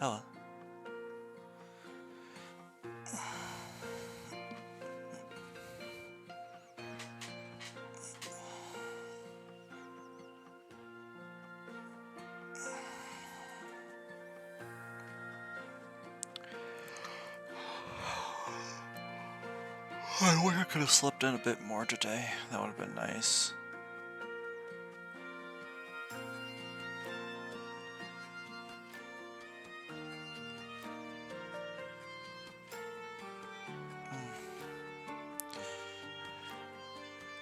Oh. I wish I could have slept in a bit more today. That would have been nice.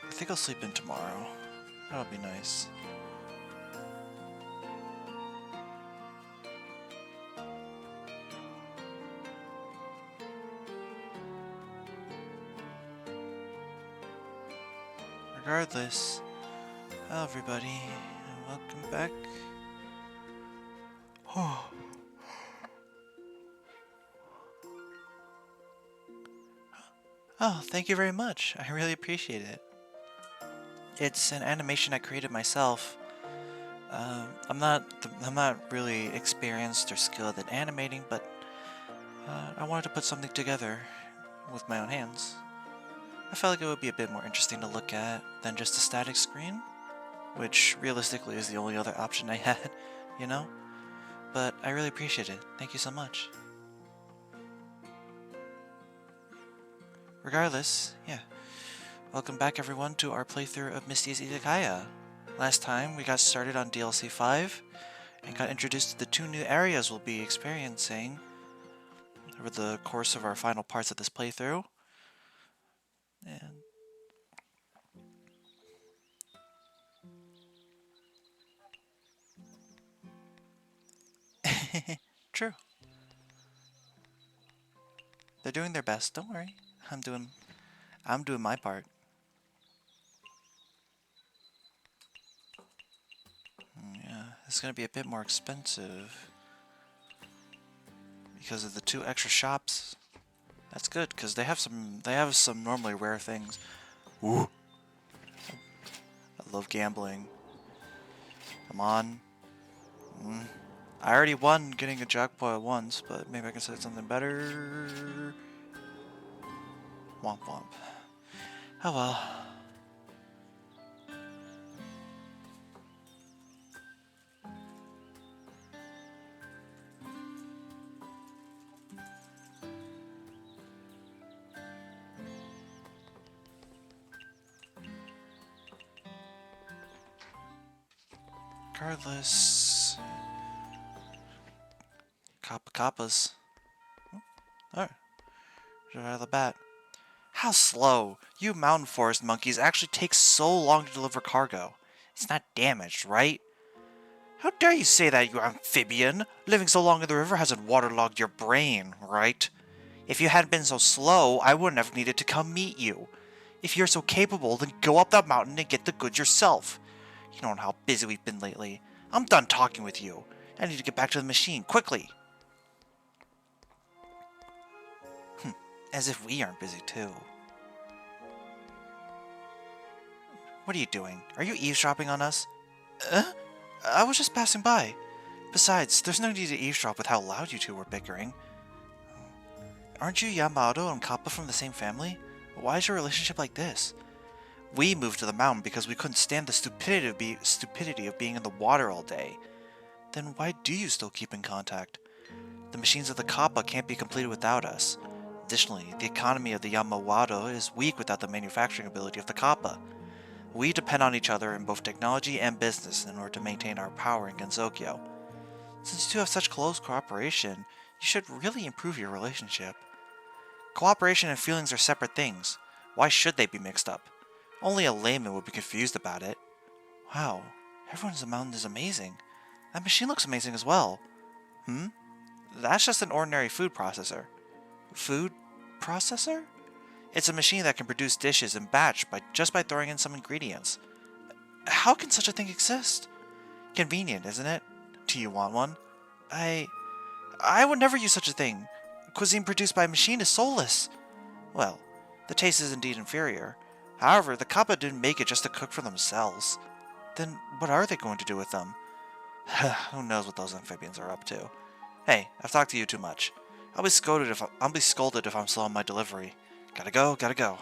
I think I'll sleep in tomorrow. That'll be nice. Regardless, hello everybody, and welcome back. Oh, thank you very much. I really appreciate it. It's an animation I created myself. I'm not really experienced or skilled at animating, but I wanted to put something together with my own hands. I felt like it would be a bit more interesting to look at than just a static screen, which realistically is the only other option I had, you know? But I really appreciate it. Thank you so much. Regardless, yeah. Welcome back everyone to our playthrough of Mystia's Izakaya. Last time we got started on DLC 5 and got introduced to the 2 new areas we'll be experiencing over the course of our final parts of this playthrough. And true. They're doing their best, don't worry. I'm doing my part. Yeah, it's gonna be a bit more expensive because of the 2 extra shops. That's good, because they have some normally rare things. Ooh. I love gambling. Come on. I already won getting a jackpot once, but maybe I can say something better. Womp womp. Oh well. Regardless. Kappas. Alright. Right out of the bat. How slow! You mountain forest monkeys actually take so long to deliver cargo. It's not damaged, right? How dare you say that, you amphibian? Living so long in the river hasn't waterlogged your brain, right? If you hadn't been so slow, I wouldn't have needed to come meet you. If you're so capable, then go up that mountain and get the goods yourself. You don't know how busy we've been lately. I'm done talking with you. I need to get back to the machine, quickly. As if we aren't busy too. What are you doing? Are you eavesdropping on us? I was just passing by. Besides, there's no need to eavesdrop with how loud you two were bickering. Aren't you Yamato and Kappa from the same family? Why is your relationship like this? We moved to the mountain because we couldn't stand the stupidity of being in the water all day. Then why do you still keep in contact? The machines of the Kappa can't be completed without us. Additionally, the economy of the Yamato is weak without the manufacturing ability of the Kappa. We depend on each other in both technology and business in order to maintain our power in Gensokyo. Since you two have such close cooperation, you should really improve your relationship. Cooperation and feelings are separate things. Why should they be mixed up? Only a layman would be confused about it. Wow, everyone in the mountain is amazing. That machine looks amazing as well. That's just an ordinary food processor. Food processor? It's a machine that can produce dishes in batch just by throwing in some ingredients. How can such a thing exist? Convenient, isn't it? Do you want one? I would never use such a thing. Cuisine produced by a machine is soulless. Well, the taste is indeed inferior. However, the Kappa didn't make it just to cook for themselves. Then what are they going to do with them? Who knows what those amphibians are up to. Hey, I've talked to you too much. I'll be scolded if I'm slow on my delivery. Gotta go, gotta go.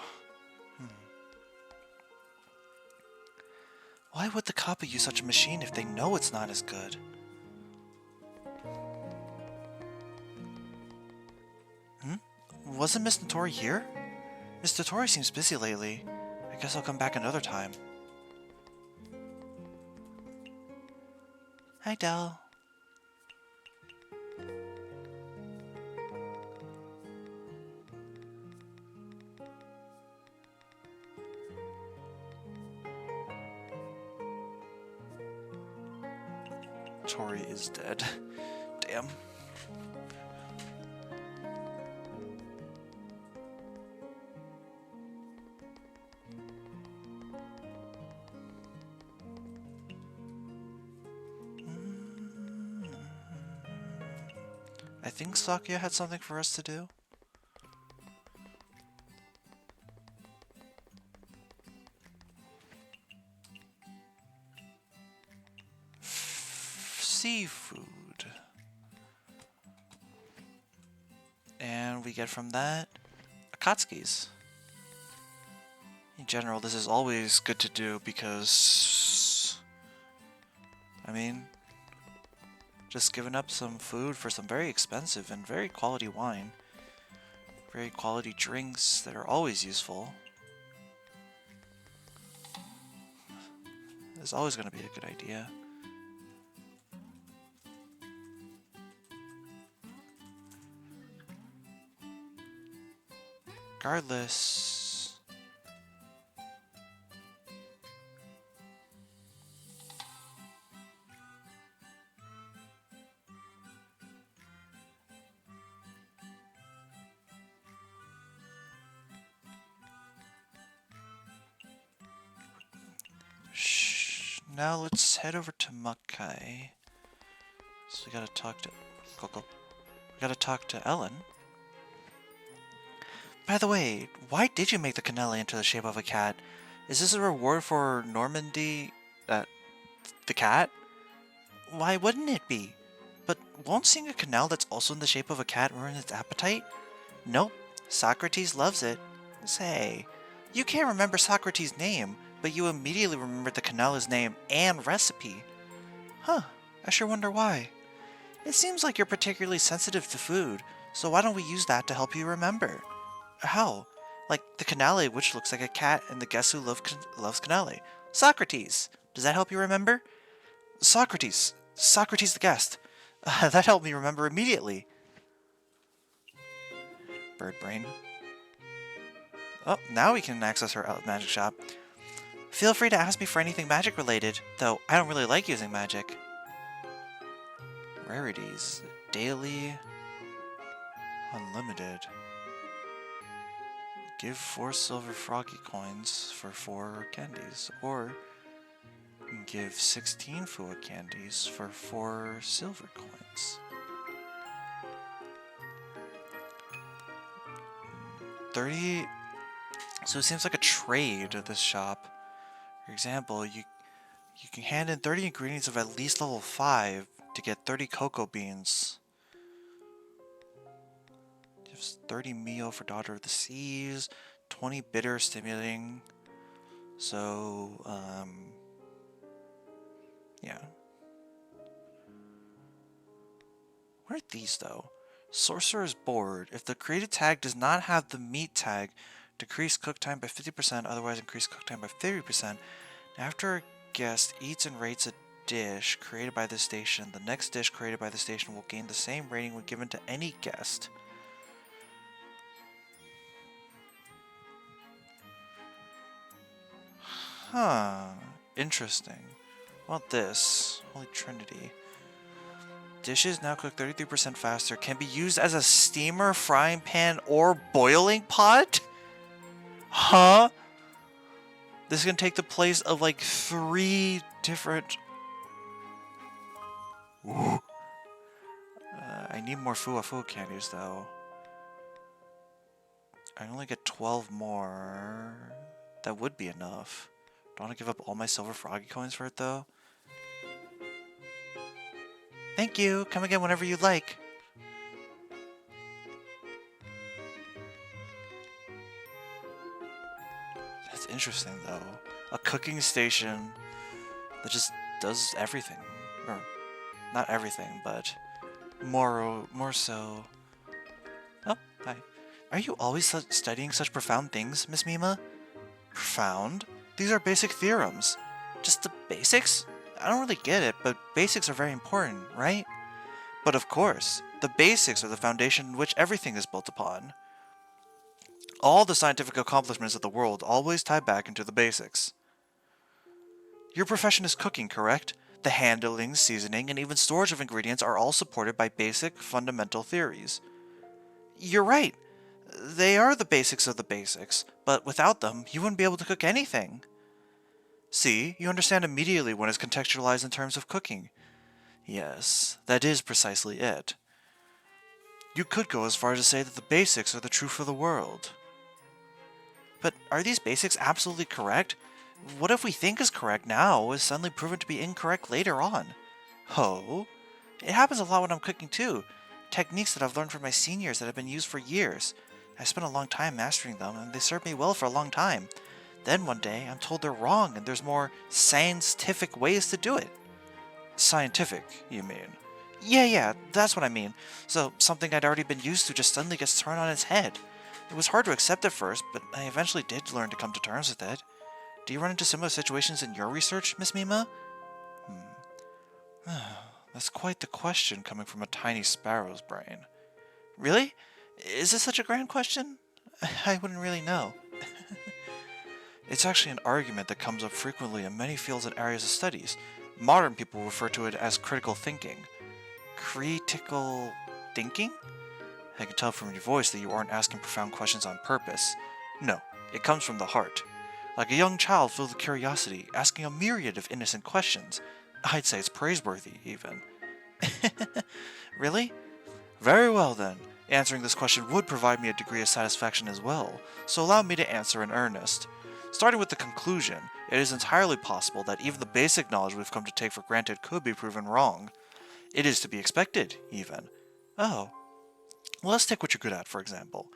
Why would the copy use such a machine if they know it's not as good? Wasn't Miss Notori here? Miss Notori seems busy lately. I guess I'll come back another time. Hi, Del. Tori is dead. Damn. I think Sakuya had something for us to do. Seafood. And we get from that Akatsuki's. In general, this is always good to do because, I mean, just giving up some food for some very expensive and very quality wine. Very quality drinks that are always useful. It's always going to be a good idea. Regardless... Now let's head over to Makai. So we gotta talk to Coco. We gotta talk to Ellen. By the way, why did you make the cannoli into the shape of a cat? Is this a reward for Normandy, the cat? Why wouldn't it be? But won't seeing a canal that's also in the shape of a cat ruin its appetite? Nope, Socrates loves it. Say, you can't remember Socrates' name, but you immediately remembered the canela's name and recipe. Huh, I sure wonder why. It seems like you're particularly sensitive to food, so why don't we use that to help you remember? How? Like the canale, which looks like a cat, and the guest who loves canale. Socrates! Does that help you remember? Socrates! Socrates the guest! That helped me remember immediately. Bird brain. Oh, now we can access her magic shop. Feel free to ask me for anything magic related, though I don't really like using magic. Rarities. Daily. Unlimited. Give 4 silver froggy coins for 4 candies, or give 16 Fua candies for 4 silver coins. 30. So it seems like a trade at this shop. For example, you can hand in 30 ingredients of at least level 5 to get 30 cocoa beans. Gives 30 Mio for Daughter of the Seas, 20 bitter stimulating. So, yeah. What are these though? Sorcerer's Board. If the created tag does not have the meat tag, decrease cook time by 50%, otherwise increase cook time by 30%. After a guest eats and rates a dish created by the station, the next dish created by the station will gain the same rating when given to any guest. Huh. Interesting. What about this? Holy Trinity. Dishes now cook 33% faster. Can be used as a steamer, frying pan, or boiling pot? Huh? This is gonna take the place of like 3 different... I need more Fua candies though. I only get 12 more. That would be enough. Don't want to give up all my silver froggy coins for it though. Thank you. Come again whenever you'd like. That's interesting, though. A cooking station that just does everything. Or, not everything, but more so. Oh, hi. Are you always studying such profound things, Miss Mima? Profound? These are basic theorems. Just the basics? I don't really get it, but basics are very important, right? But of course, the basics are the foundation on which everything is built upon. All the scientific accomplishments of the world always tie back into the basics. Your profession is cooking, correct? The handling, seasoning, and even storage of ingredients are all supported by basic, fundamental theories. You're right. They are the basics of the basics, but without them, you wouldn't be able to cook anything. See, you understand immediately when it's contextualized in terms of cooking. Yes, that is precisely it. You could go as far as to say that the basics are the truth of the world. But are these basics absolutely correct? What if we think is correct now is suddenly proven to be incorrect later on? Oh, it happens a lot when I'm cooking too. Techniques that I've learned from my seniors that have been used for years. I spent a long time mastering them, and they served me well for a long time. Then one day, I'm told they're wrong, and there's more scientific ways to do it. Scientific, you mean? Yeah, that's what I mean. So, something I'd already been used to just suddenly gets turned on its head. It was hard to accept at first, but I eventually did learn to come to terms with it. Do you run into similar situations in your research, Miss Mima? That's quite the question coming from a tiny sparrow's brain. Really? Is this such a grand question? I wouldn't really know. It's actually an argument that comes up frequently in many fields and areas of studies. Modern people refer to it as critical thinking. Critical thinking? I can tell from your voice that you aren't asking profound questions on purpose. No, it comes from the heart. Like a young child filled with curiosity, asking a myriad of innocent questions. I'd say it's praiseworthy, even. Really? Very well then. Answering this question would provide me a degree of satisfaction as well, so allow me to answer in earnest. Starting with the conclusion, it is entirely possible that even the basic knowledge we've come to take for granted could be proven wrong. It is to be expected, even. Oh. Well, let's take what you're good at, for example.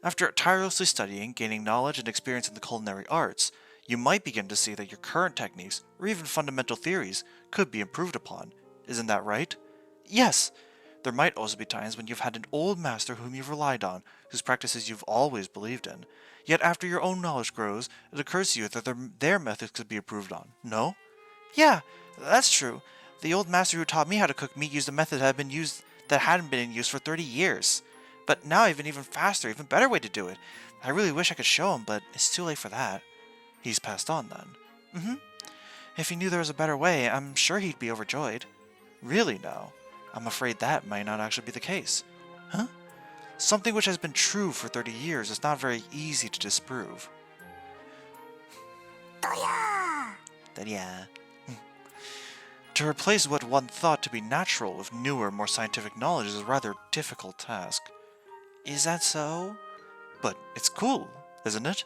After tirelessly studying, gaining knowledge, and experience in the culinary arts, you might begin to see that your current techniques, or even fundamental theories, could be improved upon. Isn't that right? Yes! There might also be times when you've had an old master whom you've relied on, whose practices you've always believed in. Yet after your own knowledge grows, it occurs to you that their methods could be improved on. No? Yeah, that's true. The old master who taught me how to cook meat used a method that hadn't been in use for 30 years. But now I have an even faster, even better way to do it. I really wish I could show him, but it's too late for that. He's passed on then. If he knew there was a better way, I'm sure he'd be overjoyed. Really, now? I'm afraid that might not actually be the case. Huh? Something which has been true for 30 years is not very easy to disprove. Yeah. To replace what one thought to be natural with newer, more scientific knowledge is a rather difficult task. Is that so? But it's cool, isn't it?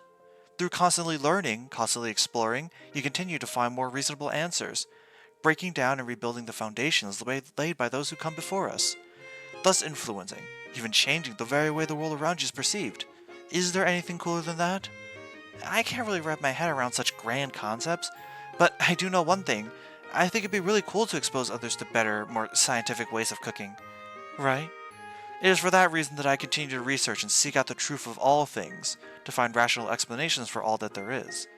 Through constantly learning, constantly exploring, you continue to find more reasonable answers, breaking down and rebuilding the foundations laid by those who come before us, thus influencing, even changing the very way the world around you is perceived. Is there anything cooler than that? I can't really wrap my head around such grand concepts, but I do know one thing. I think it'd be really cool to expose others to better, more scientific ways of cooking. Right? It is for that reason that I continue to research and seek out the truth of all things, to find rational explanations for all that there is.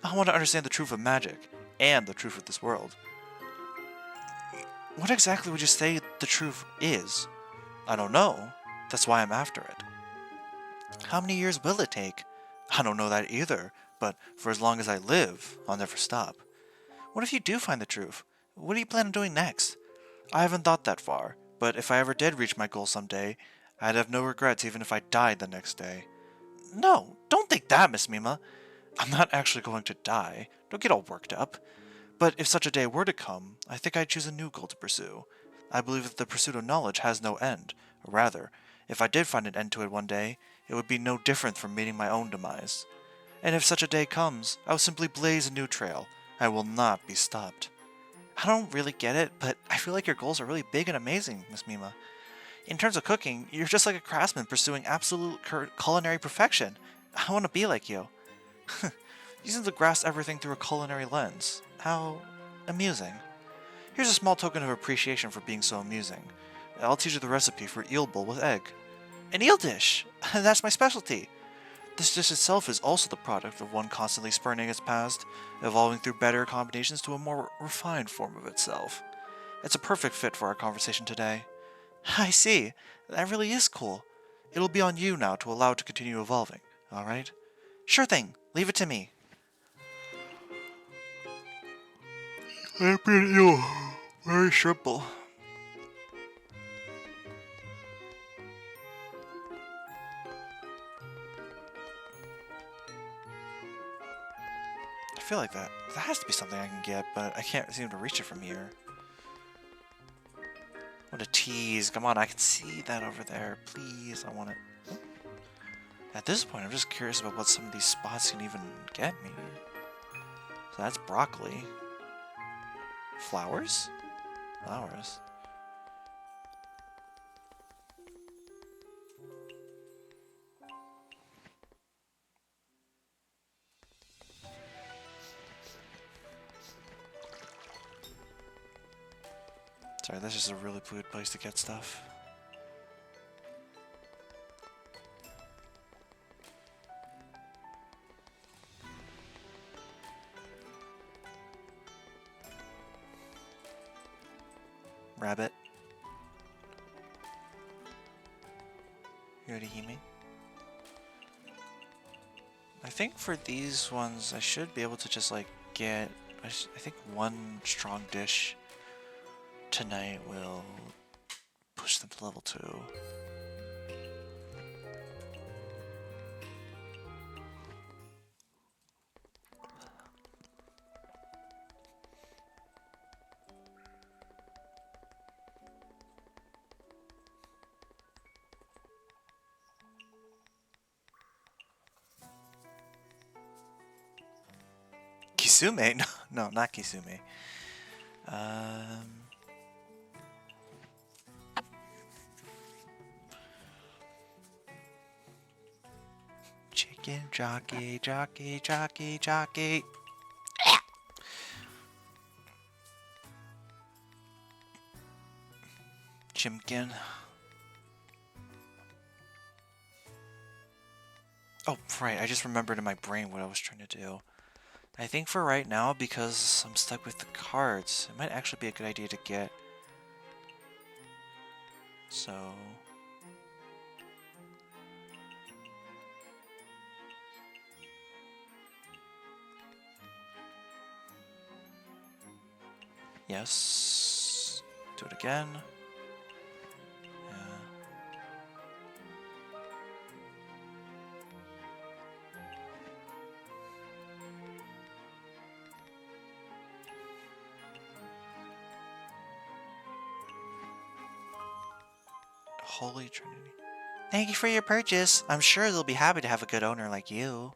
I want to understand the truth of magic, and the truth of this world. What exactly would you say the truth is? I don't know. That's why I'm after it. How many years will it take? I don't know that either, but for as long as I live, I'll never stop. What if you do find the truth? What do you plan on doing next? I haven't thought that far, but if I ever did reach my goal someday, I'd have no regrets even if I died the next day. No, don't think that, Miss Mima. I'm not actually going to die. Don't get all worked up. But if such a day were to come, I think I'd choose a new goal to pursue. I believe that the pursuit of knowledge has no end. Or rather, if I did find an end to it one day, it would be no different from meeting my own demise. And if such a day comes, I will simply blaze a new trail. I will not be stopped. I don't really get it, but I feel like your goals are really big and amazing, Miss Mima. In terms of cooking, you're just like a craftsman pursuing absolute culinary perfection. I want to be like you. You seem to grasp everything through a culinary lens. How amusing. Here's a small token of appreciation for being so amusing. I'll teach you the recipe for eel bowl with egg. An eel dish! That's my specialty! This dish itself is also the product of one constantly spurning its past, evolving through better combinations to a more refined form of itself. It's a perfect fit for our conversation today. I see. That really is cool. It'll be on you now to allow it to continue evolving, alright? Sure thing. Leave it to me. Champion eel. Very simple. I feel like that has to be something I can get, but I can't seem to reach it from here. What a tease. Come on, I can see that over there. Please, I want it. At this point, I'm just curious about what some of these spots can even get me. So that's broccoli. Flowers? Flowers. Sorry, that's just a really good place to get stuff. Rabbit. Yorihime. I think for these ones, I should be able to just like get, I think one strong dish tonight will push them to level 2. Kisume? No, no, not Kisume. Chicken jockey, jockey, jockey, jockey. Chimkin. Oh, right, I just remembered in my brain what I was trying to do. I think for right now, because I'm stuck with the cards, it might actually be a good idea to get. So... Yes. Do it again. Yeah. Holy Trinity. Thank you for your purchase. I'm sure they'll be happy to have a good owner like you.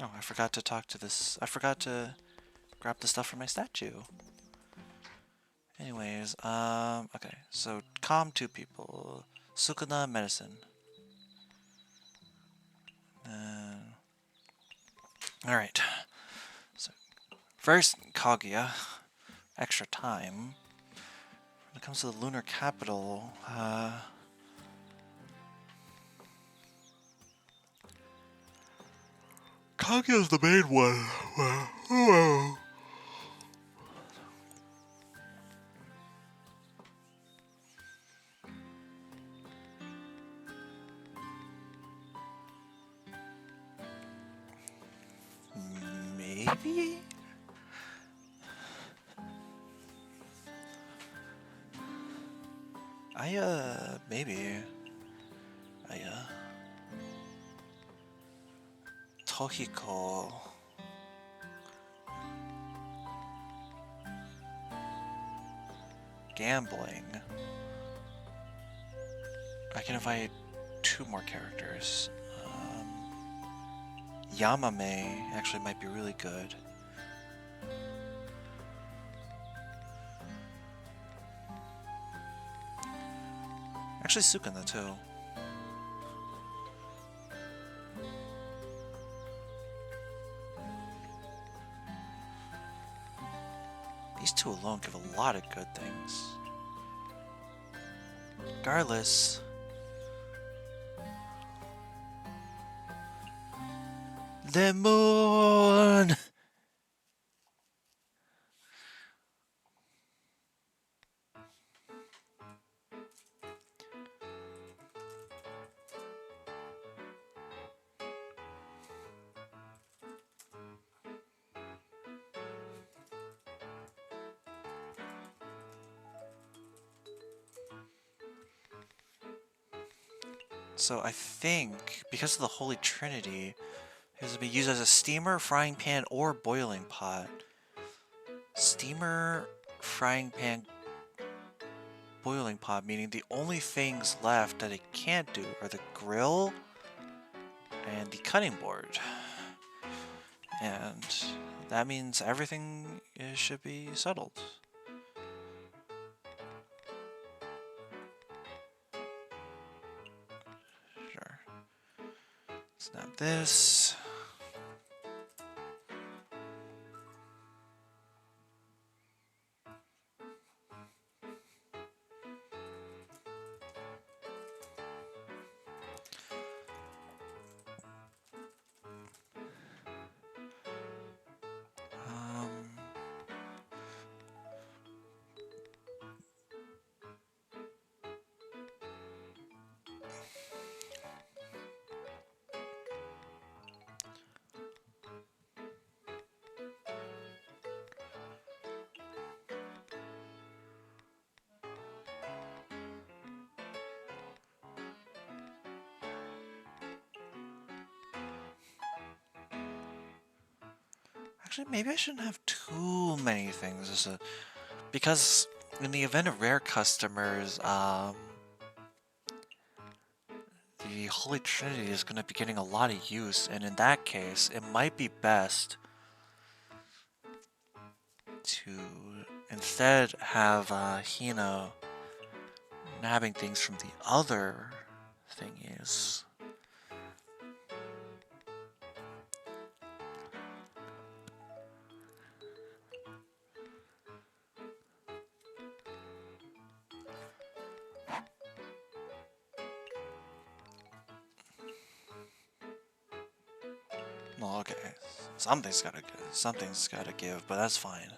Oh, I forgot to talk to this. I forgot to grab the stuff from my statue. Anyways, okay. So, calm 2 people. Sukuna medicine. Alright. So, first, Kaguya. Extra time. When it comes to the lunar capital, Kaguya's the main one. Maybe? Maybe. Tohiko. Gambling. I can invite 2 more characters. Yamame actually might be really good. Actually, Sukuna too. These 2 alone give a lot of good things. Regardless, the moon! So I think, because of the Holy Trinity, it has to be used as a steamer, frying pan, or boiling pot. Steamer, frying pan, boiling pot, meaning the only things left that it can't do are the grill and the cutting board. And that means everything should be settled. Sure. Snap this. Actually, maybe I shouldn't have too many things, because in the event of rare customers, the Holy Trinity is going to be getting a lot of use, and in that case, it might be best to instead have Hina nabbing things from the other thingies. Well, okay, something's gotta give, but that's fine.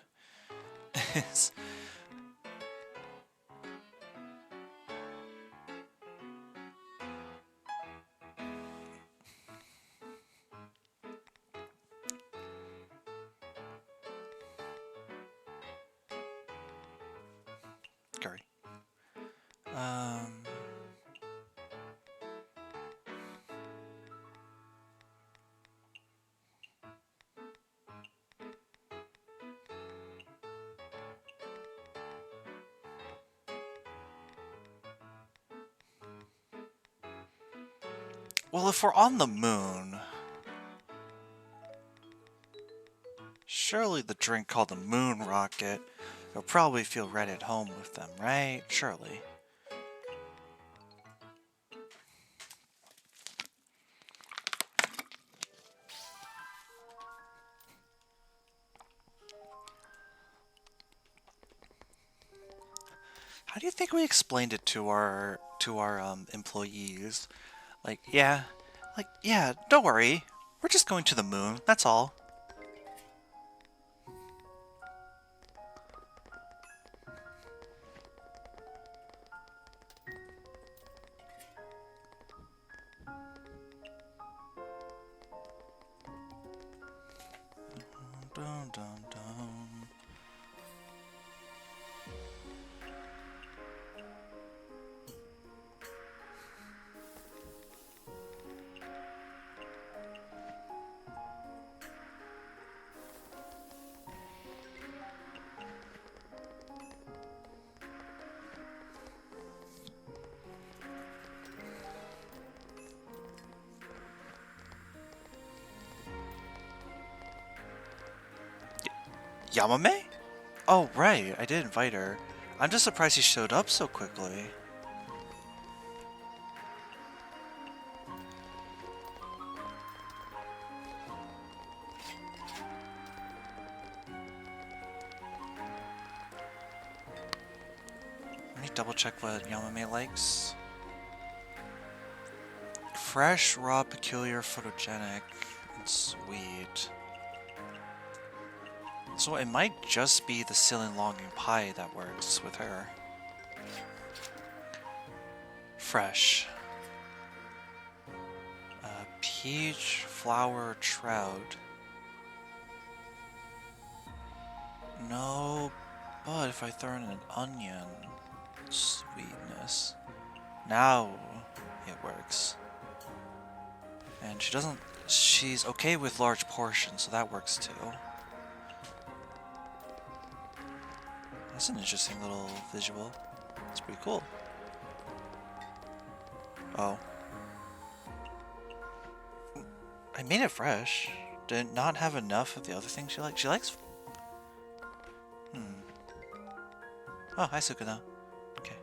Curry. Well, if we're on the moon, surely the drink called the Moon Rocket will probably feel right at home with them, right? Surely. How do you think we explained it to our employees? Like, yeah, don't worry. We're just going to the moon, that's all. Dun, dun, dun. Yamame? Oh, right, I did invite her. I'm just surprised he showed up so quickly. Let me double check what Yamame likes. Fresh, raw, peculiar, photogenic, and sweet. So it might just be the ceiling longing pie that works with her. Fresh. Peach, flower, trout. No, but if I throw in an onion, sweetness. Now it works. And she's okay with large portions, so that works too. That's an interesting little visual. It's pretty cool. Oh. I made it fresh. Did it not have enough of the other things she likes? She likes... Oh, hi Sukuna. Okay.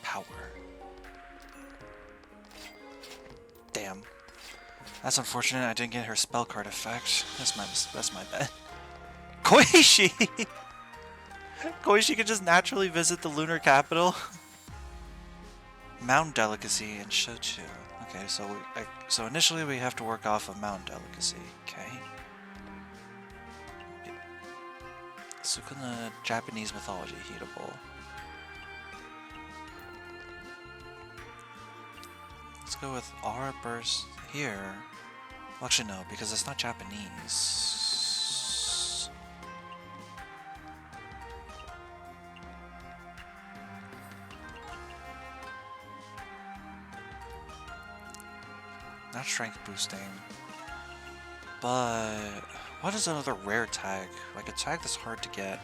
Power. Damn. That's unfortunate. I didn't get her spell card effect. That's my bad. Koishi! Koishi can just naturally visit the lunar capital. Mountain delicacy and shochu. Okay, so initially we have to work off of mountain delicacy. Okay. Sukuna Japanese mythology heatable. Let's go with Aura Burst here. Well, actually no, because it's not Japanese. Not strength boosting. But what is another rare tag? Like a tag that's hard to get.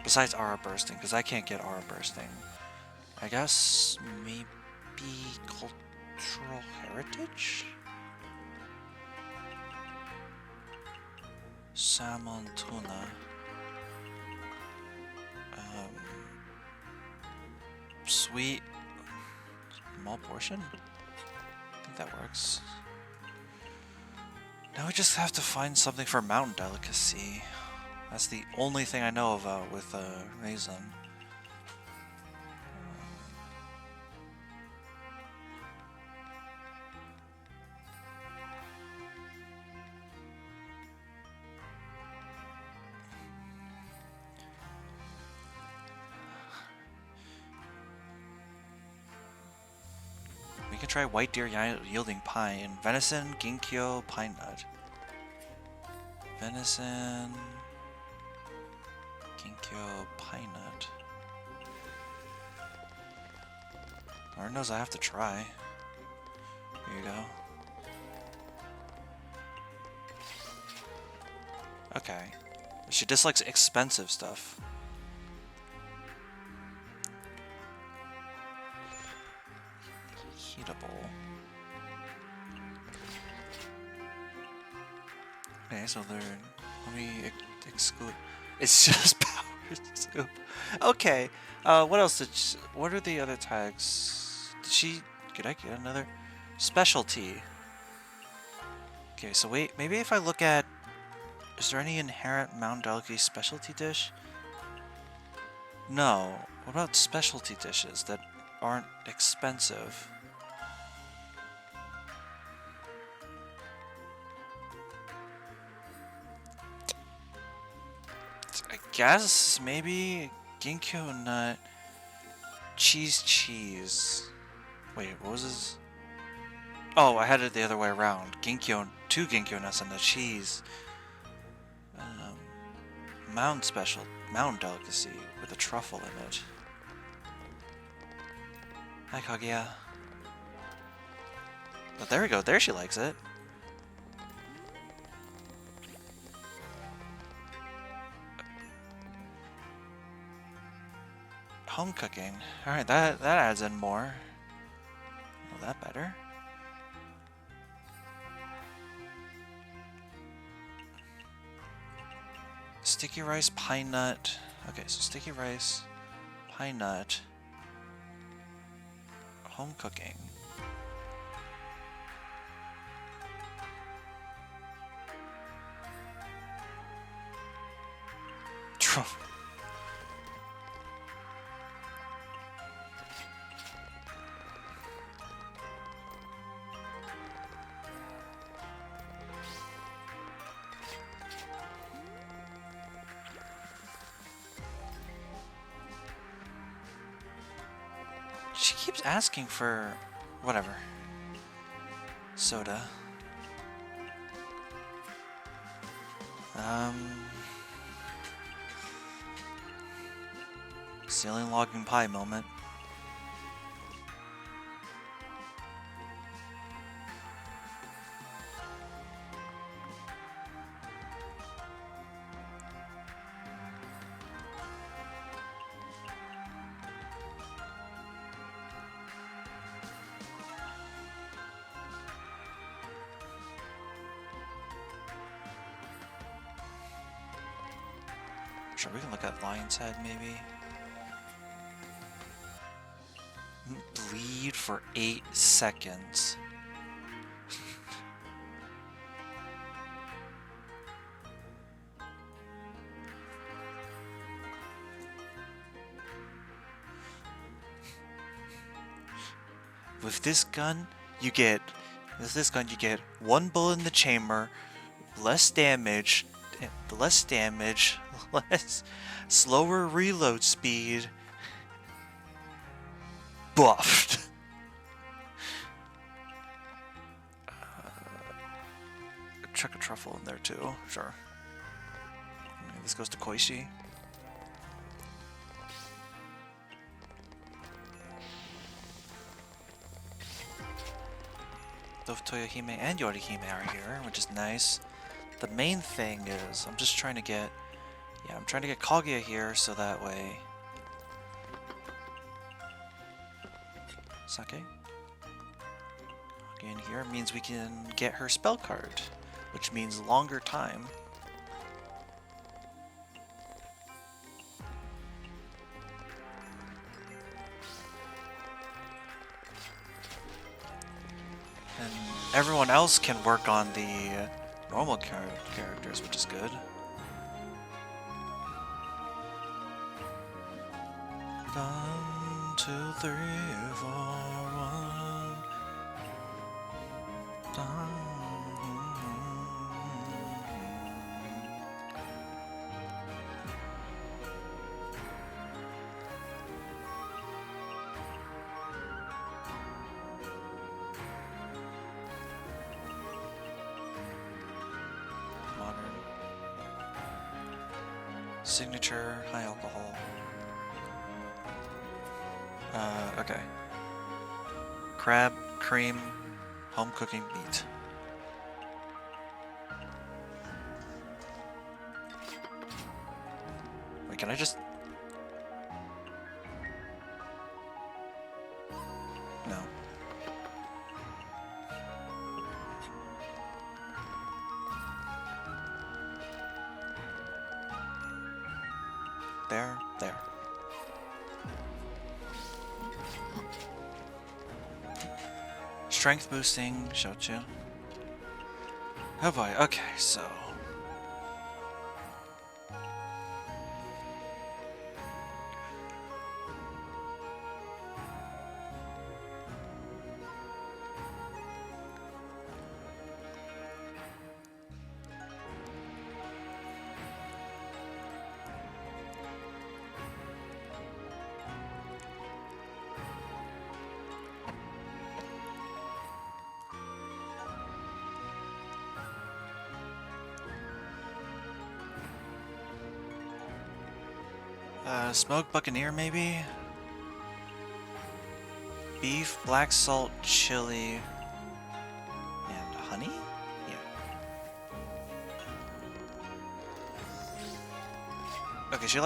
Besides aura bursting, because I can't get aura bursting. I guess maybe cultural heritage? Salmon tuna. Sweet. Small portion? I think that works. Now we just have to find something for mountain delicacy. That's the only thing I know about with Raisin. We can try white deer yielding pine, venison, ginkgo, pine nut. Venison, ginkgo, pine nut. Lord knows I have to try. Here you go. Okay. She dislikes expensive stuff. Heatable. Okay, so they're... Let me exclude... It's just power scoop. Okay. What else did she... What are the other tags? Could I get another? Specialty. Okay, so wait. Maybe if I look at... Is there any inherent mountain delicacy specialty dish? No. What about specialty dishes that aren't expensive? I guess maybe ginkgo nut cheese. Wait, what was this? Oh, I had it the other way around. Two ginkgo nuts and the cheese. Mountain delicacy with a truffle in it. Hi, Kaguya. But there we go. There she likes it. Home cooking. Alright, that adds in more. Well, that better. Sticky rice, pine nut. Okay, so sticky rice, pine nut, home cooking. She keeps asking for whatever. Soda. Ceiling logging pie moment. Sure, we can look at Lion's Head maybe. Bleed for 8 seconds. With this gun, you get 1 bullet in the chamber, less damage, less slower reload speed, buffed. Chuck a truffle in there too, sure. This goes to Koishi. Both Toyohime and Yorihime are here, which is nice. The main thing is, I'm trying to get Kaguya here so that way. Sake? Kaguya in here means we can get her spell card, which means longer time. And everyone else can work on the normal characters, which is good. 1, 2, 3, 4, 1. Modern. Signature, high alcohol. Okay. Crab, cream, home cooking meat. Wait, can I just... No. There. Strength boosting, Shochu. Oh boy, okay, so... smoked buccaneer, maybe? Beef, black salt, chili, and honey? Yeah. Okay, she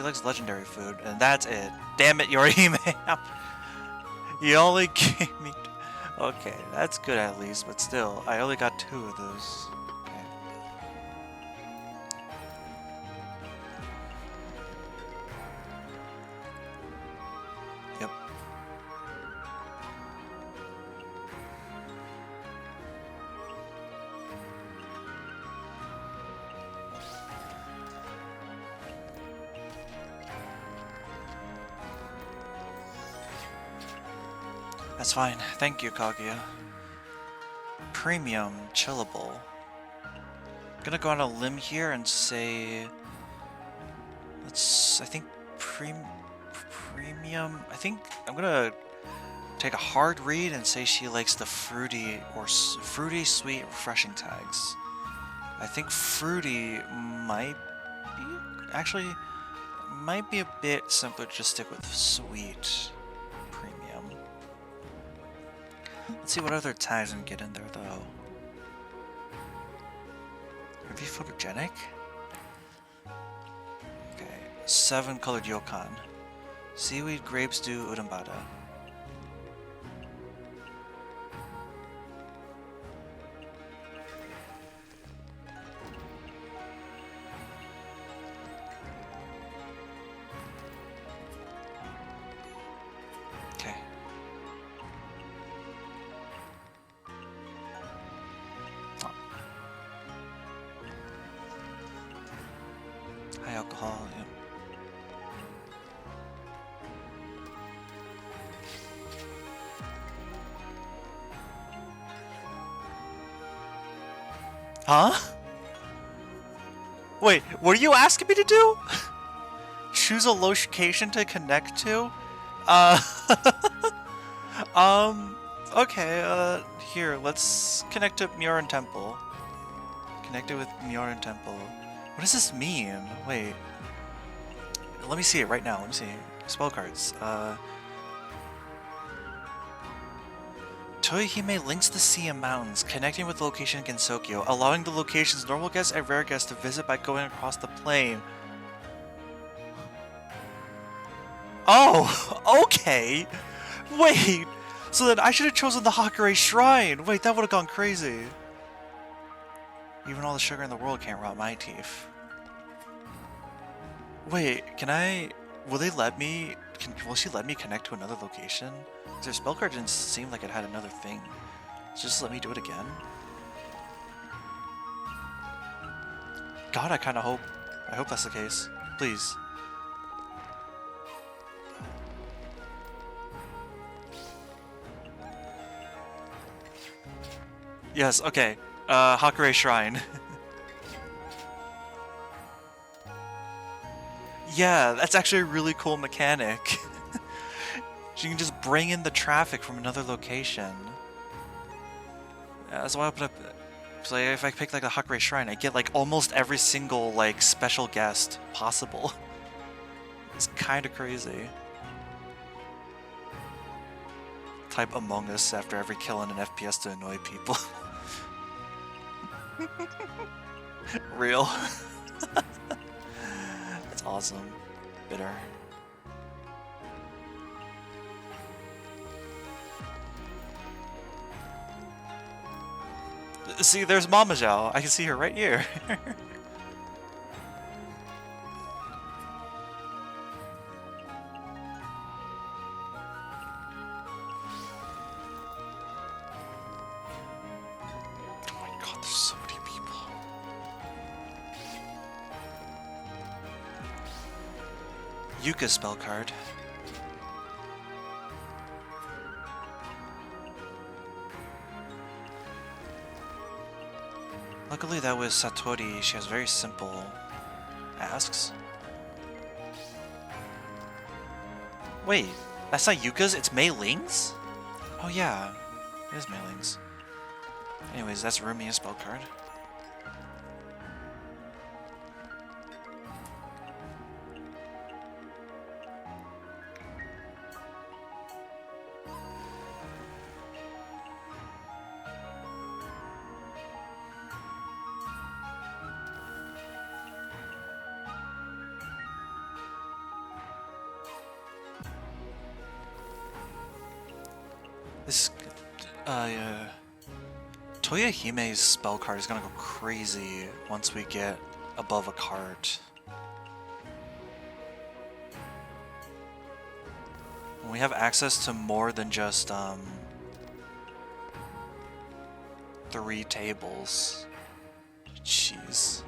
likes legendary food, and that's it. Damn it, Yorihime! You only gave me... Okay, that's good at least, but still, I only got 2 of those. Okay. Yep. That's fine. Thank you, Kaguya. Premium chillable. I'm gonna go on a limb here and say... I think premium... I think I'm gonna take a hard read and say she likes the fruity, sweet, refreshing tags. I think fruity might be... Actually, might be a bit simpler to just stick with sweet. Let's see what other tags I can get in there, though. Are they photogenic? Okay, 7 colored yokan. Seaweed, grape stew, udambada. Alcohol, yeah. Huh? Wait, what are you asking me to do? Choose a location to connect to? Okay, here, let's connect to Myoran Temple. Connect it with Myoran Temple. What does this mean? Wait. Let me see it right now. Let me see. Spell cards. Touhou links the sea and mountains, connecting with the location in Gensokyo, allowing the location's normal guests and rare guests to visit by going across the plain. Oh! Okay! Wait! So then I should have chosen the Hakure Shrine! Wait, that would have gone crazy. Even all the sugar in the world can't rot my teeth. Wait, can I... Will they let me... Will she let me connect to another location? Because their spell card didn't seem like it had another thing. So just let me do it again? God, I kind of hope... I hope that's the case. Please. Yes, okay. Hakure Shrine. Yeah, that's actually a really cool mechanic. You can just bring in the traffic from another location. Yeah, that's why I put up... So if I pick like the Hakure Shrine, I get like almost every single like special guest possible. It's kind of crazy. Type Among Us after every kill in an FPS to annoy people. Real. That's awesome. Bitter. See, there's Mama Zhao. I can see her right here. Oh my god, there's so many people. Yuka spell card. Luckily that was Satori. She has very simple asks. Wait, that's not Yuka's, it's Mei Ling's? Oh yeah, it is Mei Ling's. Anyways, that's Rumia's spell card. This, Toyahime's spell card is gonna go crazy once we get above a cart. When we have access to more than just, 3 tables. Jeez.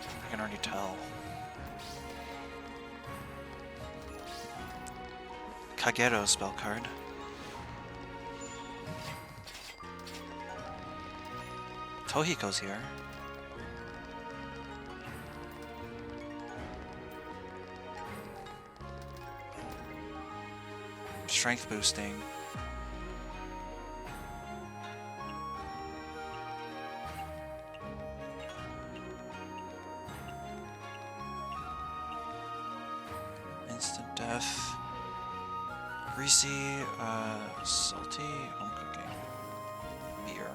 I can already tell. Kagero spell card. Tohiko's here. Strength boosting. Instant death. Greasy, salty, home cooking. Beer.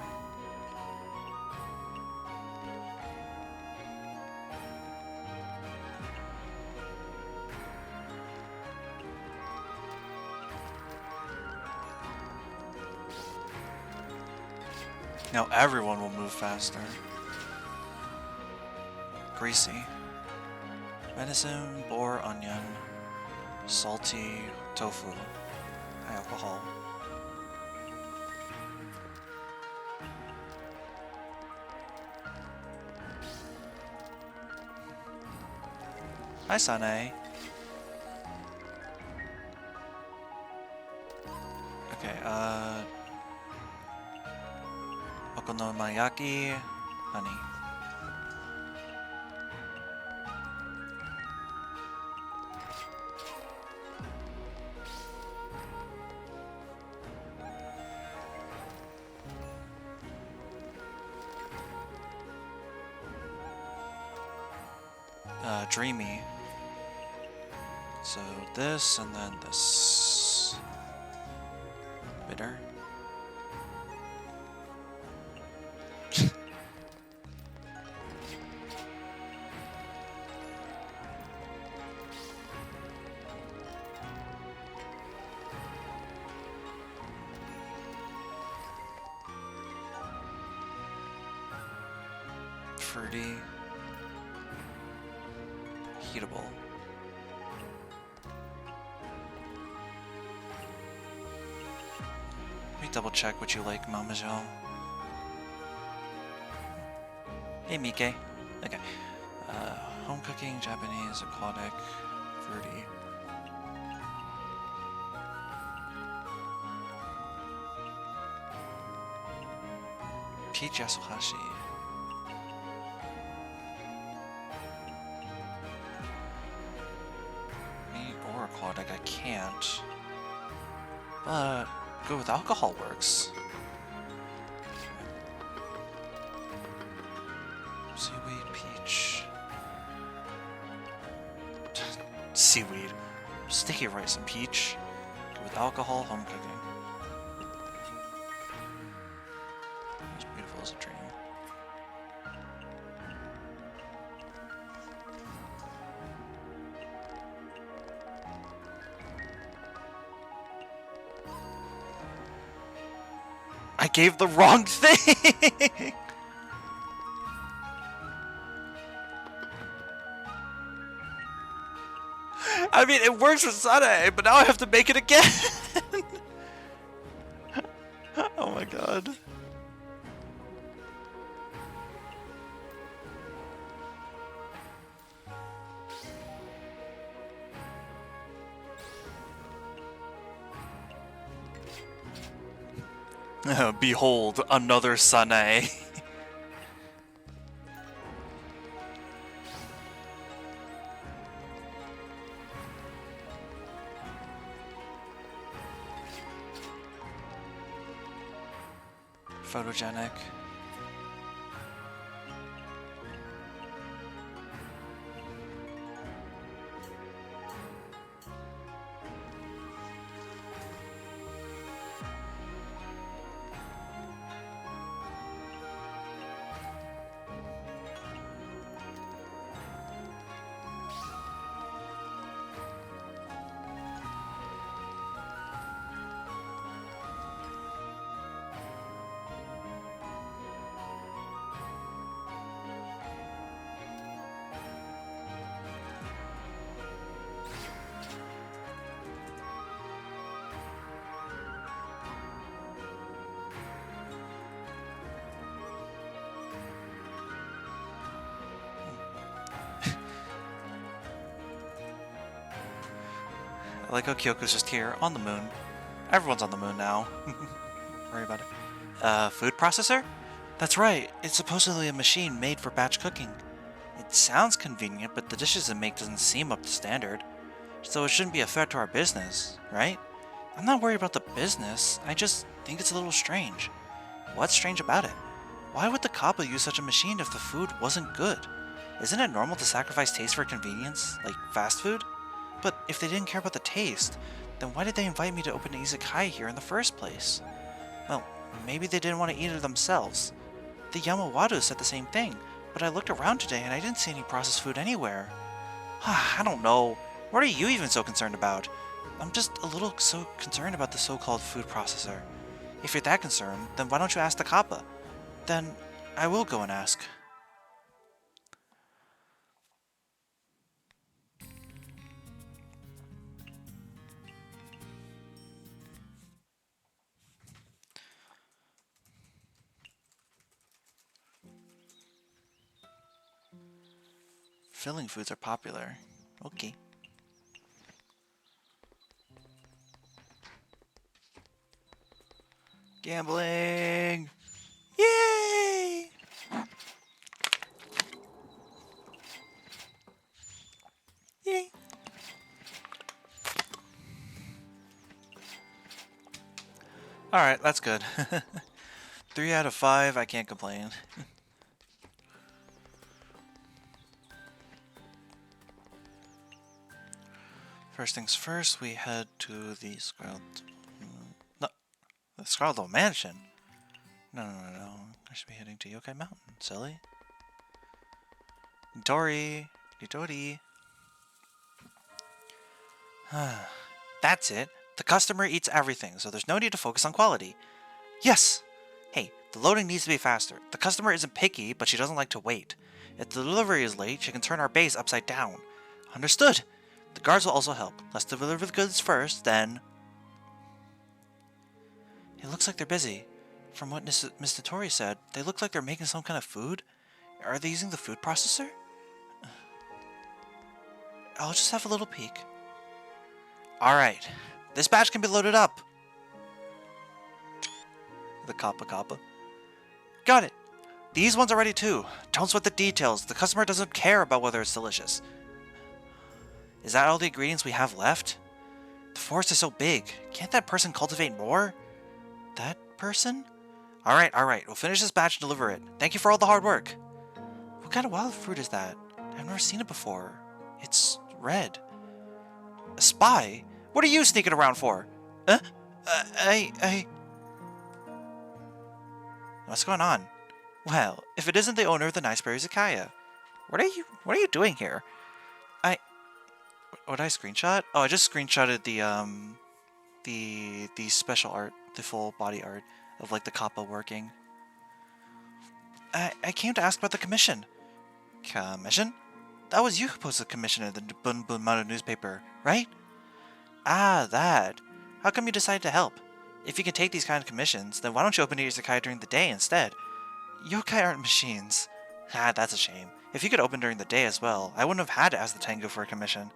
Now everyone will move faster. Greasy. Venison, boar, onion, salty, tofu, high alcohol. Hi, Sane. Okay, okonomiyaki, honey. Dreamy. So this and then this. Bitter. Fruity. Heatable. Let me double check what you like, Mama Jo. Hey, Mike. Okay. Home cooking, Japanese, aquatic, fruity. Peach yasuhashi. Or aquatic, I can't. But go with alcohol works. Seaweed, peach. Seaweed. Sticky rice and peach. Go with alcohol, home cooking. As beautiful as a dream. I gave the wrong thing! I mean, it works with Sane, but now I have to make it again! Oh my god. Behold, another Sane. Photogenic. like how Kyoko's just here, on the moon. Everyone's on the moon now. Worry about it. Food processor? That's right, it's supposedly a machine made for batch cooking. It sounds convenient, but the dishes it makes doesn't seem up to standard. So it shouldn't be a threat to our business, right? I'm not worried about the business, I just think it's a little strange. What's strange about it? Why would the Kappa use such a machine if the food wasn't good? Isn't it normal to sacrifice taste for convenience, like fast food? But if they didn't care about the taste, then why did they invite me to open an Izakaya here in the first place? Well, maybe they didn't want to eat it themselves. The Yamawadu said the same thing, but I looked around today and I didn't see any processed food anywhere. I don't know. What are you even so concerned about? I'm just a little so concerned about the so-called food processor. If you're that concerned, then why don't you ask the Kappa? Then I will go and ask. Filling foods are popular. Okay. Gambling! Yay! Yay! Alright, that's good. 3 out of 5, I can't complain. First things first, we head to the the Scarlet Mansion. No. I should be heading to Yokai Mountain, silly. Nitori. That's it. The customer eats everything, so there's no need to focus on quality. Yes! Hey, the loading needs to be faster. The customer isn't picky, but she doesn't like to wait. If the delivery is late, she can turn our base upside down. Understood! The guards will also help. Let's deliver the goods first, then... It looks like they're busy. From what Miss Nitori said, they look like they're making some kind of food. Are they using the food processor? I'll just have a little peek. Alright, this batch can be loaded up. The Kappa. Got it. These ones are ready too. Don't sweat the details. The customer doesn't care about whether it's delicious. Is that all the ingredients we have left? The forest is so big. Can't that person cultivate more? That person? Alright. We'll finish this batch and deliver it. Thank you for all the hard work. What kind of wild fruit is that? I've never seen it before. It's red. A spy? What are you sneaking around for? What's going on? Well, if it isn't the owner of the Nice Berry Izakaya. What are you doing here? What did I screenshot? Oh, I just screenshotted the special art, the full body art of like the Kappa working. I came to ask about the commission. Commission? That was you who posted the commission in the Bun Maru newspaper, right? Ah, that. How come you decided to help? If you can take these kind of commissions, then why don't you open your Izakaya during the day instead? Yokai aren't machines. Ah, that's a shame. If you could open during the day as well, I wouldn't have had to ask the Tengu for a commission.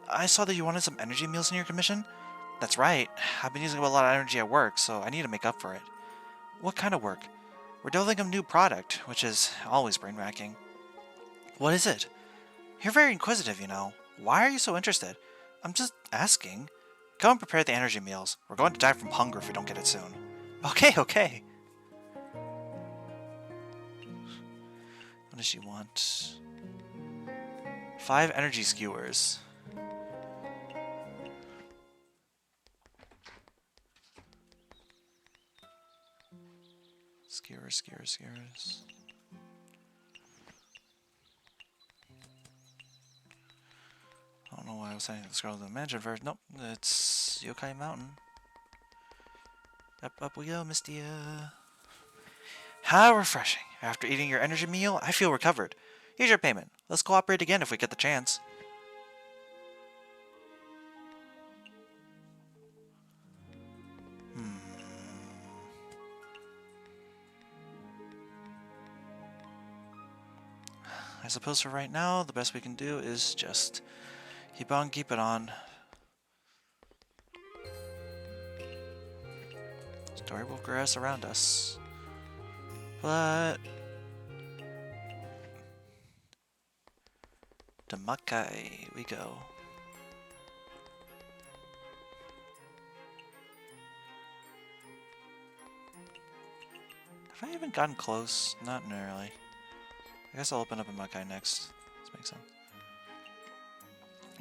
I saw that you wanted some energy meals in your commission? That's right. I've been using a lot of energy at work, so I need to make up for it. What kind of work? We're developing a new product, which is always brain-racking. What is it? You're very inquisitive, you know. Why are you so interested? I'm just asking. Go and prepare the energy meals. We're going to die from hunger if we don't get it soon. Okay. What does she want? 5 energy skewers. Skewers. I don't know why I was saying the Scarlet Mansion first. Nope, it's Yokai Mountain. Up we go, Mystia. How refreshing. After eating your energy meal, I feel recovered. Here's your payment. Let's cooperate again if we get the chance. I suppose for right now, the best we can do is just keep it on. Story will progress around us. But... to Makai we go. Have I even gotten close? Not really. I guess I'll open up a Makai next. This makes sense.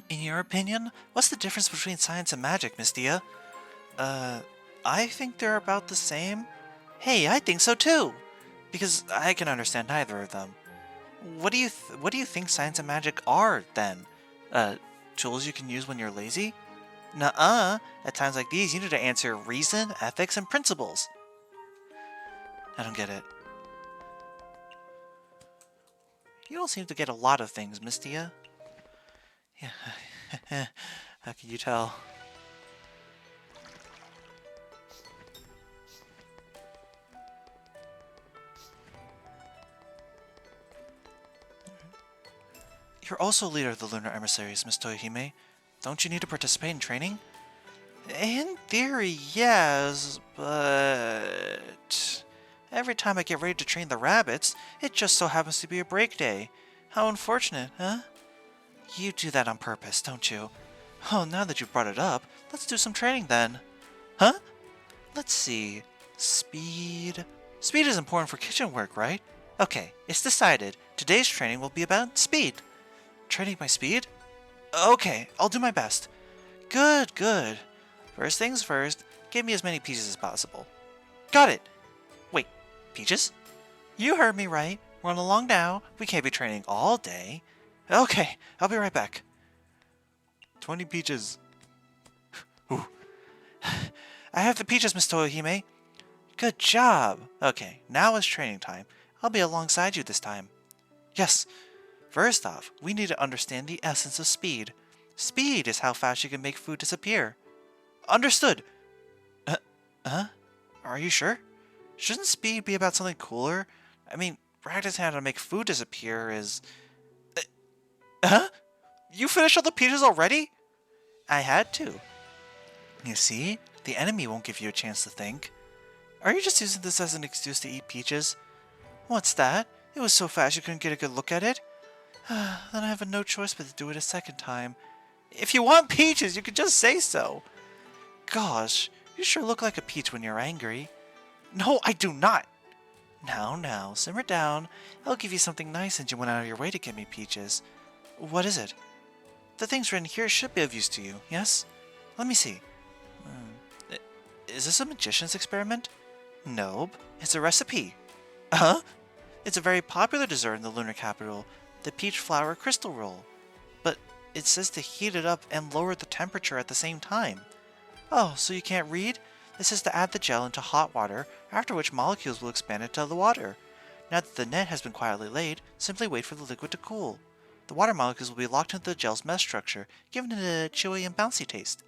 In your opinion, what's the difference between science and magic, Mystia? I think they're about the same. Hey, I think so too! Because I can understand neither of them. What do you think science and magic are, then? Tools you can use when you're lazy? Nuh-uh. At times like these, you need to answer reason, ethics, and principles. I don't get it. You don't seem to get a lot of things, Mystia. Yeah, how can you tell? You're also leader of the Lunar Emissaries, Miss Toyohime. Don't you need to participate in training? In theory, yes, but... every time I get ready to train the rabbits, it just so happens to be a break day. How unfortunate, huh? You do that on purpose, don't you? Oh, now that you brought it up, let's do some training then. Huh? Let's see. Speed... Speed is important for kitchen work, right? Okay, it's decided. Today's training will be about speed. Training my speed? Okay, I'll do my best. Good, good. First things first, give me as many peaches as possible. Got it! Wait, peaches? You heard me right. Run along now. We can't be training all day. Okay, I'll be right back. 20 peaches. Ooh. I have the peaches, Miss Toyohime. Good job. Okay, now it's training time. I'll be alongside you this time. Yes. First off, we need to understand the essence of speed. Speed is how fast you can make food disappear. Understood. Are you sure? Shouldn't speed be about something cooler? I mean, practicing how to make food disappear is... You finished all the peaches already? I had to. You see? The enemy won't give you a chance to think. Are you just using this as an excuse to eat peaches? What's that? It was so fast you couldn't get a good look at it? Then I have no choice but to do it a second time. If you want peaches, you could just say so. Gosh, you sure look like a peach when you're angry. No, I do not. Now, simmer down. I'll give you something nice since you went out of your way to get me peaches. What is it? The things written here should be of use to you, yes? Let me see. Is this a magician's experiment? Nope, it's a recipe. Huh? It's a very popular dessert in the lunar capital, the peach flour crystal roll. But it says to heat it up and lower the temperature at the same time. Oh, so you can't read? This is to add the gel into hot water, after which molecules will expand into the water. Now that the net has been quietly laid, simply wait for the liquid to cool. The water molecules will be locked into the gel's mesh structure, giving it a chewy and bouncy taste.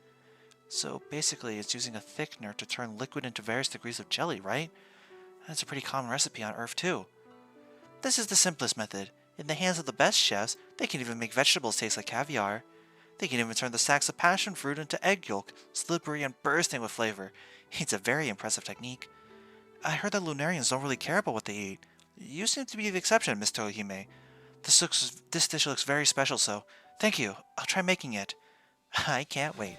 So basically, it's using a thickener to turn liquid into various degrees of jelly, right? That's a pretty common recipe on Earth too. This is the simplest method. In the hands of the best chefs, they can even make vegetables taste like caviar. They can even turn the sacks of passion fruit into egg yolk, slippery and bursting with flavor. It's a very impressive technique. I heard that Lunarians don't really care about what they eat. You seem to be the exception, Miss Toyohime. This dish looks very special, so thank you. I'll try making it. I can't wait.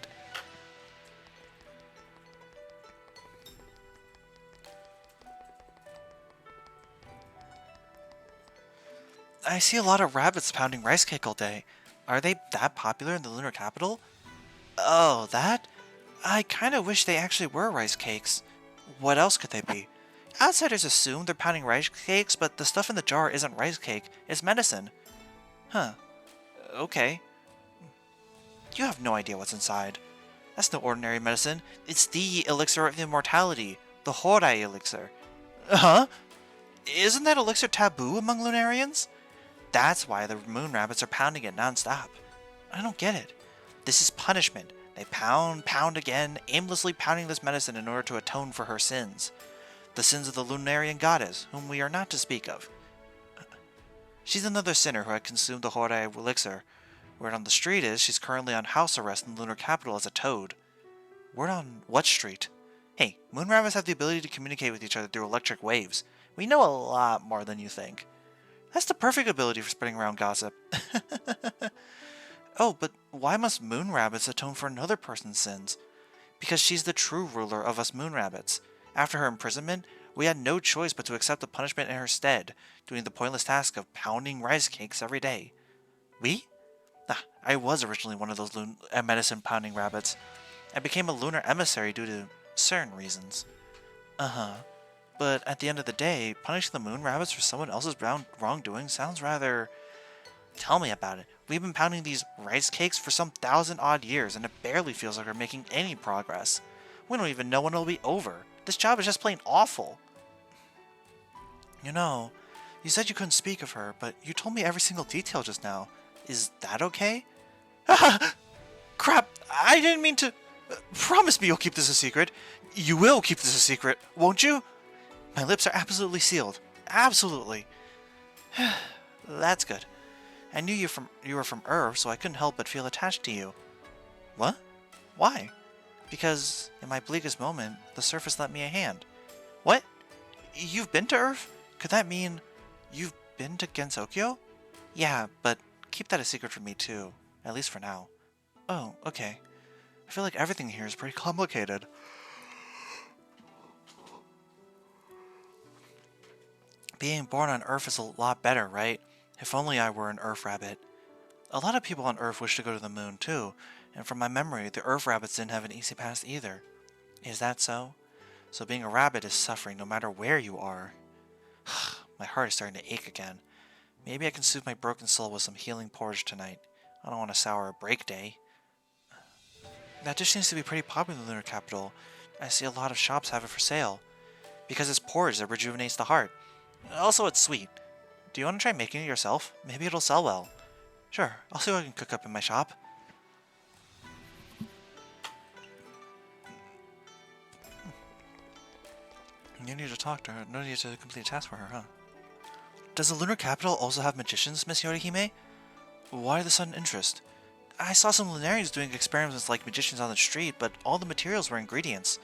I see a lot of rabbits pounding rice cake all day. Are they that popular in the lunar capital? Oh, that? I kinda wish they actually were rice cakes. What else could they be? Outsiders assume they're pounding rice cakes, but the stuff in the jar isn't rice cake, it's medicine. Huh. Okay. You have no idea what's inside. That's no ordinary medicine. It's the elixir of immortality, the Horai elixir. Huh? Isn't that elixir taboo among Lunarians? That's why the moon rabbits are pounding it non-stop. I don't get it. This is punishment. They pound again, aimlessly pounding this medicine in order to atone for her sins. The sins of the Lunarian goddess, whom we are not to speak of. She's another sinner who had consumed the Horai elixir. Word on the street is she's currently on house arrest in the lunar capital as a toad. Word on what street? Hey, moon rabbits have the ability to communicate with each other through electric waves. We know a lot more than you think. That's the perfect ability for spreading around gossip. Oh, but why must moon rabbits atone for another person's sins? Because she's the true ruler of us moon rabbits. After her imprisonment, we had no choice but to accept the punishment in her stead, doing the pointless task of pounding rice cakes every day. We? I was originally one of those medicine pounding rabbits. I became a lunar emissary due to certain reasons. Uh-huh. But at the end of the day, punishing the moon rabbits for someone else's wrongdoing sounds rather... Tell me about it. We've been pounding these rice cakes for some 1,000-odd years, and it barely feels like we're making any progress. We don't even know when it'll be over. This job is just plain awful. You know, you said you couldn't speak of her, but you told me every single detail just now. Is that okay? Crap! I didn't mean to... Promise me you'll keep this a secret. You will keep this a secret, won't you? My lips are absolutely sealed. Absolutely. That's good. I knew you were from Earth, so I couldn't help but feel attached to you. What? Why? Because, in my bleakest moment, the surface lent me a hand. What? You've been to Earth? Could that mean you've been to Gensokyo? Yeah, but keep that a secret from me too. At least for now. Oh, okay. I feel like everything here is pretty complicated. Being born on Earth is a lot better, right? If only I were an Earth rabbit. A lot of people on Earth wish to go to the moon too, and from my memory, the Earth rabbits didn't have an easy pass either. Is that so? So being a rabbit is suffering no matter where you are. My heart is starting to ache again. Maybe I can soothe my broken soul with some healing porridge tonight. I don't want to sour a break day. That dish seems to be pretty popular in the lunar capital. I see a lot of shops have it for sale. Because it's porridge that rejuvenates the heart. Also, it's sweet. Do you want to try making it yourself? Maybe it'll sell well. Sure, I'll see what I can cook up in my shop. You need to talk to her. No need to complete a task for her, huh? Does the lunar capital also have magicians, Miss Yorihime? Why the sudden interest? I saw some lunarians doing experiments like magicians on the street, but all the materials were ingredients.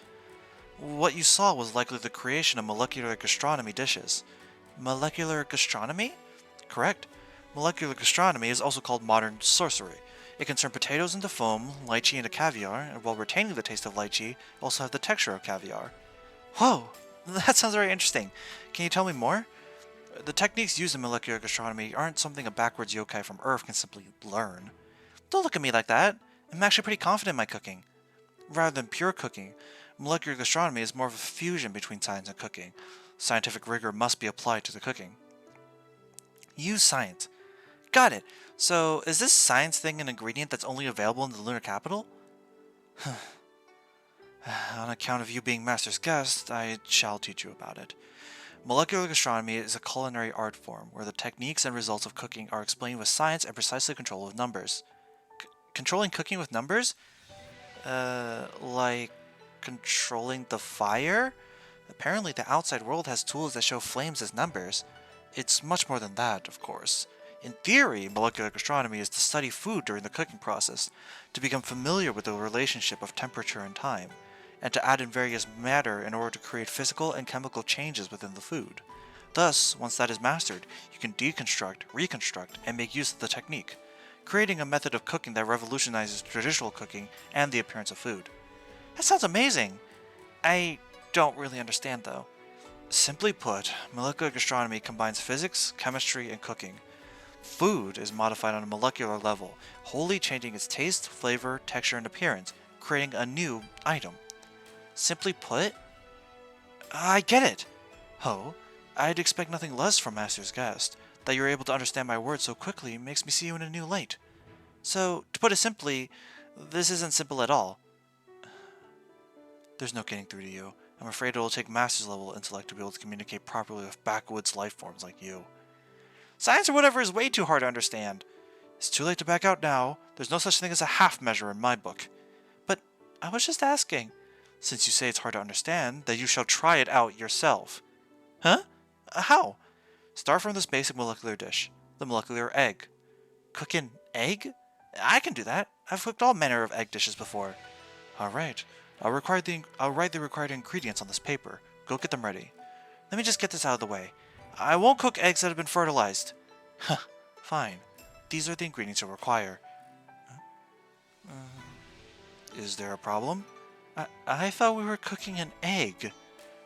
What you saw was likely the creation of molecular gastronomy dishes. Molecular gastronomy? Correct. Molecular gastronomy is also called modern sorcery. It can turn potatoes into foam, lychee into caviar, and while retaining the taste of lychee, also have the texture of caviar. Whoa! That sounds very interesting. Can you tell me more? The techniques used in molecular gastronomy aren't something a backwards yokai from Earth can simply learn. Don't look at me like that. I'm actually pretty confident in my cooking. Rather than pure cooking, molecular gastronomy is more of a fusion between science and cooking. Scientific rigor must be applied to the cooking. Use science. Got it. So, is this science thing an ingredient that's only available in the lunar capital? On account of you being Master's guest, I shall teach you about it. Molecular gastronomy is a culinary art form where the techniques and results of cooking are explained with science and precisely control of numbers. Controlling cooking with numbers? Like controlling the fire? Apparently the outside world has tools that show flames as numbers. It's much more than that, of course. In theory, molecular gastronomy is to study food during the cooking process, to become familiar with the relationship of temperature and time, and to add in various matter in order to create physical and chemical changes within the food. Thus, once that is mastered, you can deconstruct, reconstruct, and make use of the technique, creating a method of cooking that revolutionizes traditional cooking and the appearance of food. That sounds amazing! I don't really understand though. Simply put, molecular gastronomy combines physics, chemistry, and cooking. Food is modified on a molecular level, wholly changing its taste, flavor, texture, and appearance, creating a new item. Simply put, I get it! Ho, I'd expect nothing less from Master's guest. That you're able to understand my words so quickly makes me see you in a new light. So, to put it simply, this isn't simple at all. There's no getting through to you. I'm afraid it will take Master's level intellect to be able to communicate properly with backwoods life forms like you. Science or whatever is way too hard to understand. It's too late to back out now. There's no such thing as a half measure in my book. But I was just asking. Since you say it's hard to understand, then you shall try it out yourself. Huh? How? Start from this basic molecular dish, the molecular egg. Cook an egg? I can do that. I've cooked all manner of egg dishes before. Alright, I'll write the required ingredients on this paper. Go get them ready. Let me just get this out of the way. I won't cook eggs that have been fertilized. Huh, fine. These are the ingredients you'll require. Is there a problem? I thought we were cooking an egg.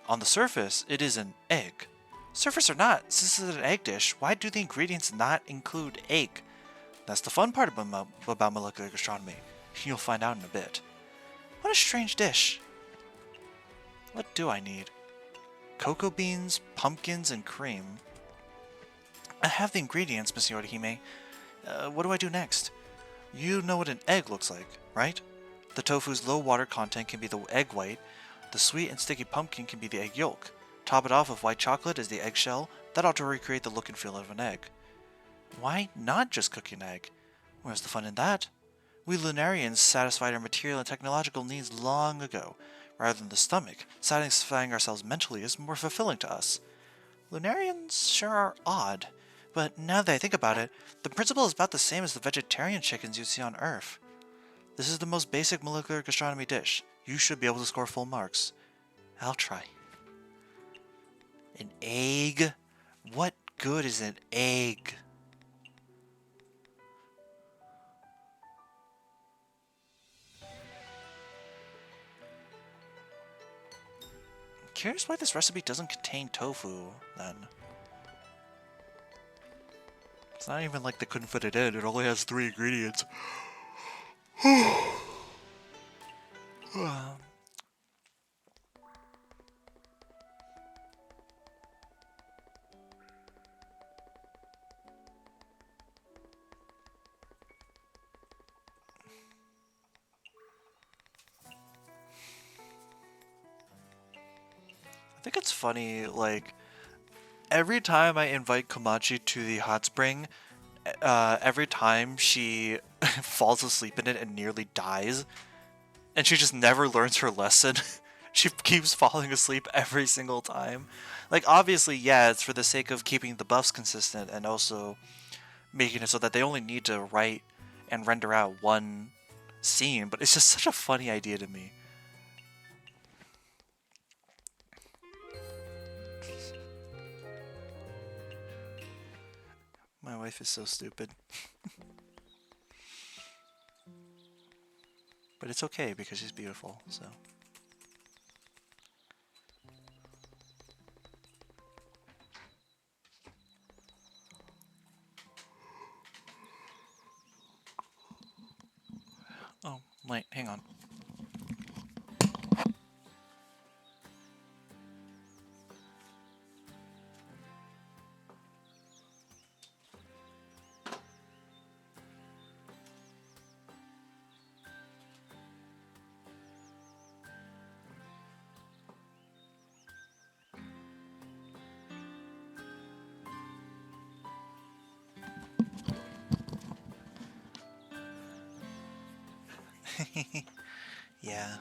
On the surface, it is an egg. Surface or not, since this is an egg dish, why do the ingredients not include egg? That's the fun part about molecular gastronomy. You'll find out in a bit. What a strange dish. What do I need? Cocoa beans, pumpkins, and cream. I have the ingredients, Monsieur Orihime. What do I do next? You know what an egg looks like, right? The tofu's low water content can be the egg white. The sweet and sticky pumpkin can be the egg yolk. Top it off with white chocolate as the eggshell. That ought to recreate the look and feel of an egg. Why not just cook an egg? Where's the fun in that? We Lunarians satisfied our material and technological needs long ago. Rather than the stomach, satisfying ourselves mentally is more fulfilling to us. Lunarians sure are odd, but now that I think about it, the principle is about the same as the vegetarian chickens you see on Earth. This is the most basic molecular gastronomy dish. You should be able to score full marks. I'll try. An egg? What good is an egg? Curious why this recipe doesn't contain tofu, then. It's not even like they couldn't fit it in, it only has 3 ingredients. I think it's funny, like, every time I invite Komachi to the hot spring, every time she falls asleep in it and nearly dies, and she just never learns her lesson. She keeps falling asleep every single time. Like, obviously, yeah, it's for the sake of keeping the buffs consistent and also making it so that they only need to write and render out one scene, but it's just such a funny idea to me. My wife is so stupid. But it's okay because she's beautiful, so. Oh, wait, hang on. Yeah.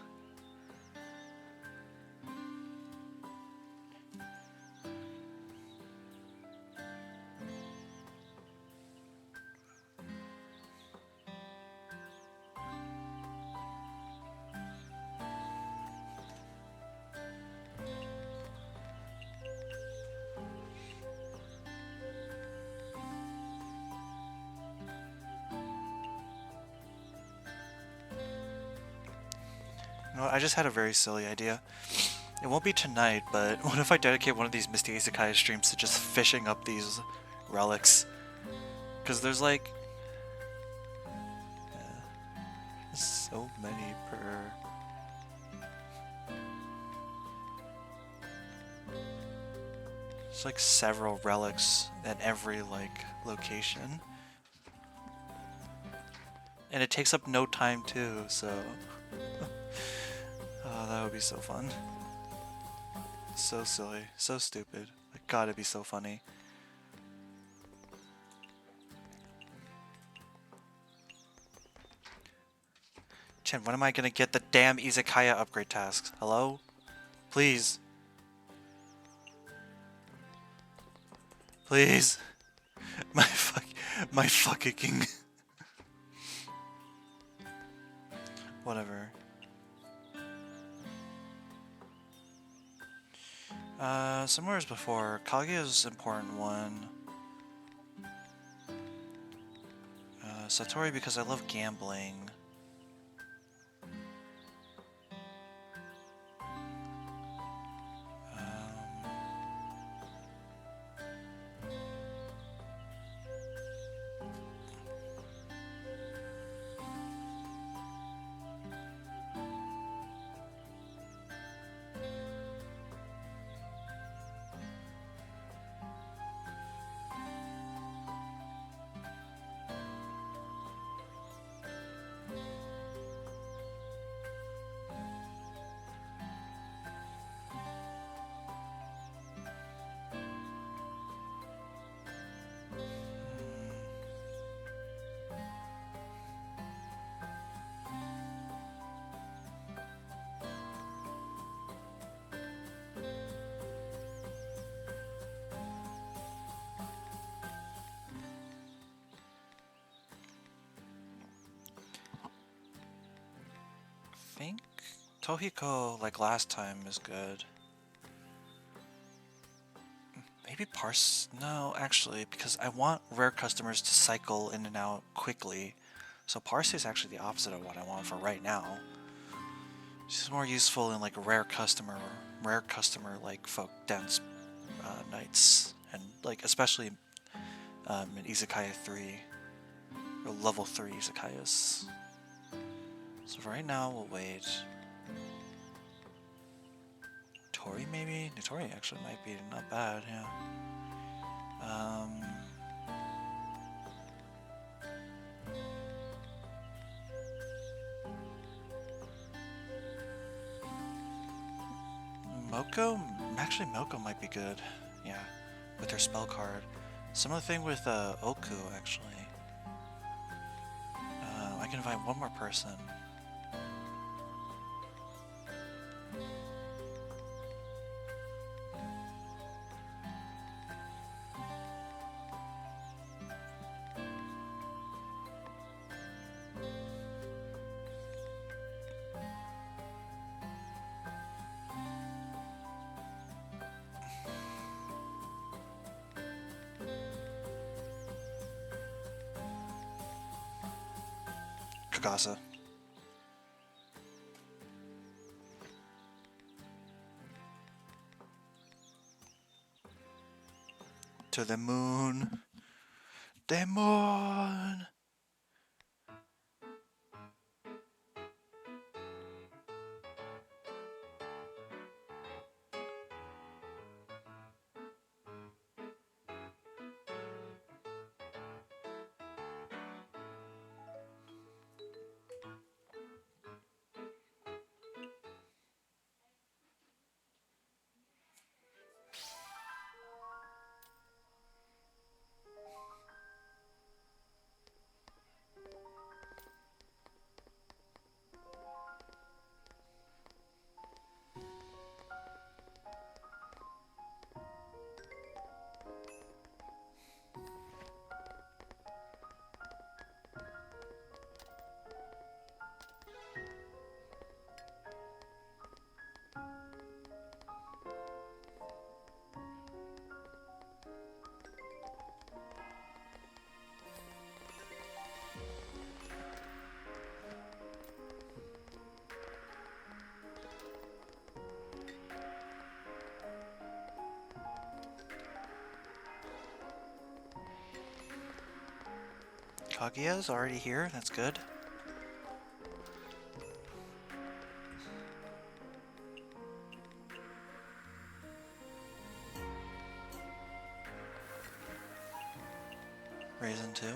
You know what, I just had a very silly idea. It won't be tonight, but what if I dedicate one of these Mystia Izakaya streams to just fishing up these relics? Because there's like... so many per... There's like several relics at every like location. And it takes up no time too, so... Oh, that would be so fun. So silly, so stupid. Like, God, it'd be so funny. Chen, when am I gonna get the damn Izakaya upgrade tasks? Hello? Please. Please. My fucking... Whatever. Similar as before, Kaguya's important one. Satori because I love gambling. I think Tohiko, like last time, is good. Maybe no, actually, because I want rare customers to cycle in and out quickly. So Parse is actually the opposite of what I want for right now. She's more useful in like rare customer like folk dense nights, and like especially in Izakaya 3 or level 3 Izakayas. So for right now we'll wait. Tori maybe? Tori actually might be not bad, yeah. Moko? Actually, Moko might be good. Yeah, with her spell card. Similar thing with Oku, actually. I can invite one more person. Kagasa. To the moon. The moon! Kaguya's already here, that's good. Raisin 2.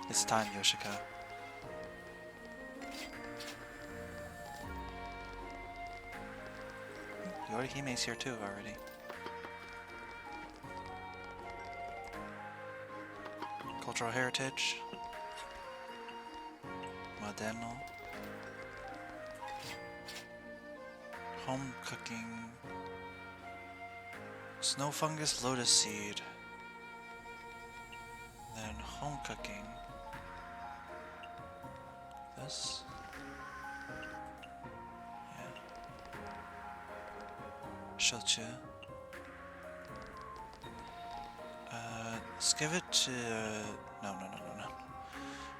It's time, Yoshika. Yorihime's here too already. Cultural heritage. Moderno. Home cooking. Snow fungus, lotus seed. Then home cooking. This. Yeah. Shochu. Let's give it to... No.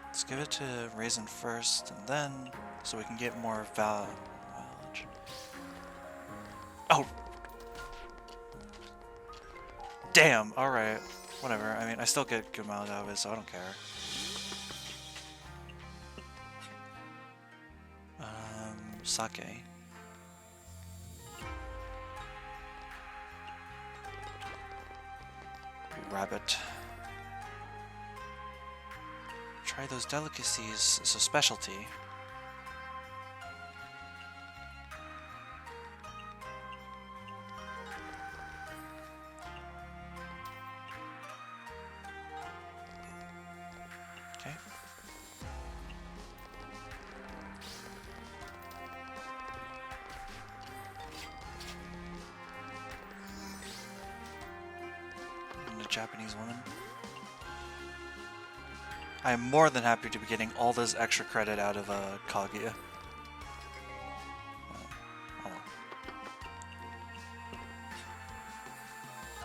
Let's give it to raisin first, and then... So we can get more knowledge. Oh! Damn! Alright. Whatever. I mean, I still get good mileage out of it, so I don't care. Sake. Rabbit. Try those delicacies. It's a specialty. Okay. And a Japanese woman. I am more than happy to be getting all this extra credit out of Kaguya. Oh.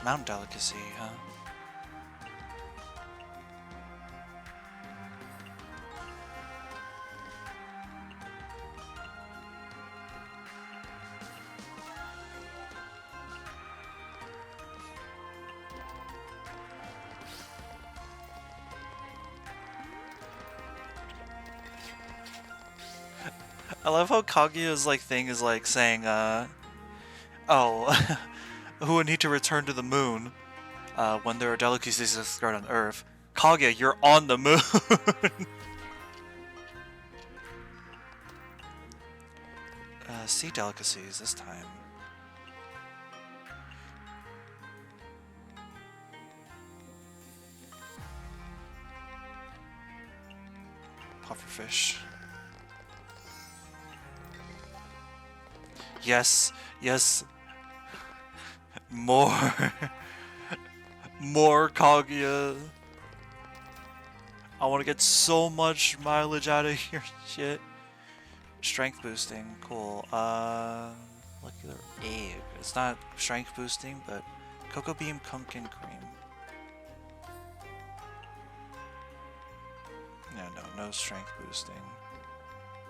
Mountain delicacy, huh? I love how Kaguya's thing is saying, oh, who would need to return to the moon when there are delicacies discovered on Earth? Kaguya, you're on the moon! Sea delicacies this time. Pufferfish. Yes, yes. More. More Kaguya. I want to get so much mileage out of your shit. Strength boosting, cool. Molecular egg. It's not strength boosting, but cocoa bean pumpkin cream. No strength boosting.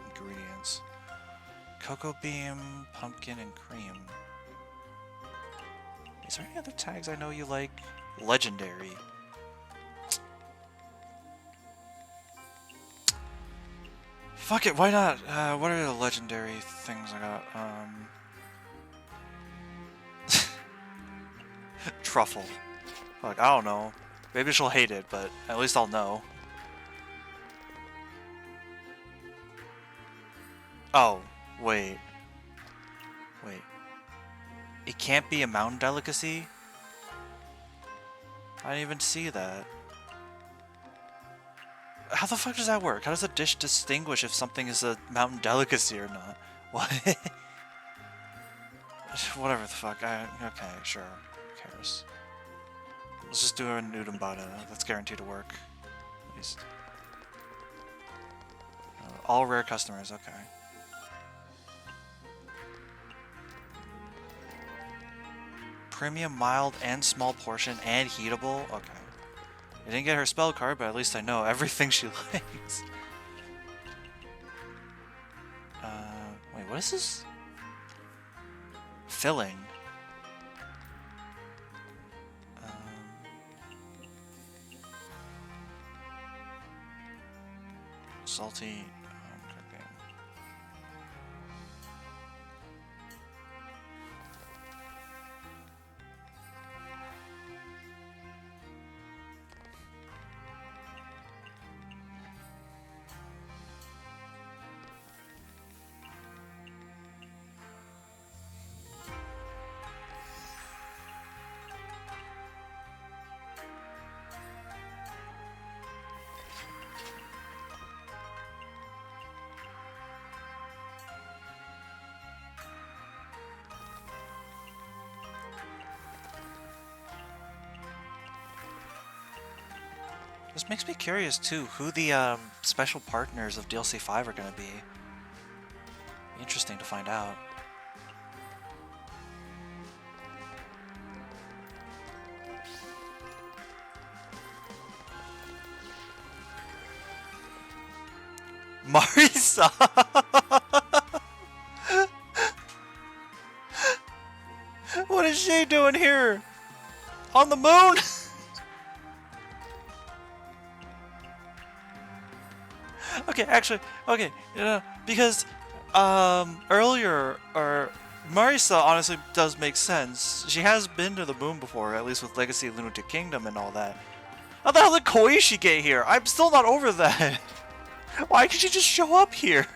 Ingredients. Cocoa bean, pumpkin, and cream. Is there any other tags I know you like? Legendary. Fuck it, why not? What are the legendary things I got? Truffle. Like, I don't know. Maybe she'll hate it, but at least I'll know. Oh, wait. It can't be a mountain delicacy? I didn't even see that. How the fuck does that work? How does a dish distinguish if something is a mountain delicacy or not? What? Whatever the fuck. Okay, sure. Who cares? Let's just do a Udambata. That's guaranteed to work. At least. All rare customers, okay. Premium, mild, and small portion, and heatable? Okay. I didn't get her spell card, but at least I know everything she likes. Wait, what is this? Filling. Salty. Cooking. This makes me curious too, who the special partners of DLC 5 are gonna be. Interesting to find out. Marisa! What is she doing here? On the moon? Okay, actually, okay, because earlier, Marisa honestly does make sense. She has been to the moon before, at least with Legacy of Lunatic Kingdom and all that. How the hell did Koichi get here? I'm still not over that. Why could she just show up here?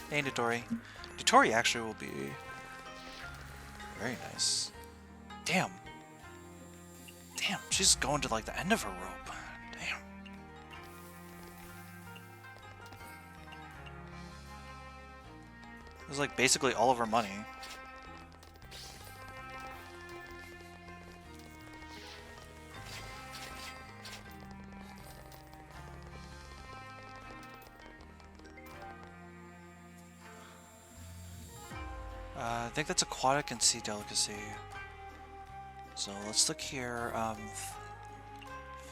Hey, Nitori. Nitori actually will be very nice. Damn. Damn, she's going to like the end of her rope. Damn. It was like basically all of her money. I think that's aquatic and sea delicacy. So let's look here.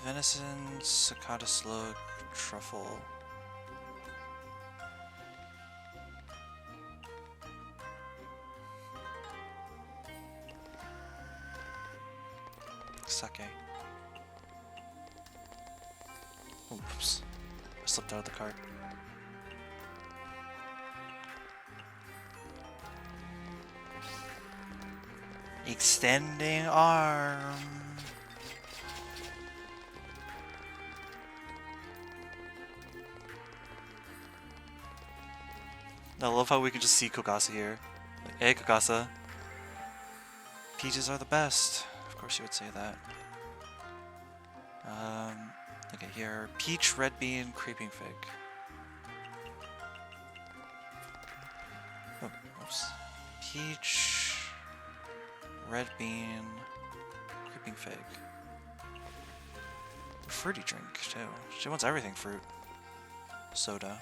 Venison, cicada slug, truffle. Sake. Oops. I slipped out of the cart. Extending arm. I love how we can just see Kokasa here. Like, hey, Kokasa. Peaches are the best. Of course you would say that. Look at here. Peach, red bean, creeping fig. Oh, oops. Peach, red bean, creeping fig. Fruity drink, too. She wants everything fruit. Soda.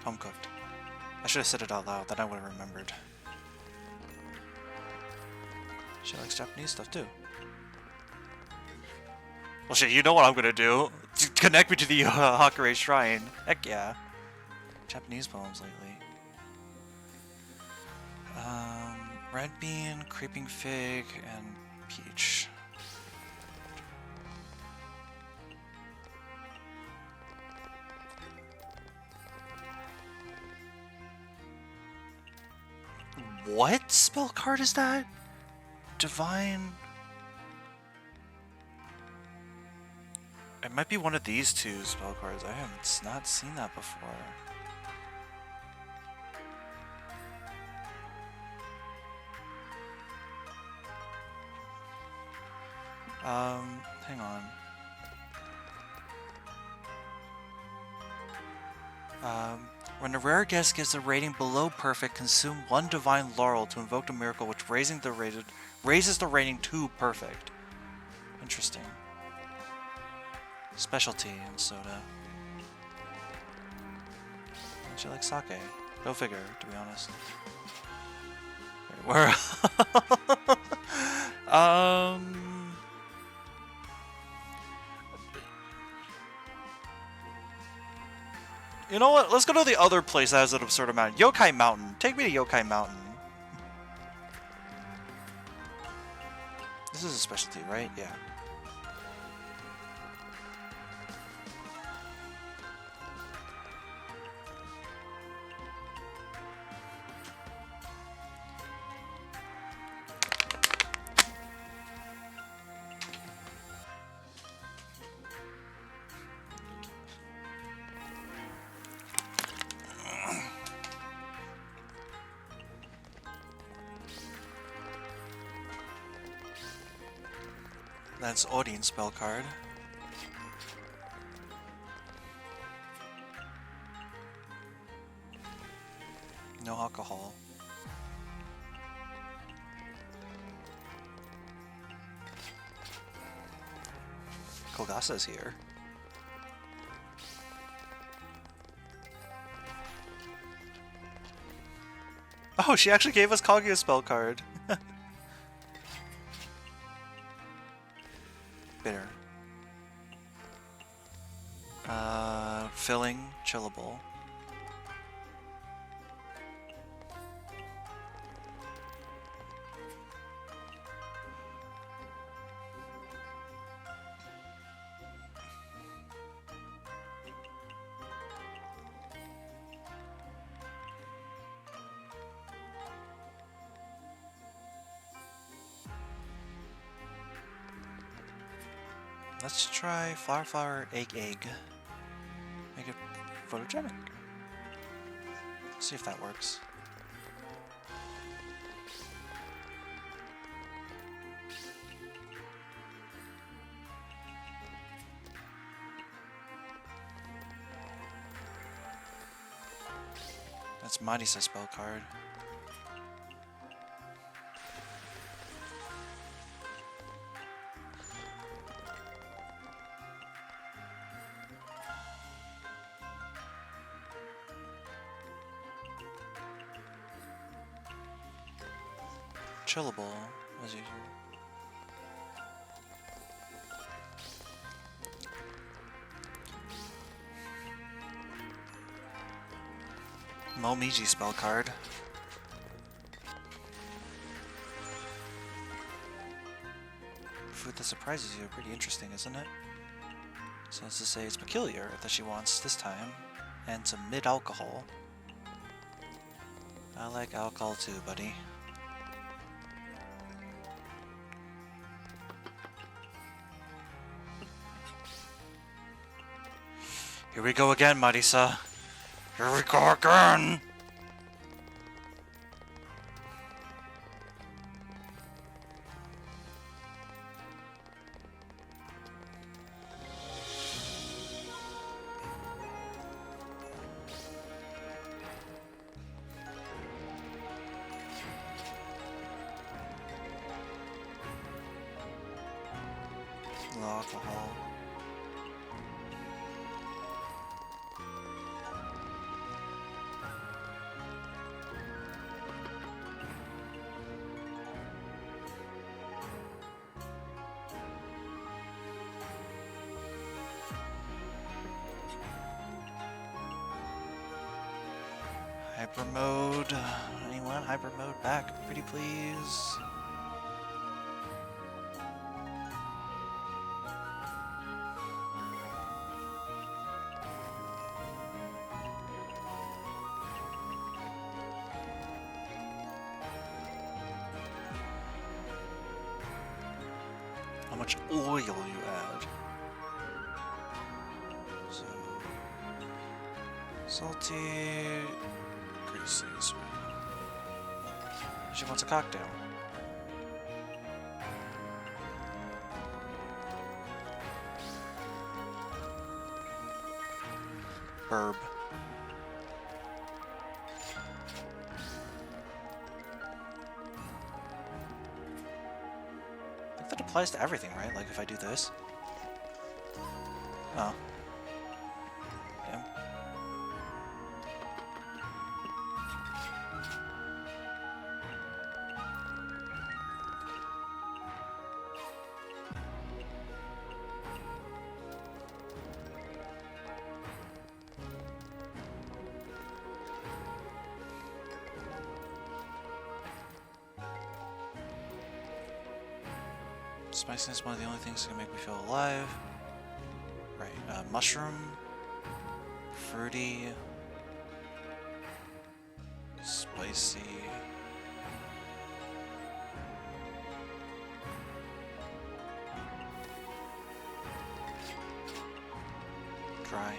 Home cooked. I should have said it out loud, then I would have remembered. She likes Japanese stuff too. Well shit, you know what I'm gonna do. Connect me to the Hakure Shrine. Heck yeah. Japanese poems lately. Red bean, creeping fig, and peach. What spell card is that? Divine... It might be one of these two spell cards. I have not seen that before. Hang on. When a rare guest gives a rating below perfect, consume one divine laurel to invoke a miracle which raises the rating to perfect. Interesting. Specialty in soda. She likes sake. Go figure, to be honest. Wait, where? You know what? Let's go to the other place that has an absurd amount. Yokai Mountain. Take me to Yokai Mountain. This is a specialty, right? Yeah. That's Odin's spell card. No alcohol. Kogasa's here. Oh, she actually gave us Kaguya's spell card. Bitter. Filling, chillable. Let's try flower, flower, egg, egg. Make it photogenic. See if that works. That's Marisa's spell card. Chillable, as usual. Momiji spell card. Food that surprises you, pretty interesting, isn't it? So as to say, it's peculiar that she wants this time, and some mid-alcohol. I like alcohol too, buddy. Here we go again, Marisa. Here we go again! Low alcohol. Hyper mode. Anyone? Hyper mode back, pretty please. How much oil you add? So salty. Greasy, sweet. She wants a cocktail. Birb. I think that applies to everything, right? Like if I do this. Oh. Yeah. Spiciness is one of the only things that can make me feel alive. Right, mushroom, fruity, spicy, dry.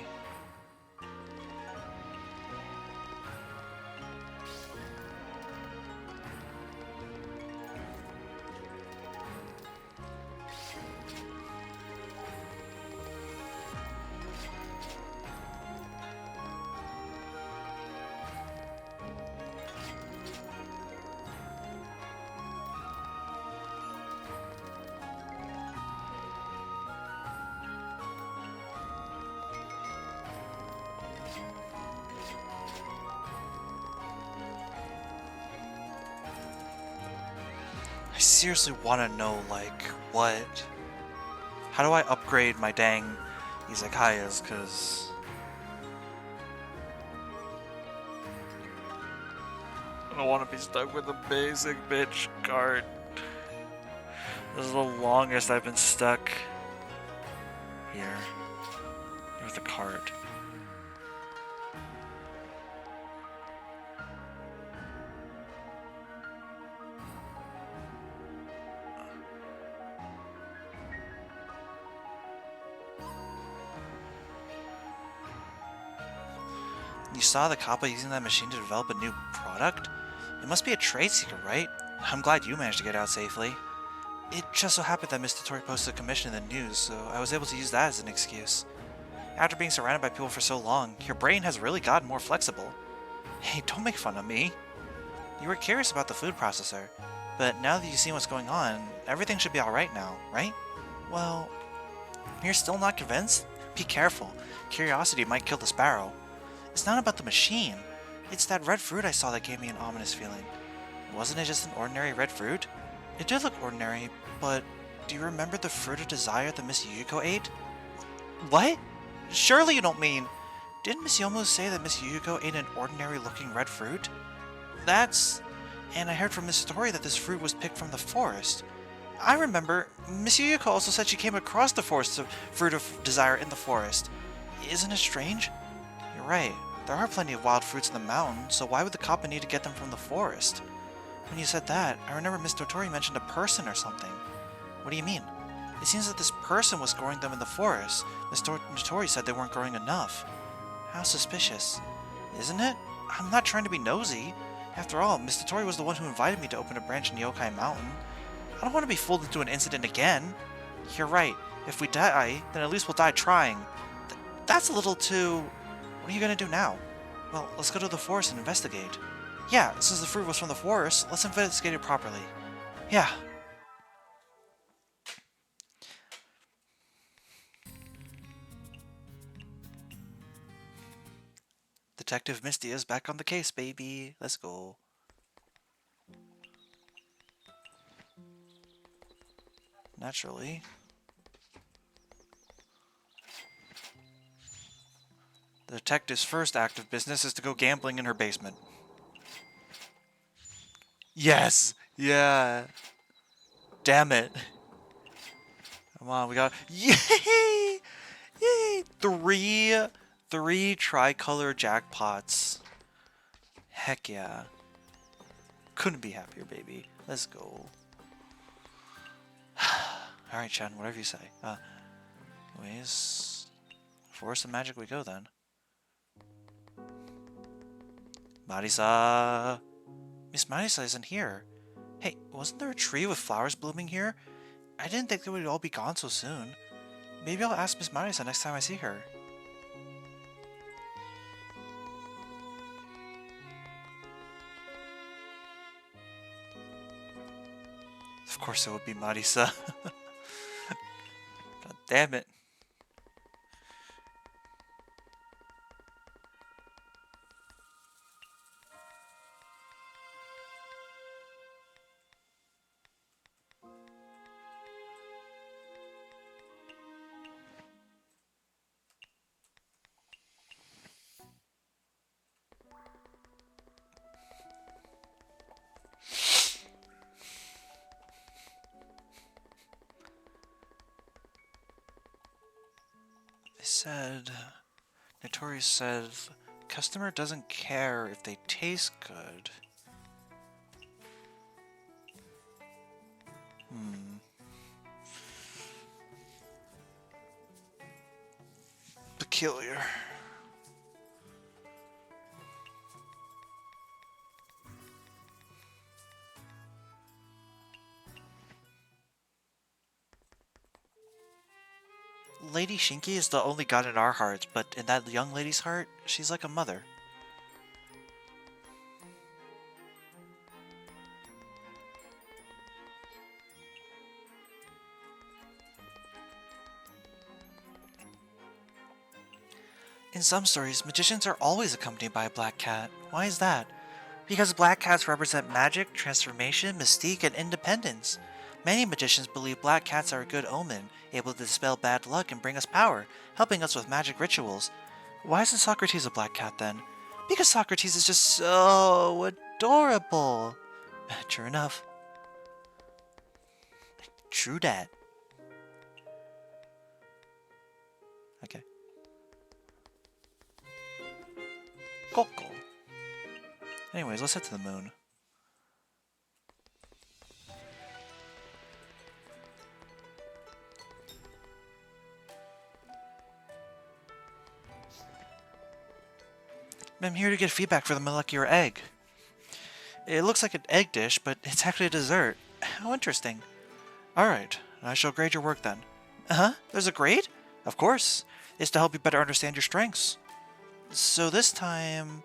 seriously want to know, like, what? How do I upgrade my dang Izakayas, because I don't want to be stuck with a basic bitch cart. This is the longest I've been stuck here. There's the cart. You saw the Kappa using that machine to develop a new product? It must be a trade secret, right? I'm glad you managed to get out safely. It just so happened that Mr. Tori posted a commission in the news, so I was able to use that as an excuse. After being surrounded by people for so long, your brain has really gotten more flexible. Hey, don't make fun of me. You were curious about the food processor, but now that you've seen what's going on, everything should be alright now, right? Well, you're still not convinced? Be careful. Curiosity might kill the sparrow. It's not about the machine. It's that red fruit I saw that gave me an ominous feeling. Wasn't it just an ordinary red fruit? It did look ordinary, but do you remember the fruit of desire that Miss Yuko ate? What? Surely you don't mean... Didn't Miss Yomu say that Miss Yuko ate an ordinary-looking red fruit? That's... And I heard from Miss Tori that this fruit was picked from the forest. I remember, Miss Yuko also said she came across the forest of fruit of desire in the forest. Isn't it strange? You're right. There are plenty of wild fruits in the mountain, so why would the Kappa need to get them from the forest? When you said that, I remember Miss Tori mentioned a person or something. What do you mean? It seems that this person was growing them in the forest. Miss Tori said they weren't growing enough. How suspicious. Isn't it? I'm not trying to be nosy. After all, Miss Tori was the one who invited me to open a branch in Yokai Mountain. I don't want to be fooled into an incident again. You're right. If we die, then at least we'll die trying. That's a little too... What are you going to do now? Well, let's go to the forest and investigate. Yeah, since the fruit was from the forest, let's investigate it properly. Yeah. Detective Mystia is back on the case, baby. Let's go. Naturally. The detective's first act of business is to go gambling in her basement. Yes! Yeah! Damn it. Come on, we got... Yay! Yay! Three tricolor jackpots. Heck yeah. Couldn't be happier, baby. Let's go. Alright, Chen, whatever you say. Anyways... Forest of Magic we go, then. Marisa! Miss Marisa isn't here. Hey, wasn't there a tree with flowers blooming here? I didn't think they would all be gone so soon. Maybe I'll ask Miss Marisa next time I see her. Of course it would be Marisa. God damn it. Notorious said, customer doesn't care if they taste good. Peculiar. Lady Shinki is the only god in our hearts, but in that young lady's heart, she's like a mother. In some stories, magicians are always accompanied by a black cat. Why is that? Because black cats represent magic, transformation, mystique, and independence. Many magicians believe black cats are a good omen, able to dispel bad luck and bring us power, helping us with magic rituals. Why isn't Socrates a black cat then? Because Socrates is just so adorable. True enough. True dat. Okay. Coco. Anyways, let's head to the moon. I'm here to get feedback for the molecular egg. It looks like an egg dish, but it's actually a dessert. How interesting. Alright, I shall grade your work then. Uh-huh, there's a grade? Of course. It's to help you better understand your strengths. So this time,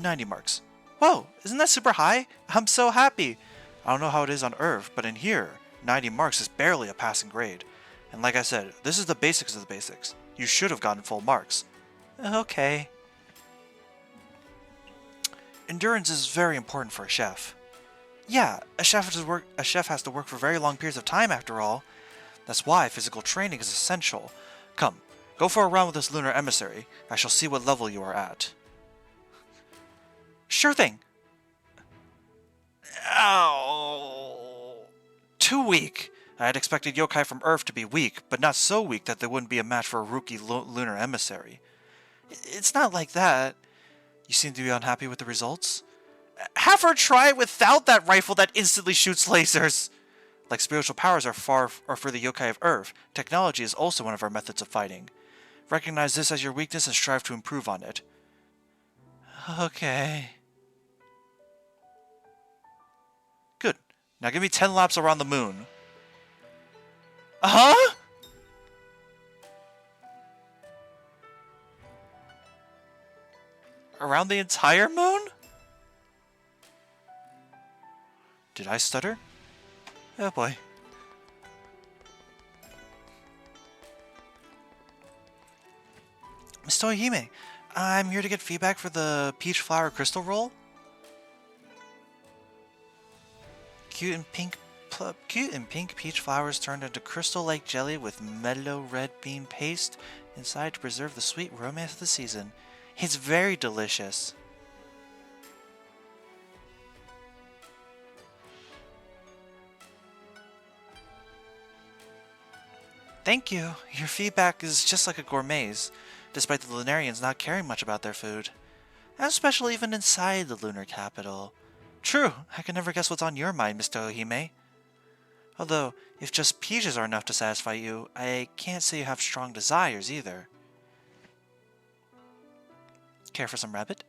90 marks. Whoa, isn't that super high? I'm so happy. I don't know how it is on Earth, but in here, 90 marks is barely a passing grade. And like I said, this is the basics of the basics. You should have gotten full marks. Okay. Endurance is very important for a chef. Yeah, a chef has to work for very long periods of time after all. That's why physical training is essential. Come, go for a round with this lunar emissary. I shall see what level you are at. Sure thing. Ow. Too weak. I had expected yokai from Earth to be weak, but not so weak that they wouldn't be a match for a rookie lunar emissary. It's not like that. You seem to be unhappy with the results? Have her try it without that rifle that instantly shoots lasers! Like spiritual powers are for the yokai of Earth, technology is also one of our methods of fighting. Recognize this as your weakness and strive to improve on it. Okay. Good. Now give me 10 laps around the moon. Uh-huh? Around the entire moon? Did I stutter? Oh boy. Miss Tohime, I'm here to get feedback for the peach flower crystal roll. Cute and pink peach flowers turned into crystal-like jelly with mellow red bean paste inside to preserve the sweet romance of the season. It's very delicious. Thank you. Your feedback is just like a gourmet's, despite the Lunarians not caring much about their food. Especially even inside the lunar capital. True, I can never guess what's on your mind, Miss Tohime. Although, if just peaches are enough to satisfy you, I can't say you have strong desires either. Care for some rabbit?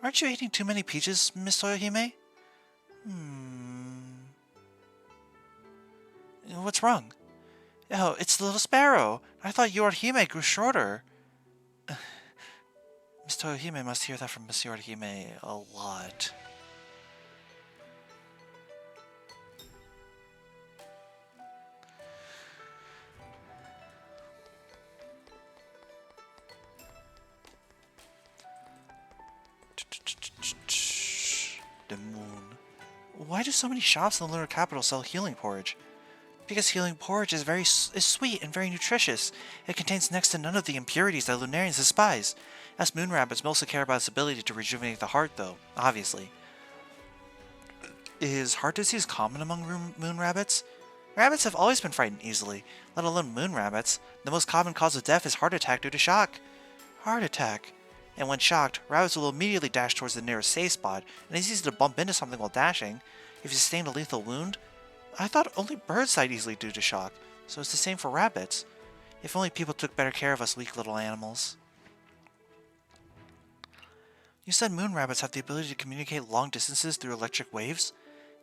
Aren't you eating too many peaches, Miss Toyohime? What's wrong? Oh, it's the little sparrow. I thought Yorihime grew shorter. Miss Toyohime must hear that from Miss Yorihime a lot. The moon. Why do so many shops in the lunar capital sell healing porridge? Because healing porridge is sweet and very nutritious. It contains next to none of the impurities that Lunarians despise. Us moon rabbits mostly care about its ability to rejuvenate the heart, though, obviously. Is heart disease common among moon rabbits? Rabbits have always been frightened easily, let alone moon rabbits. The most common cause of death is heart attack due to shock. Heart attack. And when shocked, rabbits will immediately dash towards the nearest safe spot, and it's easy to bump into something while dashing. If you sustain a lethal wound, I thought only birds died easily due to shock, so it's the same for rabbits. If only people took better care of us weak little animals. You said moon rabbits have the ability to communicate long distances through electric waves?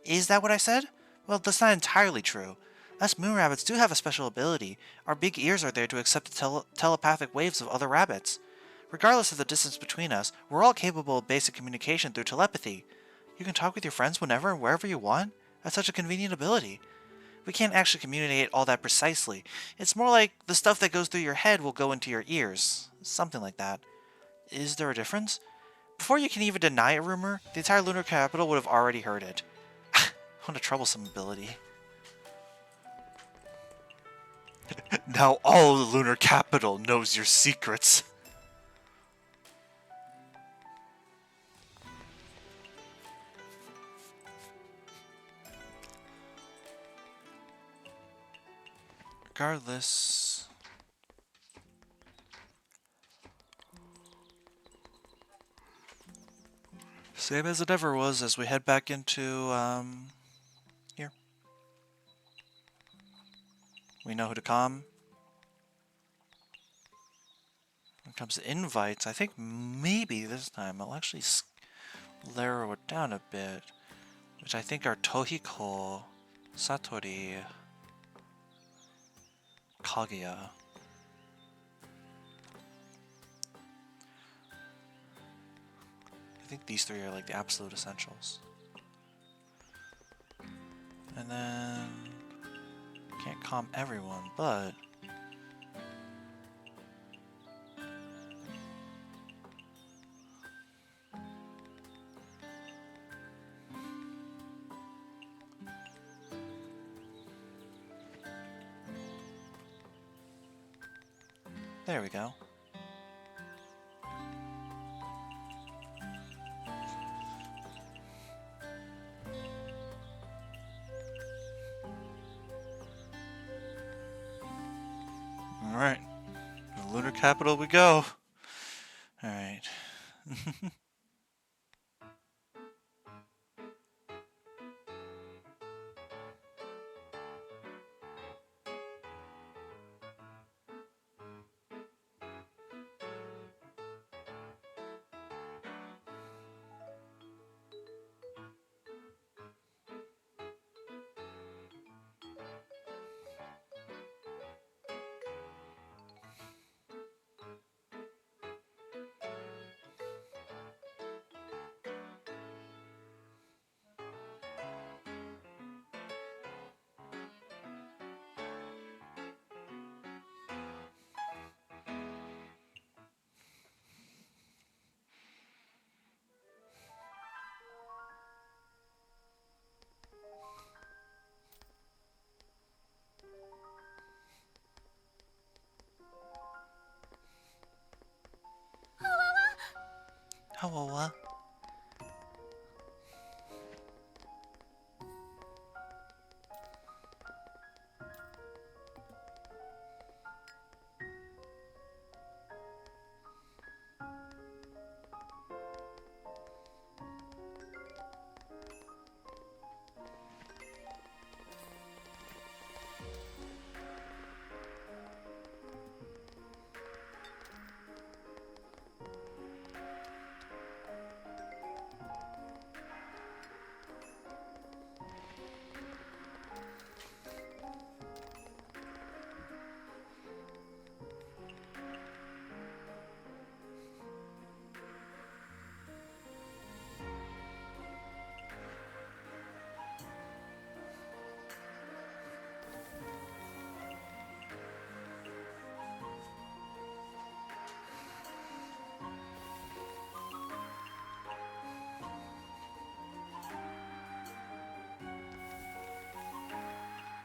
Is that what I said? Well, that's not entirely true. Us moon rabbits do have a special ability. Our big ears are there to accept the telepathic waves of other rabbits. Regardless of the distance between us, we're all capable of basic communication through telepathy. You can talk with your friends whenever and wherever you want. That's such a convenient ability. We can't actually communicate all that precisely. It's more like the stuff that goes through your head will go into your ears. Something like that. Is there a difference? Before you can even deny a rumor, the entire lunar capital would have already heard it. What a troublesome ability. Now all the lunar capital knows your secrets. Regardless... Same as it ever was as we head back into, here. We know who to calm. When it comes to invites, I think maybe this time I'll actually narrow it down a bit. Which I think are Tohiko, Satori, Kaguya. I think these three are like the absolute essentials. And then... Can't calm everyone, but... There we go. Alright. The lunar capital we go. Alright. Hello,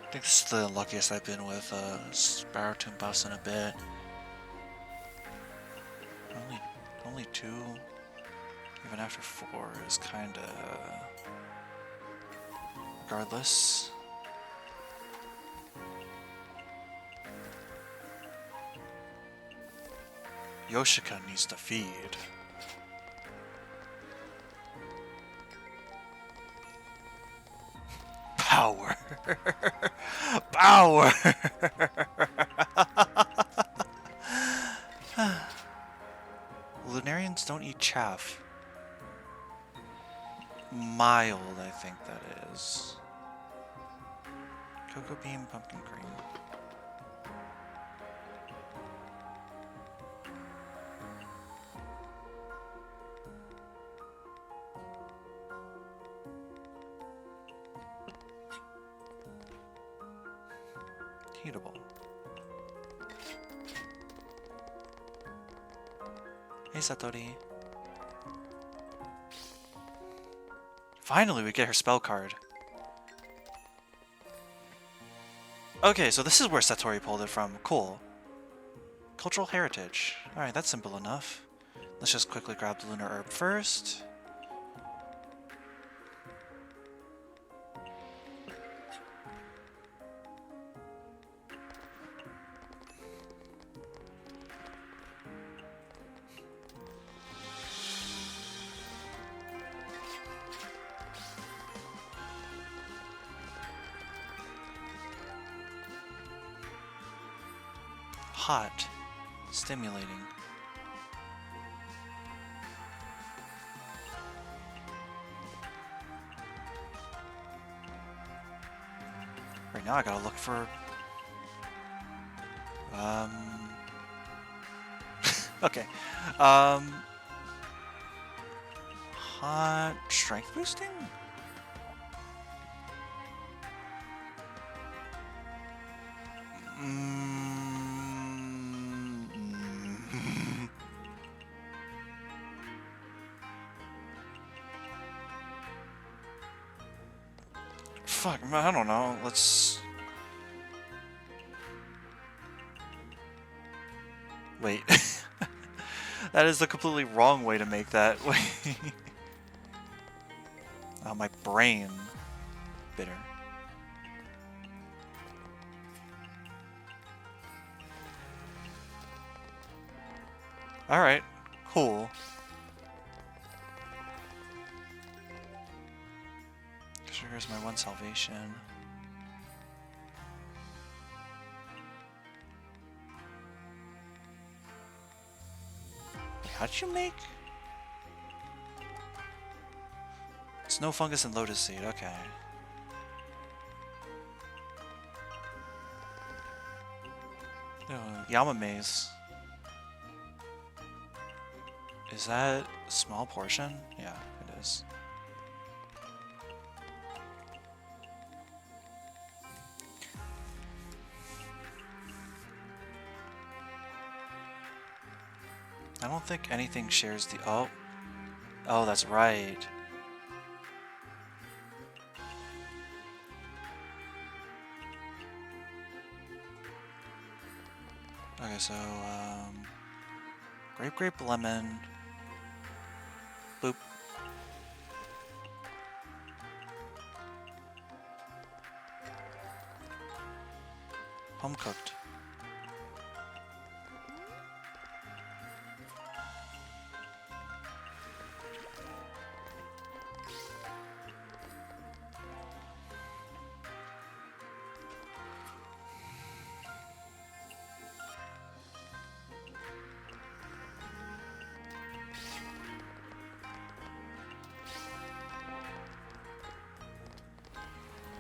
I think this is the luckiest I've been with Sparrow Tomb Boss in a bit. Only two, even after 4 is kinda... Regardless. Yoshika needs to feed. Power. Power. Lunarians don't eat chaff. Mild, I think that is. Cocoa bean, pumpkin cream. Heatable. Satori. Finally, we get her spell card. Okay, so this is where Satori pulled it from. Cool. Cultural heritage. Alright, that's simple enough. Let's just quickly grab the lunar herb first. Hot. Stimulating. Right now I gotta look for... okay. Hot strength boosting? Fuck, I don't know. Let's... Wait. That is the completely wrong way to make that. Wait. Oh, my brain. Bitter. Alright. Cool. Here's my one salvation. Wait, how'd you make? Snow fungus and lotus seed, okay. Oh, Yama maze. Is that a small portion? Yeah, it is. I don't think anything shares the... Oh. Oh, that's right. Okay, so, grape, lemon. Boop. Home cooked.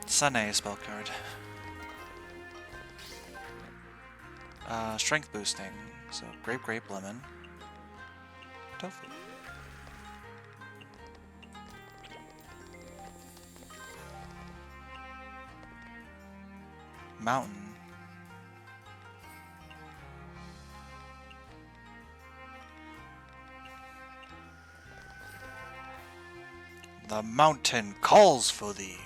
Sane spell card. Strength boosting. So grape, lemon. Tofu. Mountain. The mountain calls for thee.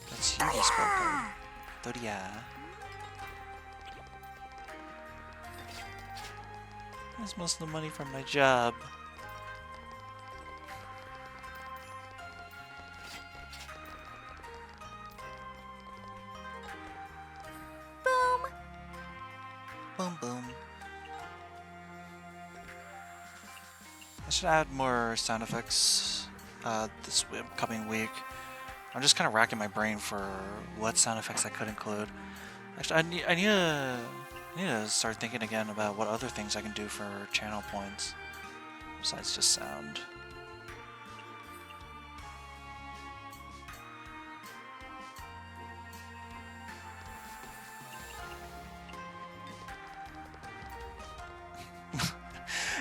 That's Yugi spell card. Doria. That's most of the money from my job. Boom, boom. I should add more sound effects this coming week. I'm just kind of racking my brain for what sound effects I could include. Actually, I need to start thinking again about what other things I can do for channel points besides just sound.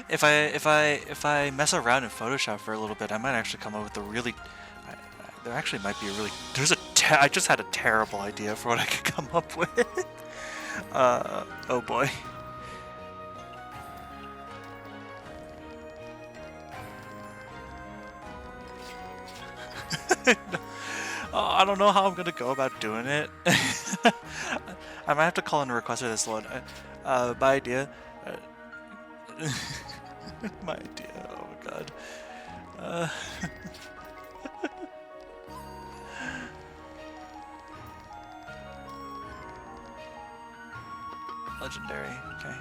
If I mess around in Photoshop for a little bit, I might actually come up with a really... There actually might be a really... There's a I just had a terrible idea for what I could come up with. Oh boy. I don't know how I'm gonna go about doing it. I might have to call in a request for this one. My idea. My idea. Oh my god. Legendary. Okay.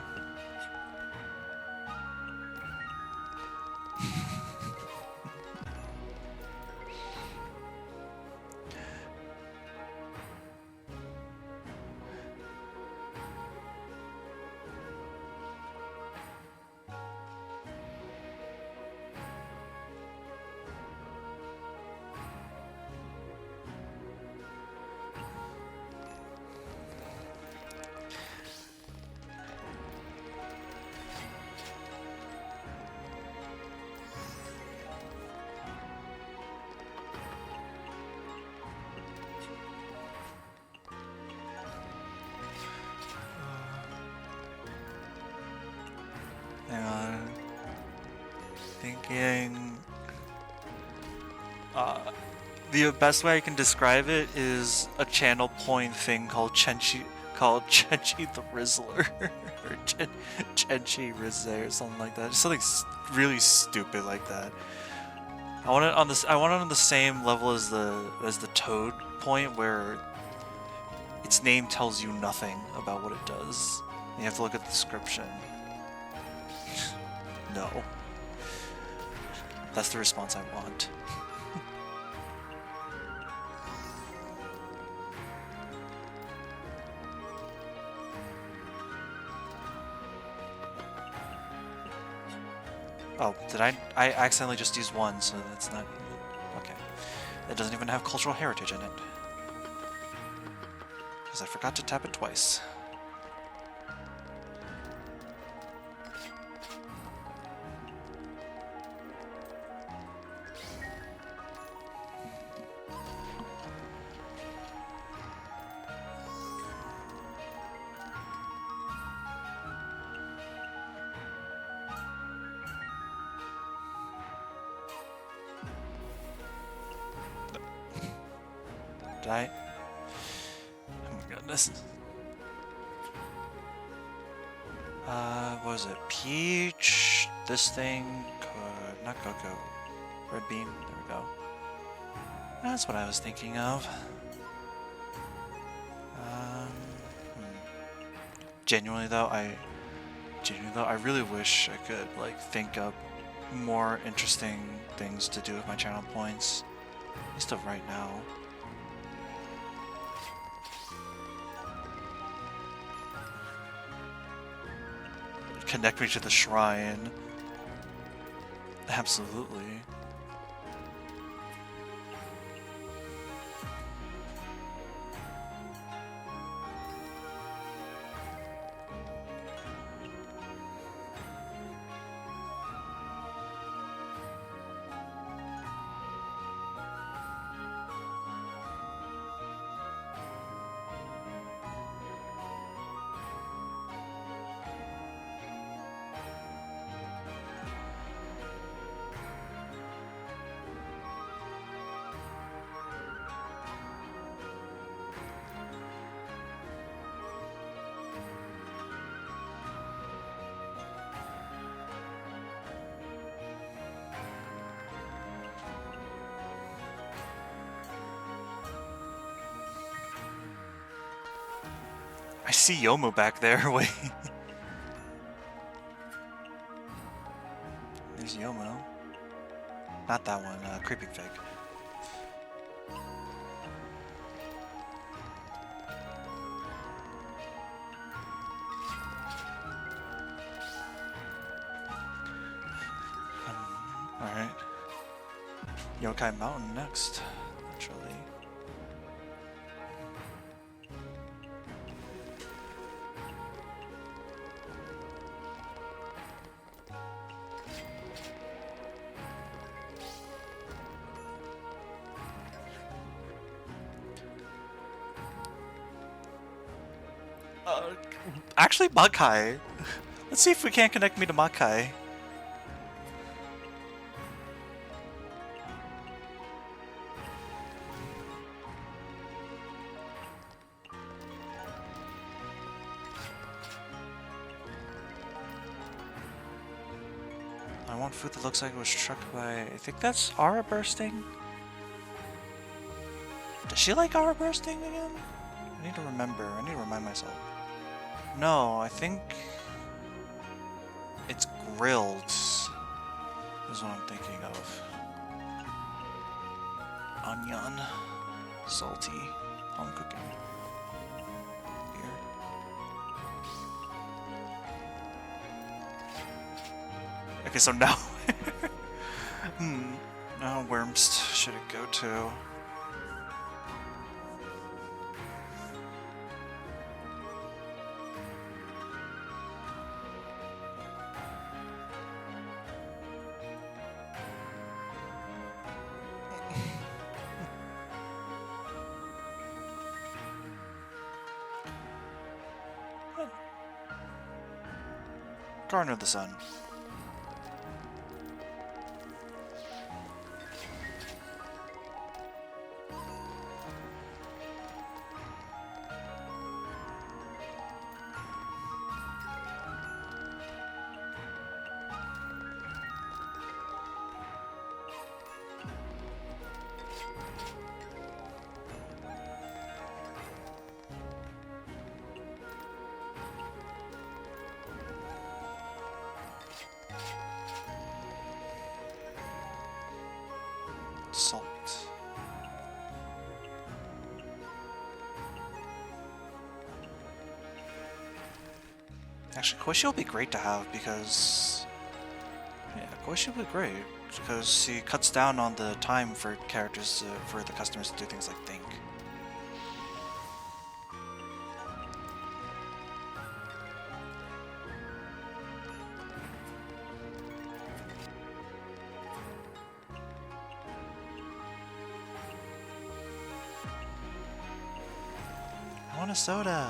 Hang on. Thinking. The best way I can describe it is a channel point thing called Chenchi the Rizzler or Chenchi Rizze or something like that. Just something really stupid like that. I want it on this. I want it on the same level as the Toad point, where its name tells you nothing about what it does. You have to look at the description. No. That's the response I want. Oh, did I accidentally just use one, so that's not... Okay. It doesn't even have cultural heritage in it. Because I forgot to tap it twice. Did I? Oh my goodness. What was it? Peach, this thing, not cocoa, red bean, there we go. That's what I was thinking of. Genuinely though, I really wish I could like think up more interesting things to do with my channel points. At least of right now. Connect me to the shrine. Absolutely. I see Yomu back there. Wait. There's Yomu. Not that one, Creeping Fig. Alright. Yokai Mountain next, naturally. Actually, Makai. Let's see if we can't connect me to Makai. I want food that looks like it was struck by... I think that's aura bursting? Does she like aura bursting again? I need to remember. I need to remind myself. No, I think... it's grilled. Is what I'm thinking of. Onion. Salty. Home cooking. Here. Okay, so now... Now Worms should it go to? Garden of the Sun. Salt. Actually, Koishi will be great to have because... yeah, Koishi will be great because he cuts down on the time for characters, for the customers to do things like think. I want a soda.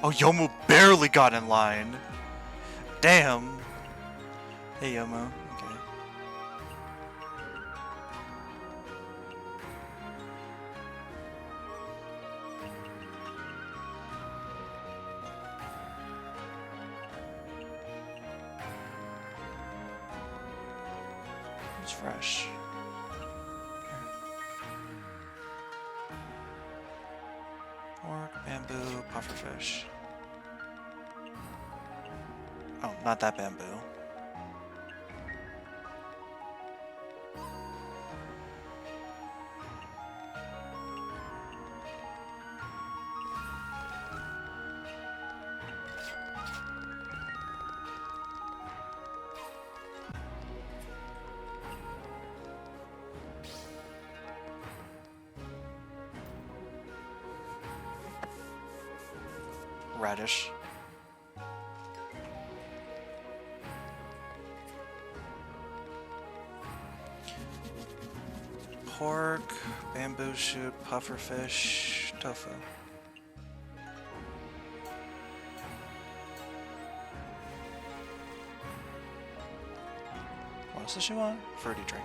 Oh, Yomu barely got in line. Damn. Hey, Yomu. Okay. It's fresh. Pork, bamboo, pufferfish. Oh, not that bamboo. Radish. Pork, bamboo shoot, pufferfish, tofu. What else does she want? Fruity drink.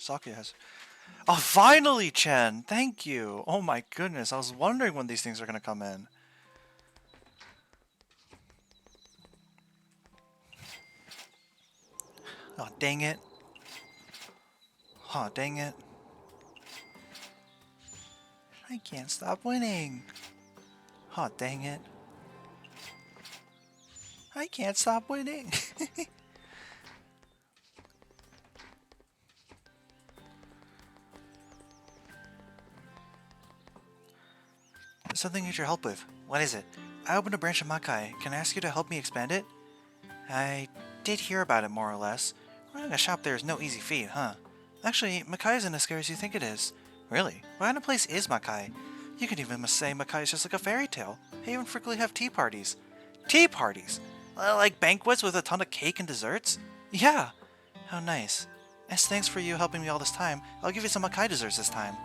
Sake has. Oh, finally, Chen! Thank you! Oh my goodness, I was wondering when these things are gonna come in. Oh, dang it. Oh, dang it. I can't stop winning. Oh, dang it. I can't stop winning. Something I need your help with. What is it? I opened a branch of Makai. Can I ask you to help me expand it? I did hear about it, more or less. Running a shop there is no easy feat, huh? Actually, Makai isn't as scary as you think it is. Really? What kind of place is Makai? You could even say Makai is just like a fairy tale. They even frequently have tea parties. Tea parties? Like banquets with a ton of cake and desserts? Yeah! How nice. As thanks for you helping me all this time, I'll give you some Makai desserts this time.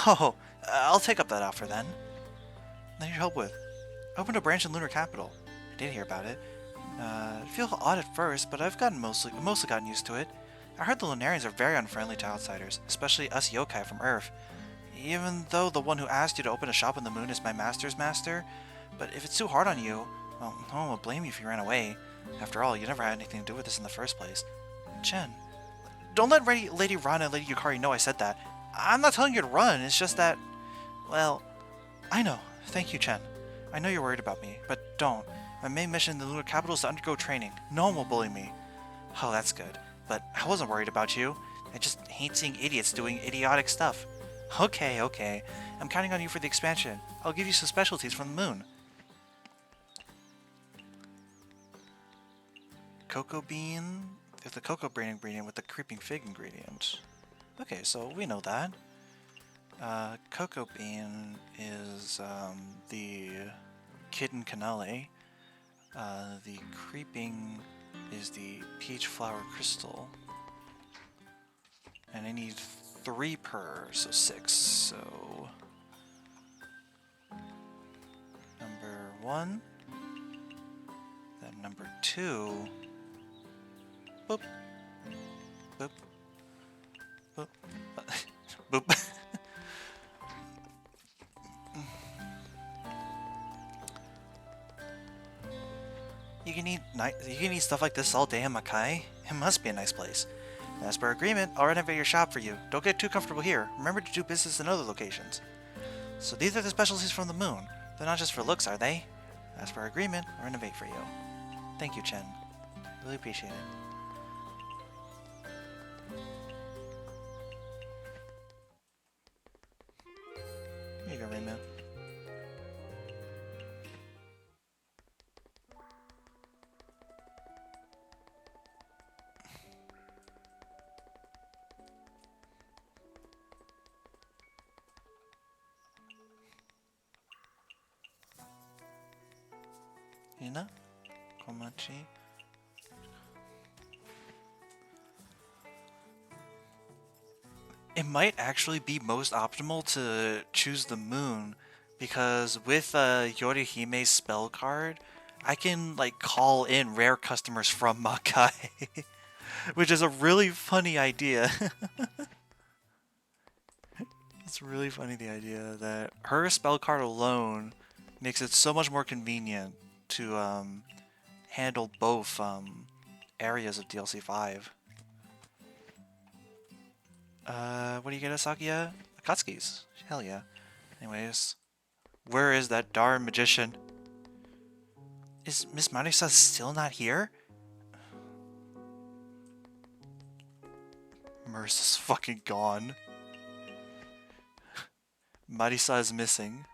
Oh, I'll take up that offer then. I need your help with. I opened a branch in Lunar Capital. I did hear about it. It feels odd at first, but I've mostly gotten used to it. I heard the Lunarians are very unfriendly to outsiders, especially us yokai from Earth. Even though the one who asked you to open a shop on the moon is my master's master, but if it's too hard on you, well, no one will blame you if you ran away. After all, you never had anything to do with this in the first place. Chen. Don't let Lady Rana and Lady Yukari know I said that. I'm not telling you to run, it's just that... Well, I know. Thank you, Chen. I know you're worried about me, but don't. My main mission in the Lunar Capital is to undergo training. No one will bully me. Oh, that's good. But I wasn't worried about you. I just hate seeing idiots doing idiotic stuff. Okay, okay. I'm counting on you for the expansion. I'll give you some specialties from the moon. Cocoa bean? There's the cocoa bean ingredient with the creeping fig ingredient. Okay, so we know that. Cocoa bean is the kitten canale. The creeping is the peach flower crystal. And I need 3 per, so 6. So number 1, then number 2. Boop. Boop. Boop. Boop. You can eat stuff like this all day in Makai? It must be a nice place. As per agreement, I'll renovate your shop for you. Don't get too comfortable here. Remember to do business in other locations. So these are the specialties from the moon. They're not just for looks, are they? As per agreement, I'll renovate for you. Thank you, Chen. Really appreciate it. Here you go, Rainbow. Hina? Komachi? It might actually be most optimal to choose the moon, because with Yorihime's spell card, I can like call in rare customers from Makai, which is a really funny idea. It's really funny, the idea that her spell card alone makes it so much more convenient to handle both areas of DLC 5. What do you get, Asakuya? Akatsuki's. Hell yeah. Anyways, where is that darn magician? Is Miss Marisa still not here? Marisa's fucking gone. Marisa is missing.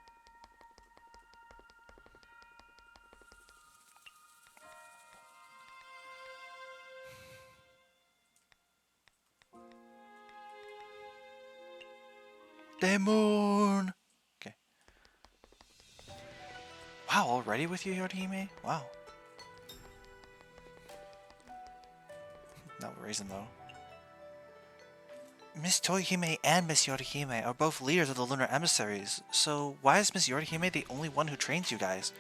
The moon! Okay. Wow, already with you, Yorihime? Wow. Not reason though. Miss Toyohime and Miss Yorihime are both leaders of the Lunar Emissaries, so why is Miss Yorihime the only one who trains you guys?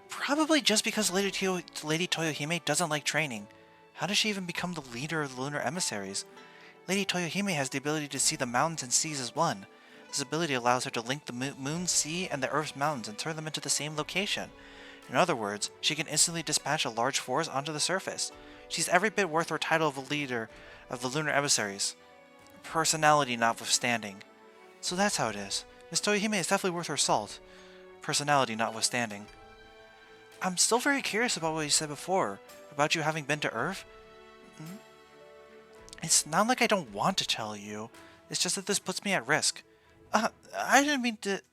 Probably just because Lady Toyohime doesn't like training. How does she even become the leader of the Lunar Emissaries? Lady Toyohime has the ability to see the mountains and seas as one. This ability allows her to link the moon, sea, and the Earth's mountains and turn them into the same location. In other words, she can instantly dispatch a large force onto the surface. She's every bit worth her title of a leader of the Lunar Emissaries. Personality notwithstanding. So that's how it is. Miss Toyohime is definitely worth her salt, personality notwithstanding. I'm still very curious about what you said before, about you having been to Earth. Hmm? It's not like I don't want to tell you, it's just that this puts me at risk. I didn't mean to...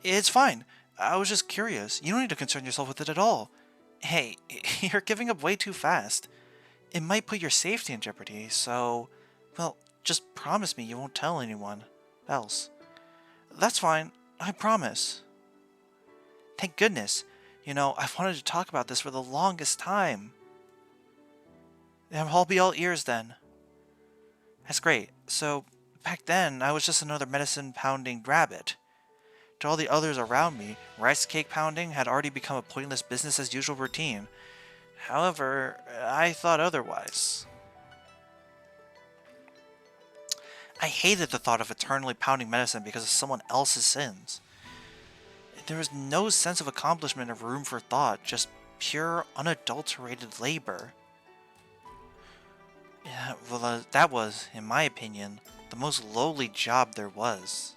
It's fine. I was just curious. You don't need to concern yourself with it at all. Hey, you're giving up way too fast. It might put your safety in jeopardy, so... Well, just promise me you won't tell anyone else. That's fine. I promise. Thank goodness. You know, I've wanted to talk about this for the longest time. I'll be all ears then. That's great. So, back then, I was just another medicine-pounding rabbit. To all the others around me, rice cake pounding had already become a pointless business-as-usual routine. However, I thought otherwise. I hated the thought of eternally pounding medicine because of someone else's sins. There was no sense of accomplishment or room for thought, just pure, unadulterated labor. Yeah, well, that was, in my opinion, the most lowly job there was.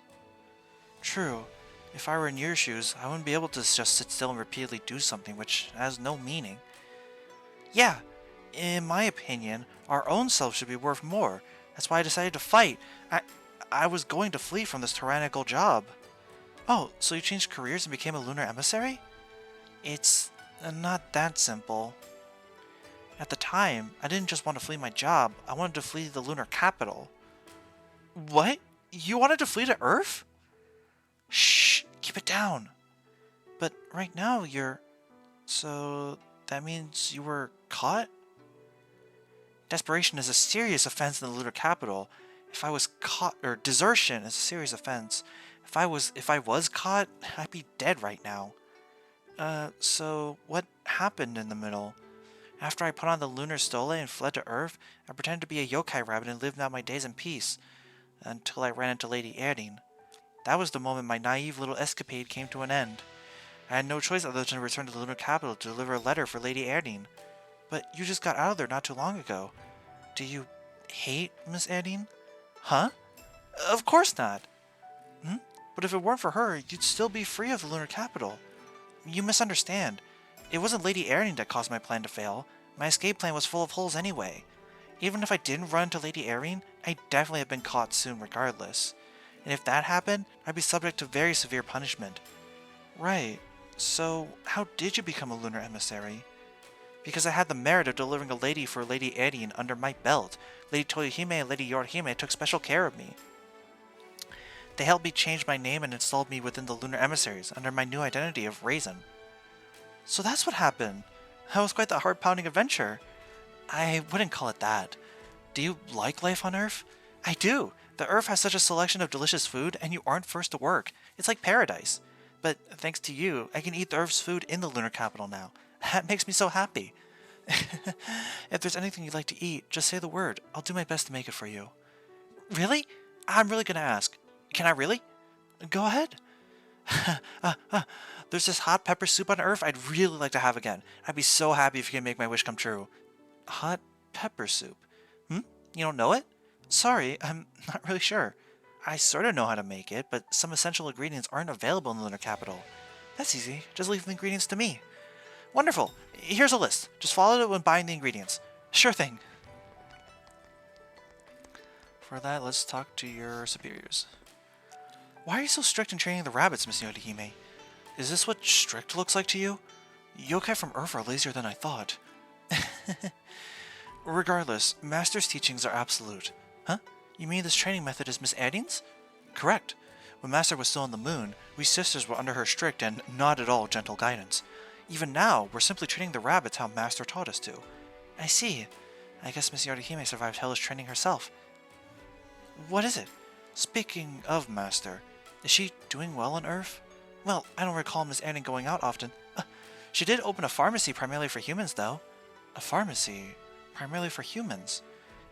True, if I were in your shoes, I wouldn't be able to just sit still and repeatedly do something which has no meaning. Yeah, in my opinion, our own selves should be worth more. That's why I decided to fight. I was going to flee from this tyrannical job. Oh, so you changed careers and became a lunar emissary? It's not that simple. At the time, I didn't just want to flee my job, I wanted to flee the lunar capital. What? You wanted to flee to Earth? Shh, keep it down. But right now you're... So that means you were caught? Desperation is a serious offense in the lunar capital. If I was caught, or desertion is a serious offense. If I was caught, I'd be dead right now. So what happened in the middle? After I put on the lunar stole and fled to Earth, I pretended to be a yokai rabbit and lived out my days in peace, until I ran into Lady Erdine. That was the moment my naive little escapade came to an end. I had no choice other than to return to the lunar capital to deliver a letter for Lady Erdine. But you just got out of there not too long ago. Do you hate Miss Erdine? Huh? Of course not! But if it weren't for her, you'd still be free of the lunar capital. You misunderstand. It wasn't Lady Erdine that caused my plan to fail. My escape plan was full of holes anyway. Even if I didn't run into Lady Erdine, I'd definitely have been caught soon regardless. And if that happened, I'd be subject to very severe punishment. Right. So, how did you become a lunar emissary? Because I had the merit of delivering a lady for Lady Erdine under my belt. Lady Toyohime and Lady Yorihime took special care of me. They helped me change my name and installed me within the lunar emissaries under my new identity of Raisin. So that's what happened. That was quite the heart-pounding adventure. I wouldn't call it that. Do you like life on Earth? I do. The Earth has such a selection of delicious food, and you aren't forced to work. It's like paradise. But thanks to you, I can eat the Earth's food in the lunar capital now. That makes me so happy. If there's anything you'd like to eat, just say the word. I'll do my best to make it for you. Really? I'm really gonna ask. Can I really? Go ahead. There's this hot pepper soup on Earth I'd really like to have again. I'd be so happy if you can make my wish come true. Hot pepper soup? You don't know it? Sorry, I'm not really sure. I sort of know how to make it, but some essential ingredients aren't available in the lunar capital. That's easy. Just leave the ingredients to me. Wonderful. Here's a list. Just follow it when buying the ingredients. Sure thing. For that, let's talk to your superiors. Why are you so strict in training the rabbits, Miss Yorihime? Is this what strict looks like to you? Yokai from Earth are lazier than I thought. Regardless, Master's teachings are absolute. Huh? You mean this training method is Miss Erdine's? Correct. When Master was still on the moon, we sisters were under her strict and not at all gentle guidance. Even now, we're simply training the rabbits how Master taught us to. I see. I guess Miss Yorihime survived hellish training herself. What is it? Speaking of Master, is she doing well on Earth? Well, I don't recall Miss Erdine going out often. She did open a pharmacy primarily for humans, though. A pharmacy? Primarily for humans?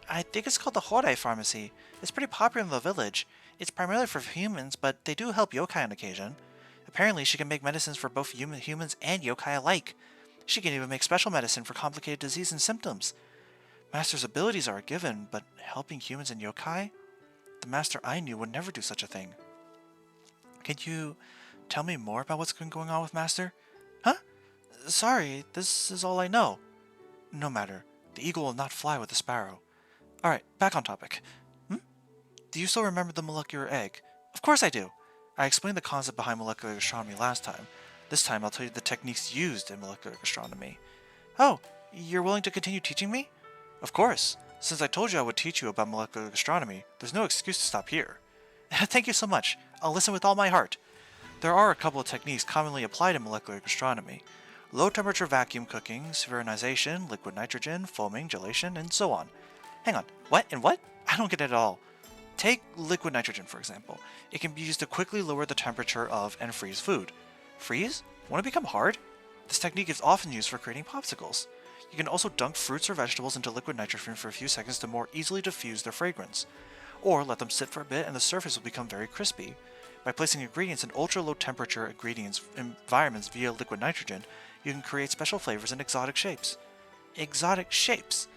I think it's called the Horai Pharmacy. It's pretty popular in the village. It's primarily for humans, but they do help yokai on occasion. Apparently, she can make medicines for both humans and yokai alike. She can even make special medicine for complicated disease and symptoms. Master's abilities are a given, but helping humans and yokai? The Master I knew would never do such a thing. Can you tell me more about what's been going on with Master? Huh? Sorry, this is all I know. No matter. The eagle will not fly with the sparrow. Alright, back on topic. Do you still remember the molecular egg? Of course I do! I explained the concept behind molecular astronomy last time. This time I'll tell you the techniques used in molecular astronomy. Oh, you're willing to continue teaching me? Of course. Since I told you I would teach you about molecular astronomy, there's no excuse to stop here. Thank you so much. I'll listen with all my heart. There are a couple of techniques commonly applied in molecular astronomy. Low temperature vacuum cooking, spheronization, liquid nitrogen, foaming, gelation, and so on. Hang on, what and what? I don't get it at all. Take liquid nitrogen, for example. It can be used to quickly lower the temperature of and freeze food. Freeze? Want to become hard? This technique is often used for creating popsicles. You can also dunk fruits or vegetables into liquid nitrogen for a few seconds to more easily diffuse their fragrance. Or let them sit for a bit and the surface will become very crispy. By placing ingredients in ultra-low temperature environments via liquid nitrogen, you can create special flavors and exotic shapes. Exotic shapes!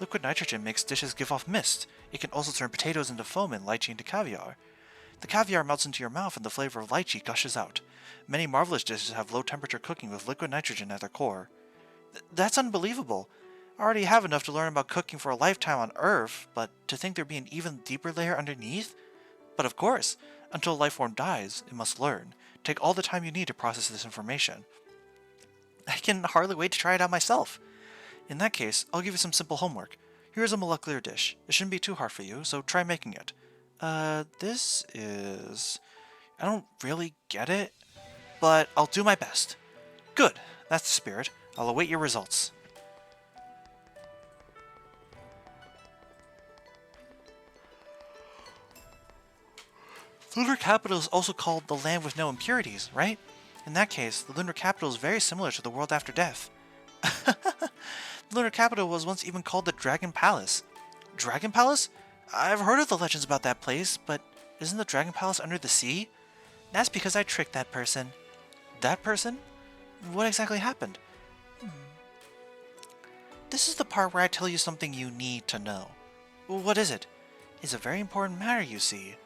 Liquid nitrogen makes dishes give off mist. It can also turn potatoes into foam and lychee into caviar. The caviar melts into your mouth and the flavor of lychee gushes out. Many marvelous dishes have low temperature cooking with liquid nitrogen at their core. That's unbelievable. I already have enough to learn about cooking for a lifetime on Earth, but to think there'd be an even deeper layer underneath? But of course, until a life form dies, it must learn. Take all the time you need to process this information. I can hardly wait to try it out myself. In that case, I'll give you some simple homework. Here's a molecular dish. It shouldn't be too hard for you, so try making it. This is... I don't really get it, but I'll do my best. Good, that's the spirit. I'll await your results. The lunar capital is also called the land with no impurities, right? In that case, the lunar capital is very similar to the world after death. The lunar capital was once even called the Dragon Palace. Dragon Palace? I've heard of the legends about that place, but isn't the Dragon Palace under the sea? That's because I tricked that person. That person? What exactly happened? This is the part where I tell you something you need to know. What is it? It's a very important matter, you see.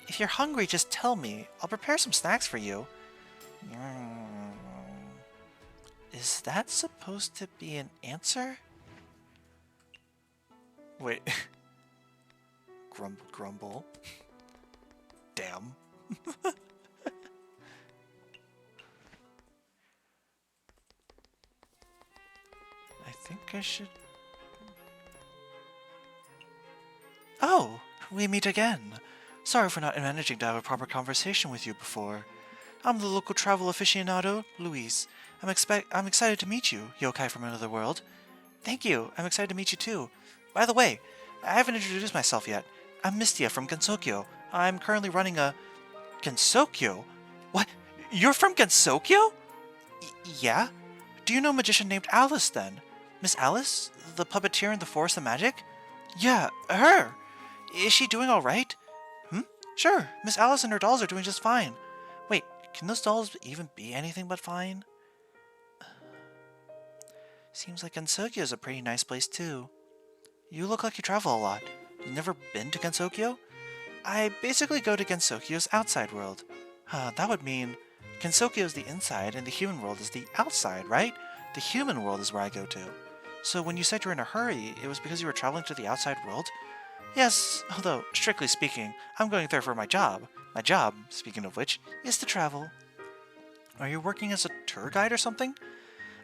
If you're hungry, just tell me. I'll prepare some snacks for you. Is that supposed to be an answer? Wait. Grumble, grumble. Damn. I think I should... Oh, we meet again. Sorry for not managing to have a proper conversation with you before. I'm the local travel aficionado, Luis. I'm excited to meet you, yokai from another world. Thank you, I'm excited to meet you too. By the way, I haven't introduced myself yet. I'm Mystia from Gensokyo. I'm currently running a... Gensokyo? What? You're from Gensokyo? Yeah? Do you know a magician named Alice then? Miss Alice? The puppeteer in the Forest of Magic? Yeah, her! Is she doing alright? Sure, Miss Alice and her dolls are doing just fine. Wait, can those dolls even be anything but fine? Seems like Gensokyo is a pretty nice place too. You look like you travel a lot. You've never been to Gensokyo? I basically go to Gensokyo's outside world. That would mean Gensokyo is the inside and the human world is the outside, right? The human world is where I go to. So when you said you were in a hurry, it was because you were traveling to the outside world? Yes, although, strictly speaking, I'm going there for my job. My job, speaking of which, is to travel. Are you working as a tour guide or something?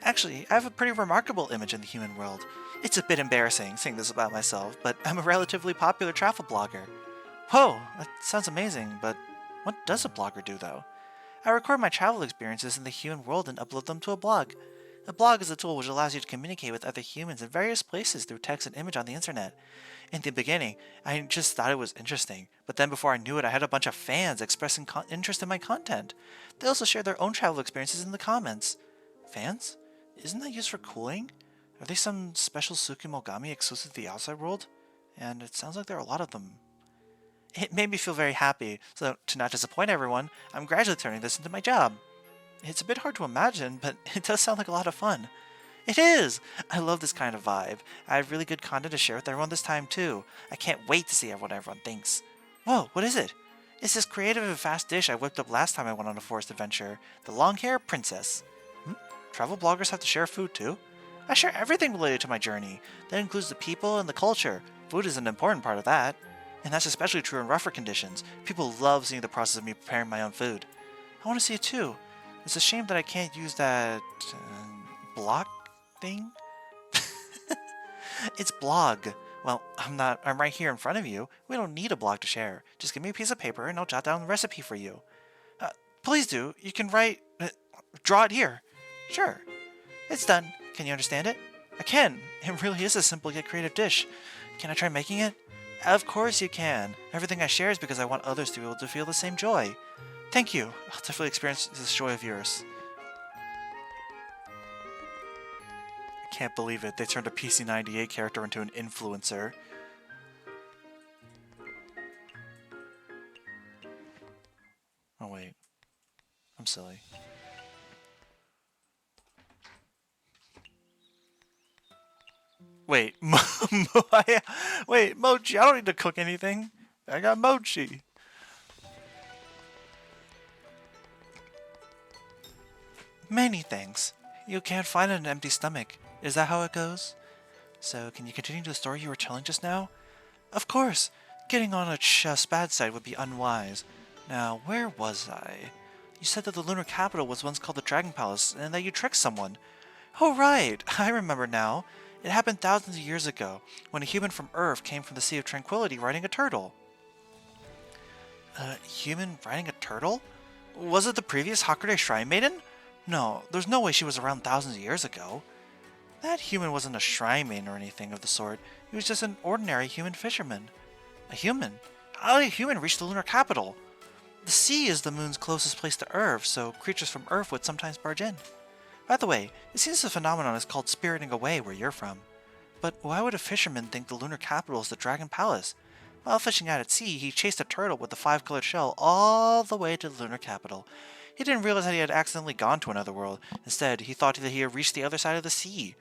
Actually, I have a pretty remarkable image in the human world. It's a bit embarrassing saying this about myself, but I'm a relatively popular travel blogger. Whoa, that sounds amazing, but what does a blogger do though? I record my travel experiences in the human world and upload them to a blog. A blog is a tool which allows you to communicate with other humans in various places through text and image on the internet. In the beginning, I just thought it was interesting, but then before I knew it, I had a bunch of fans expressing interest in my content. They also shared their own travel experiences in the comments. Fans? Isn't that used for cooling? Are they some special Tsukimogami exclusive to the outside world? And it sounds like there are a lot of them. It made me feel very happy, so to not disappoint everyone, I'm gradually turning this into my job. It's a bit hard to imagine, but it does sound like a lot of fun. It is! I love this kind of vibe. I have really good content to share with everyone this time too. I can't wait to see what everyone thinks. Whoa, what is it? It's this creative and fast dish I whipped up last time I went on a forest adventure. The long-hair princess. Travel bloggers have to share food too? I share everything related to my journey. That includes the people and the culture. Food is an important part of that. And that's especially true in rougher conditions. People love seeing the process of me preparing my own food. I want to see it too. It's a shame that I can't use that... block thing? It's blog. Well, I'm right here in front of you. We don't need a blog to share. Just give me a piece of paper and I'll jot down the recipe for you. Please do. You can write... draw it here. Sure. It's done. Can you understand it? I can. It really is a simple yet creative dish. Can I try making it? Of course you can. Everything I share is because I want others to be able to feel the same joy. Thank you. I'll definitely experience this joy of yours. I can't believe it. They turned a PC98 character into an influencer. Oh wait. I'm silly. Wait, wait, Mochi, I don't need to cook anything. I got Mochi. Many thanks. You can't find an empty stomach. Is that how it goes? So, can you continue the story you were telling just now? Of course. Getting on a chef's bad side would be unwise. Now, where was I? You said that the lunar capital was once called the Dragon Palace, and that you tricked someone. Oh right, I remember now. It happened thousands of years ago, when a human from Earth came from the Sea of Tranquility riding a turtle. A human riding a turtle? Was it the previous Hakurei Shrine Maiden? No, there's no way she was around thousands of years ago. That human wasn't a Shrine Maiden or anything of the sort. He was just an ordinary human fisherman. A human? How did a human reach the lunar capital? The sea is the moon's closest place to Earth, so creatures from Earth would sometimes barge in. By the way, it seems the phenomenon is called spiriting away where you're from. But why would a fisherman think the lunar capital is the Dragon Palace? While fishing out at sea, he chased a turtle with the 5-colored shell all the way to the lunar capital. He didn't realize that he had accidentally gone to another world. Instead, he thought that he had reached the other side of the sea.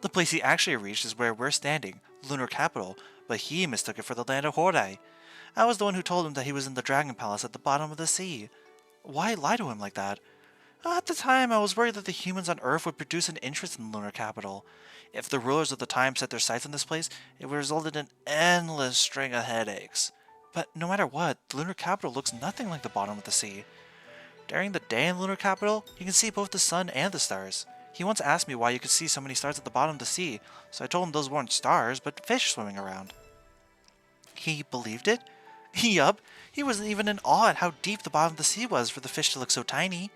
The place he actually reached is where we're standing, the lunar capital, but he mistook it for the land of Horai. I was the one who told him that he was in the Dragon Palace at the bottom of the sea. Why lie to him like that? At the time, I was worried that the humans on Earth would produce an interest in the lunar capital. If the rulers of the time set their sights on this place, it would result in an endless string of headaches. But no matter what, the lunar capital looks nothing like the bottom of the sea. During the day in the lunar capital, you can see both the sun and the stars. He once asked me why you could see so many stars at the bottom of the sea, so I told him those weren't stars, but fish swimming around. He believed it? Yup, he was even in awe at how deep the bottom of the sea was for the fish to look so tiny.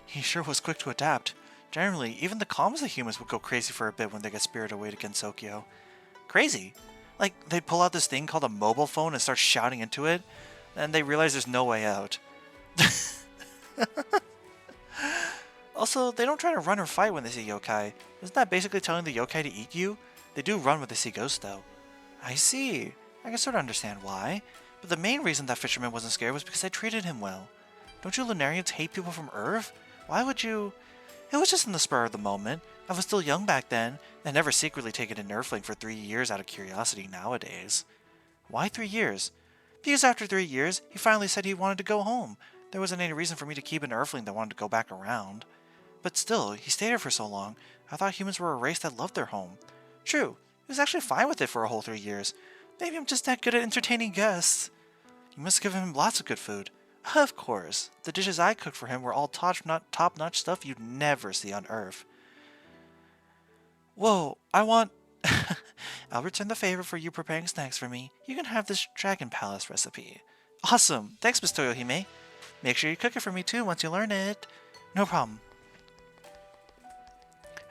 He sure was quick to adapt. Generally, even the calmest of humans would go crazy for a bit when they get spirited away to Gensokyo. Crazy? Like, they'd pull out this thing called a mobile phone and start shouting into it, and they realize there's no way out. Also, they don't try to run or fight when they see yokai. Isn't that basically telling the yokai to eat you? They do run when they see ghosts, though. I see. I can sort of understand why. But the main reason that fisherman wasn't scared was because I treated him well. Don't you Lunarians hate people from Earth? Why would you... It was just in the spur of the moment. I was still young back then, and never secretly taken an Earthling for 3 years out of curiosity nowadays. Why 3 years? Because after 3 years, he finally said he wanted to go home. There wasn't any reason for me to keep an Earthling that wanted to go back around. But still, he stayed here for so long, I thought humans were a race that loved their home. True, he was actually fine with it for a whole 3 years. Maybe I'm just that good at entertaining guests. You must give him lots of good food. Of course. The dishes I cooked for him were all top-notch stuff you'd never see on Earth. Whoa, I want... I'll return the favor for you preparing snacks for me. You can have this Dragon Palace recipe. Awesome! Thanks, Miss Toyohime. Make sure you cook it for me too once you learn it. No problem.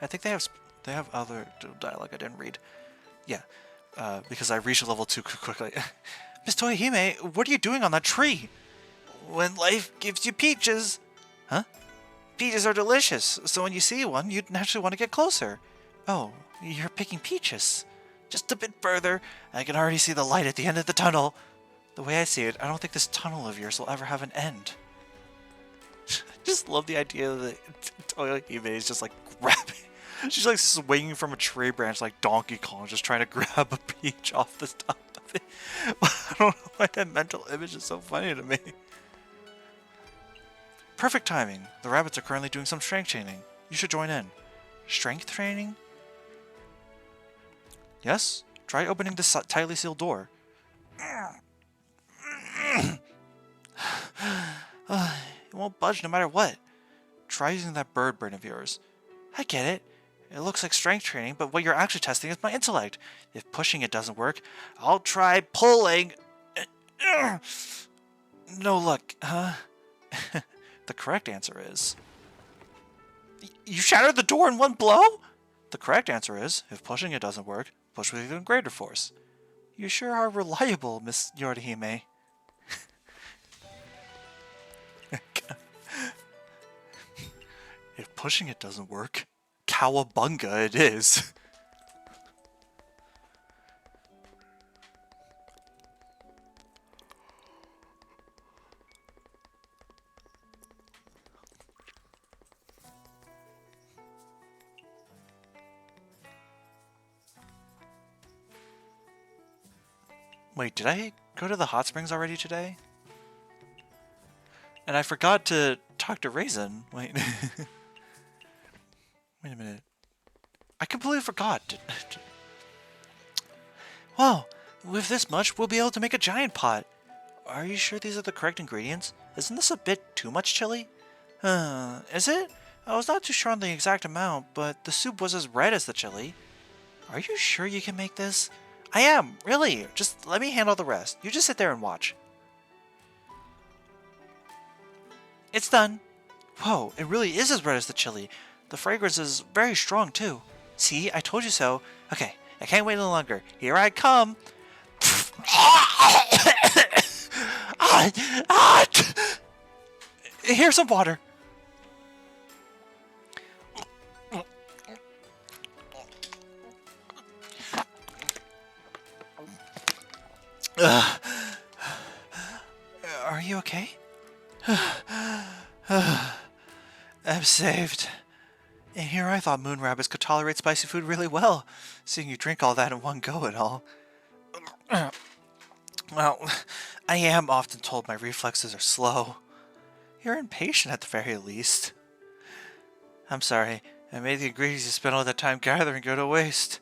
I think they have other dialogue I didn't read. Yeah, because I reached level 2 quickly. Miss Toyohime, what are you doing on that tree? When life gives you peaches. Huh? Peaches are delicious, so when you see one, you'd naturally want to get closer. Oh, you're picking peaches. Just a bit further, I can already see the light at the end of the tunnel. The way I see it, I don't think this tunnel of yours will ever have an end. Just love the idea that Toyohime is just like grabbing. She's like swinging from a tree branch like Donkey Kong, just trying to grab a peach off the top of it. I don't know why that mental image is so funny to me. Perfect timing. The rabbits are currently doing some strength training. You should join in. Strength training? Yes? Try opening this tightly sealed door. It won't budge no matter what. Try using that bird brain of yours. I get it. It looks like strength training, but what you're actually testing is my intellect. If pushing it doesn't work, I'll try pulling. No luck, huh? The correct answer is... You shattered the door in one blow? The correct answer is, if pushing it doesn't work, push with even greater force. You sure are reliable, Miss Yorihime. If pushing it doesn't work, cowabunga it is. Wait, did I go to the hot springs already today? And I forgot to talk to Raisin. Wait. Wait a minute. I completely forgot. Wow, with this much, we'll be able to make a giant pot. Are you sure these are the correct ingredients? Isn't this a bit too much chili? Is it? I was not too sure on the exact amount, but the soup was as red as the chili. Are you sure you can make this? I am, really. Just let me handle the rest. You just sit there and watch. It's done. Whoa, it really is as red as the chili. The fragrance is very strong, too. See, I told you so. Okay, I can't wait any longer. Here I come. Here's some water. Are you okay? I'm saved. And here I thought moon rabbits could tolerate spicy food really well, seeing you drink all that in one go and all. Well, I am often told my reflexes are slow. You're impatient at the very least. I'm sorry, I made the ingredients you spent all that time gathering go to waste.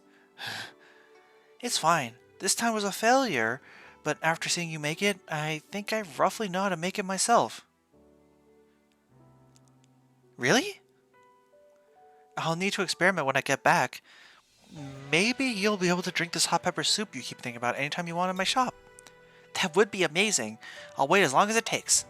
It's fine. This time was a failure, but after seeing you make it, I think I roughly know how to make it myself. Really? I'll need to experiment when I get back. Maybe you'll be able to drink this hot pepper soup you keep thinking about anytime you want in my shop. That would be amazing. I'll wait as long as it takes.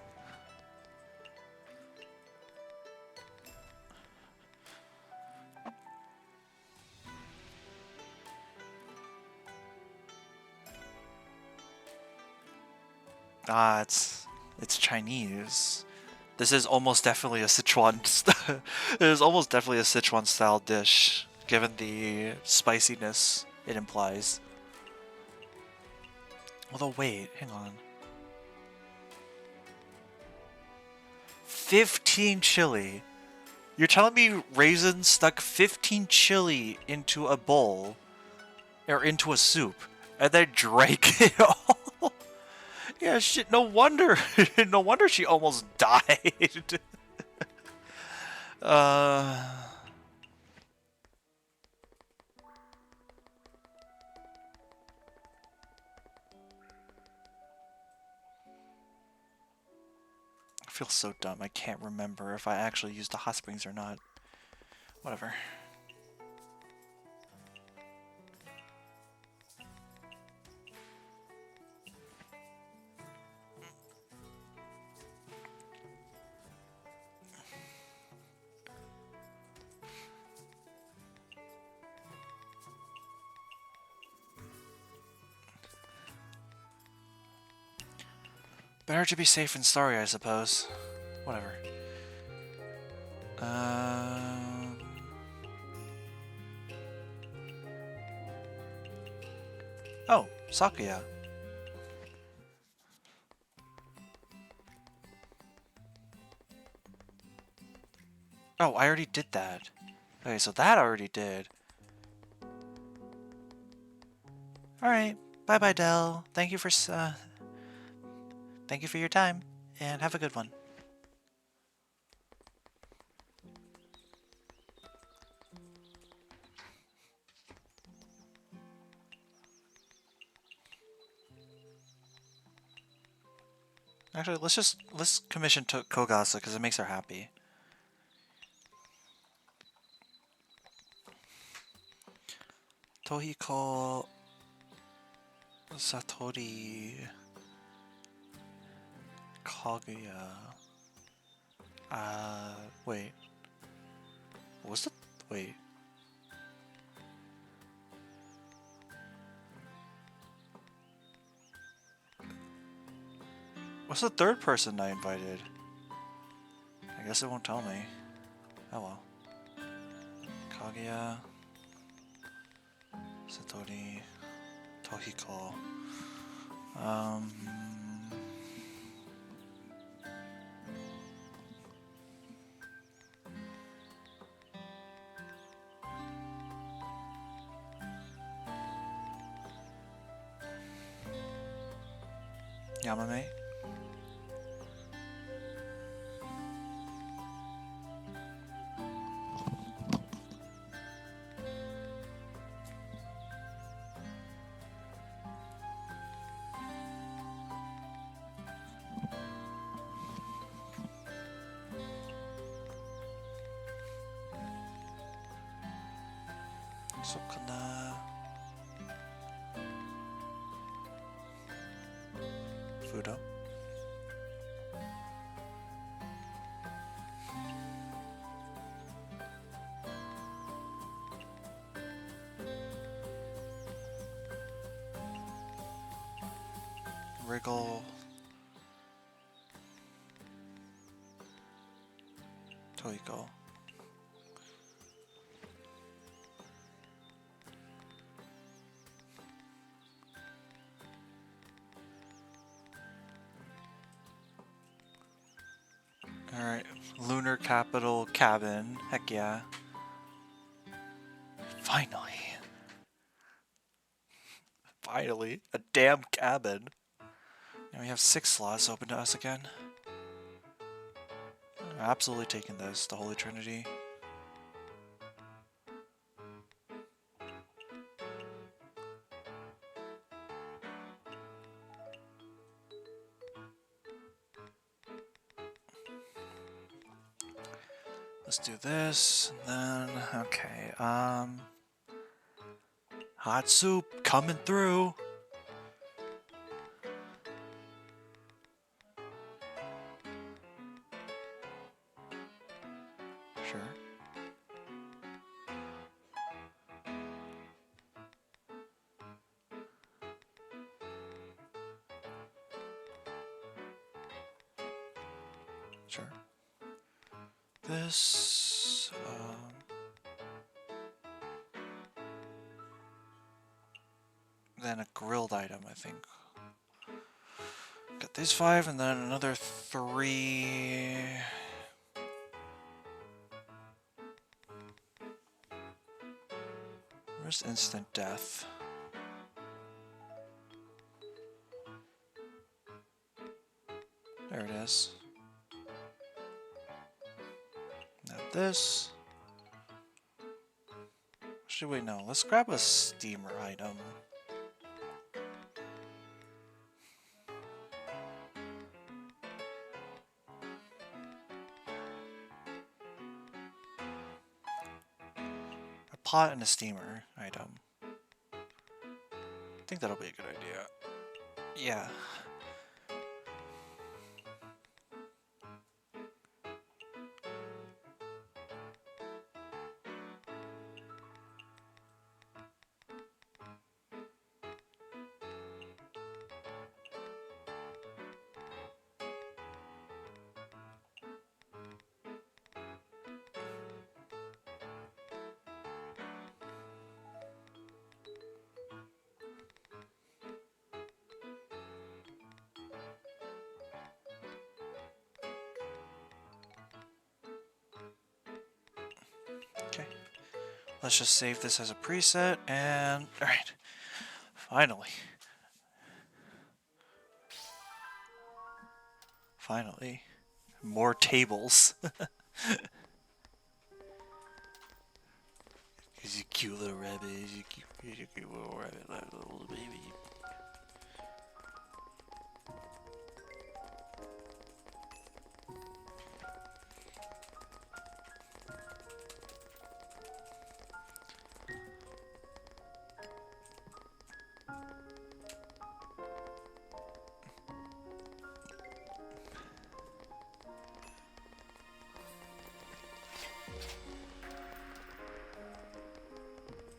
Ah, it's Chinese. This is almost definitely a Sichuan. It is almost definitely a Sichuan style dish, given the spiciness it implies. Although wait, hang on. 15 chili. You're telling me Raisin stuck 15 chili into a bowl, or into a soup, and then drank it all? Yeah, shit, no wonder. No wonder she almost died. I feel so dumb. I can't remember if I actually used the hot springs or not. Whatever. Better to be safe than sorry, I suppose. Whatever. Oh, Sakuya. Oh, I already did that. Okay, so that already did. Alright. Bye-bye, Dell. Thank you for your time, and have a good one. Actually, let's commission Kogasa because it makes her happy. Tohiko Satori Kaguya. Wait. What's the wait? What's the third person I invited? I guess it won't tell me. Oh well. Kaguya, Satori, Tohiko. Yamame. Sukuna. Fudo. Wriggle. Tohiko. Alright, Lunar Capital Cabin. Heck yeah. Finally. Finally. A damn cabin. Now we have 6 slots open to us again. I'm absolutely taking this, the Holy Trinity. Let's do this, and then, okay, hot soup coming through. Sure. Sure. This, then a grilled item, I think. Got these 5, and then another 3. Where's instant death? There it is. Now this. Actually, wait, no. Let's grab a steamer item. A pot and a steamer item. I think that'll be a good idea. Yeah. Let's just save this as a preset, and alright. Finally. Finally. More tables. He's a cute little rabbit. He's a cute little rabbit, like a little baby.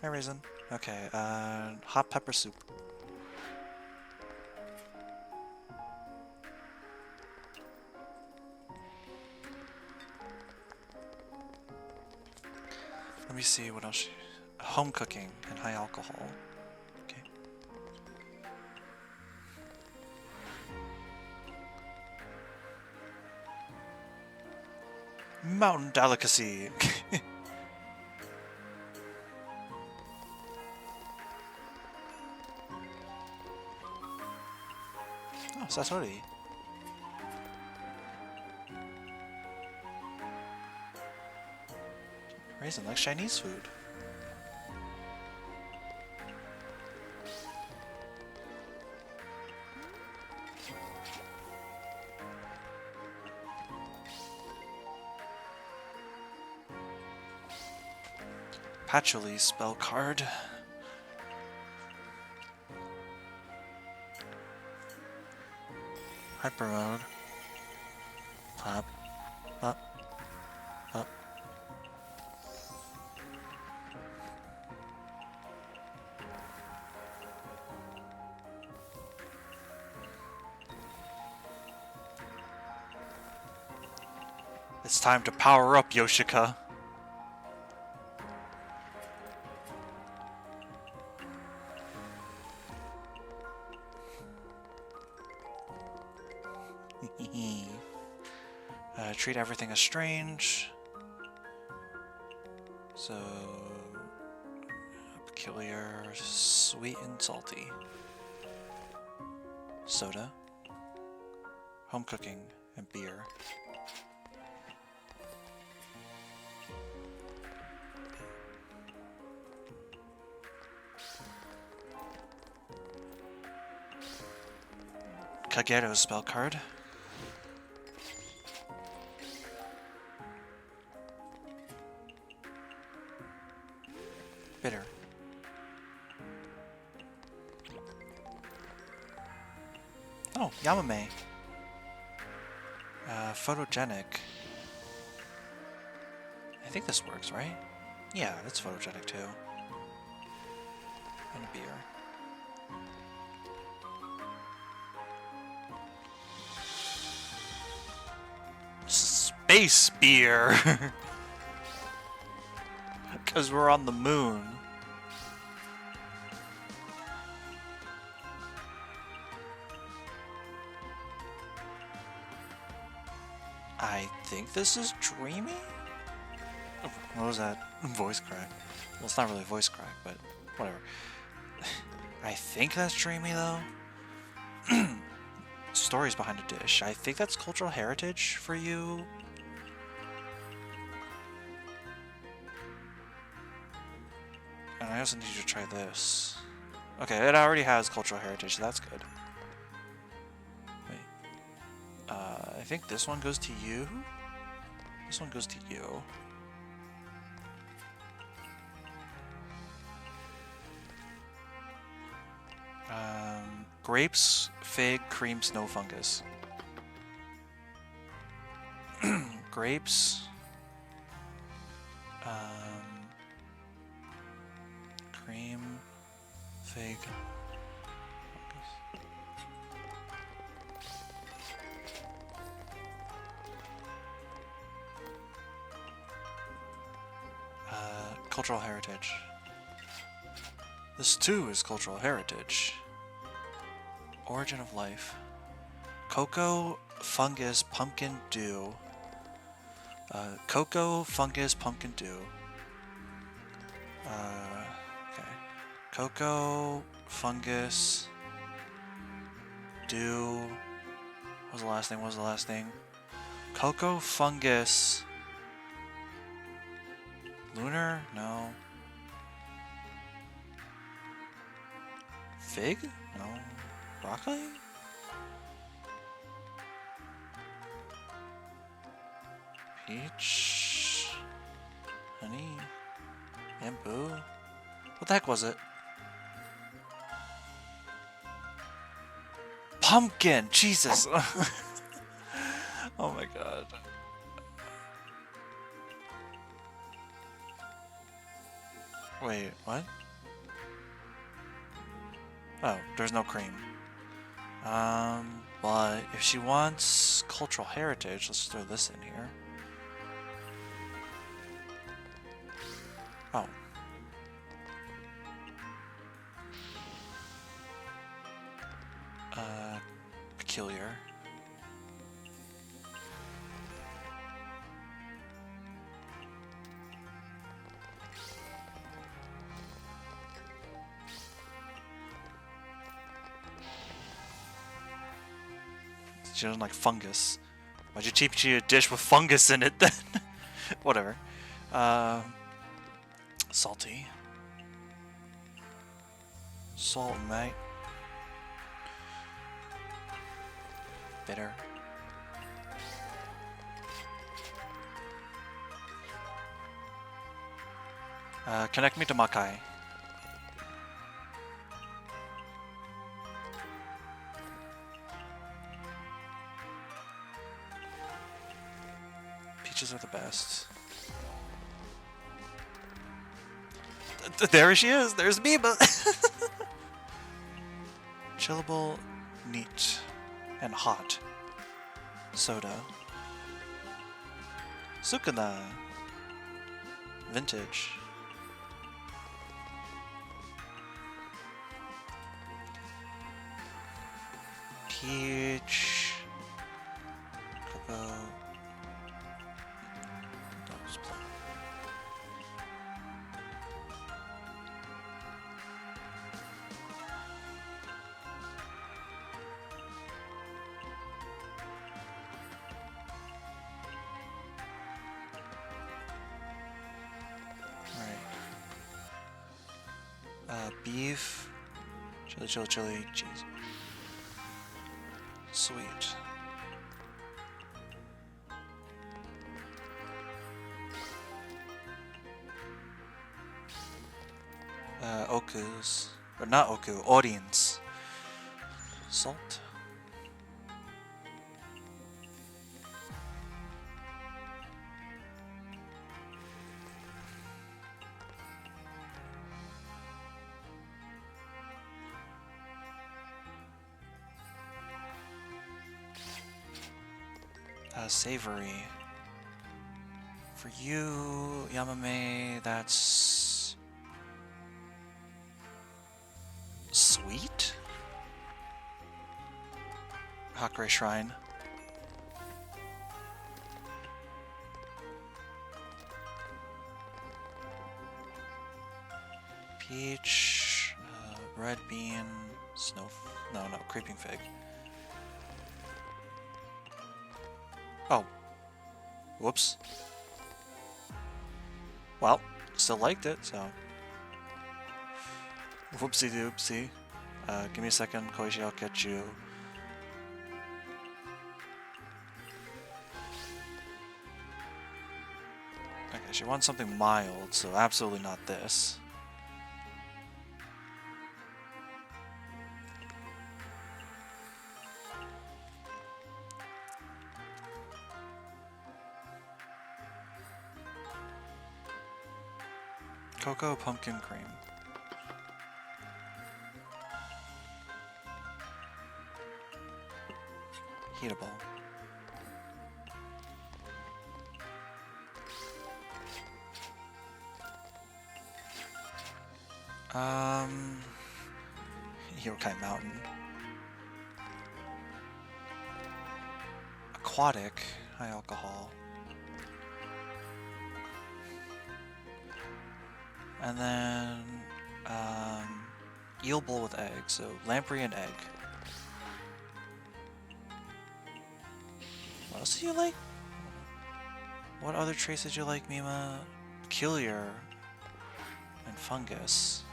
Hi, Raisin. Okay, hot pepper soup. Let me see what else. Home cooking and high alcohol. Okay. Mountain delicacy. Oh, Satori. Raisin likes Chinese food. Patchouli spell card. Hyper mode. Pop. Up. Up. It's time to power up, Yoshika. Treat everything as strange. So peculiar, sweet and salty. Soda, home cooking, and beer. Kagero spell card. Bitter. Oh, Yamame. Photogenic. I think this works, right? Yeah, it's photogenic too. And a beer. Space beer! Because we're on the moon. I think this is dreamy? What was that? Voice crack. Well, it's not really voice crack, but whatever. I think that's dreamy, though. Stories behind a dish. I think that's cultural heritage for you. And I also need you to try this. Okay, it already has cultural heritage, so that's good. Wait. I think this one goes to you? This one goes to you. Grapes, fig, cream, snow fungus. Grapes. Cream, fig, fungus. Cultural heritage. This too is cultural heritage. Origin of life. Cocoa, fungus, pumpkin dew. Cocoa, fungus, pumpkin dew. Okay. Cocoa, fungus, dew. What was the last thing? What was the last thing? Cocoa, fungus. Lunar? No. Fig? No. Broccoli? Peach? Honey? Bamboo? What the heck was it? Pumpkin! Jesus! Oh my god. Wait, what? Oh, there's no cream. But if she wants cultural heritage, let's throw this in here. Oh. Peculiar. She doesn't like fungus. Why'd you teach me a dish with fungus in it then? Whatever. Salty. Salt, mate. Bitter. Connect me to Makai. Peaches are the best. There she is! There's Biba! Chillable, neat, and hot. Soda. Sukuna. Vintage. Peach. Cocoa. Beef, chili, cheese. Sweet. Oku's, or not Oku, audience. Salt. Savory. For you, Yamame, that's sweet? Hakure Shrine. Peach, red bean, no, creeping fig. Oh. Whoops. Well, still liked it, so. Whoopsie doopsie. Give me a second, Koichi, I'll catch you. Okay, she wants something mild, so absolutely not this. Cocoa pumpkin cream. Heatable. Yokai Mountain. Aquatic. High alcohol. And then, eel bowl with egg, so lamprey and egg. What else do you like? What other traits did you like, Mima? Peculiar and fungus.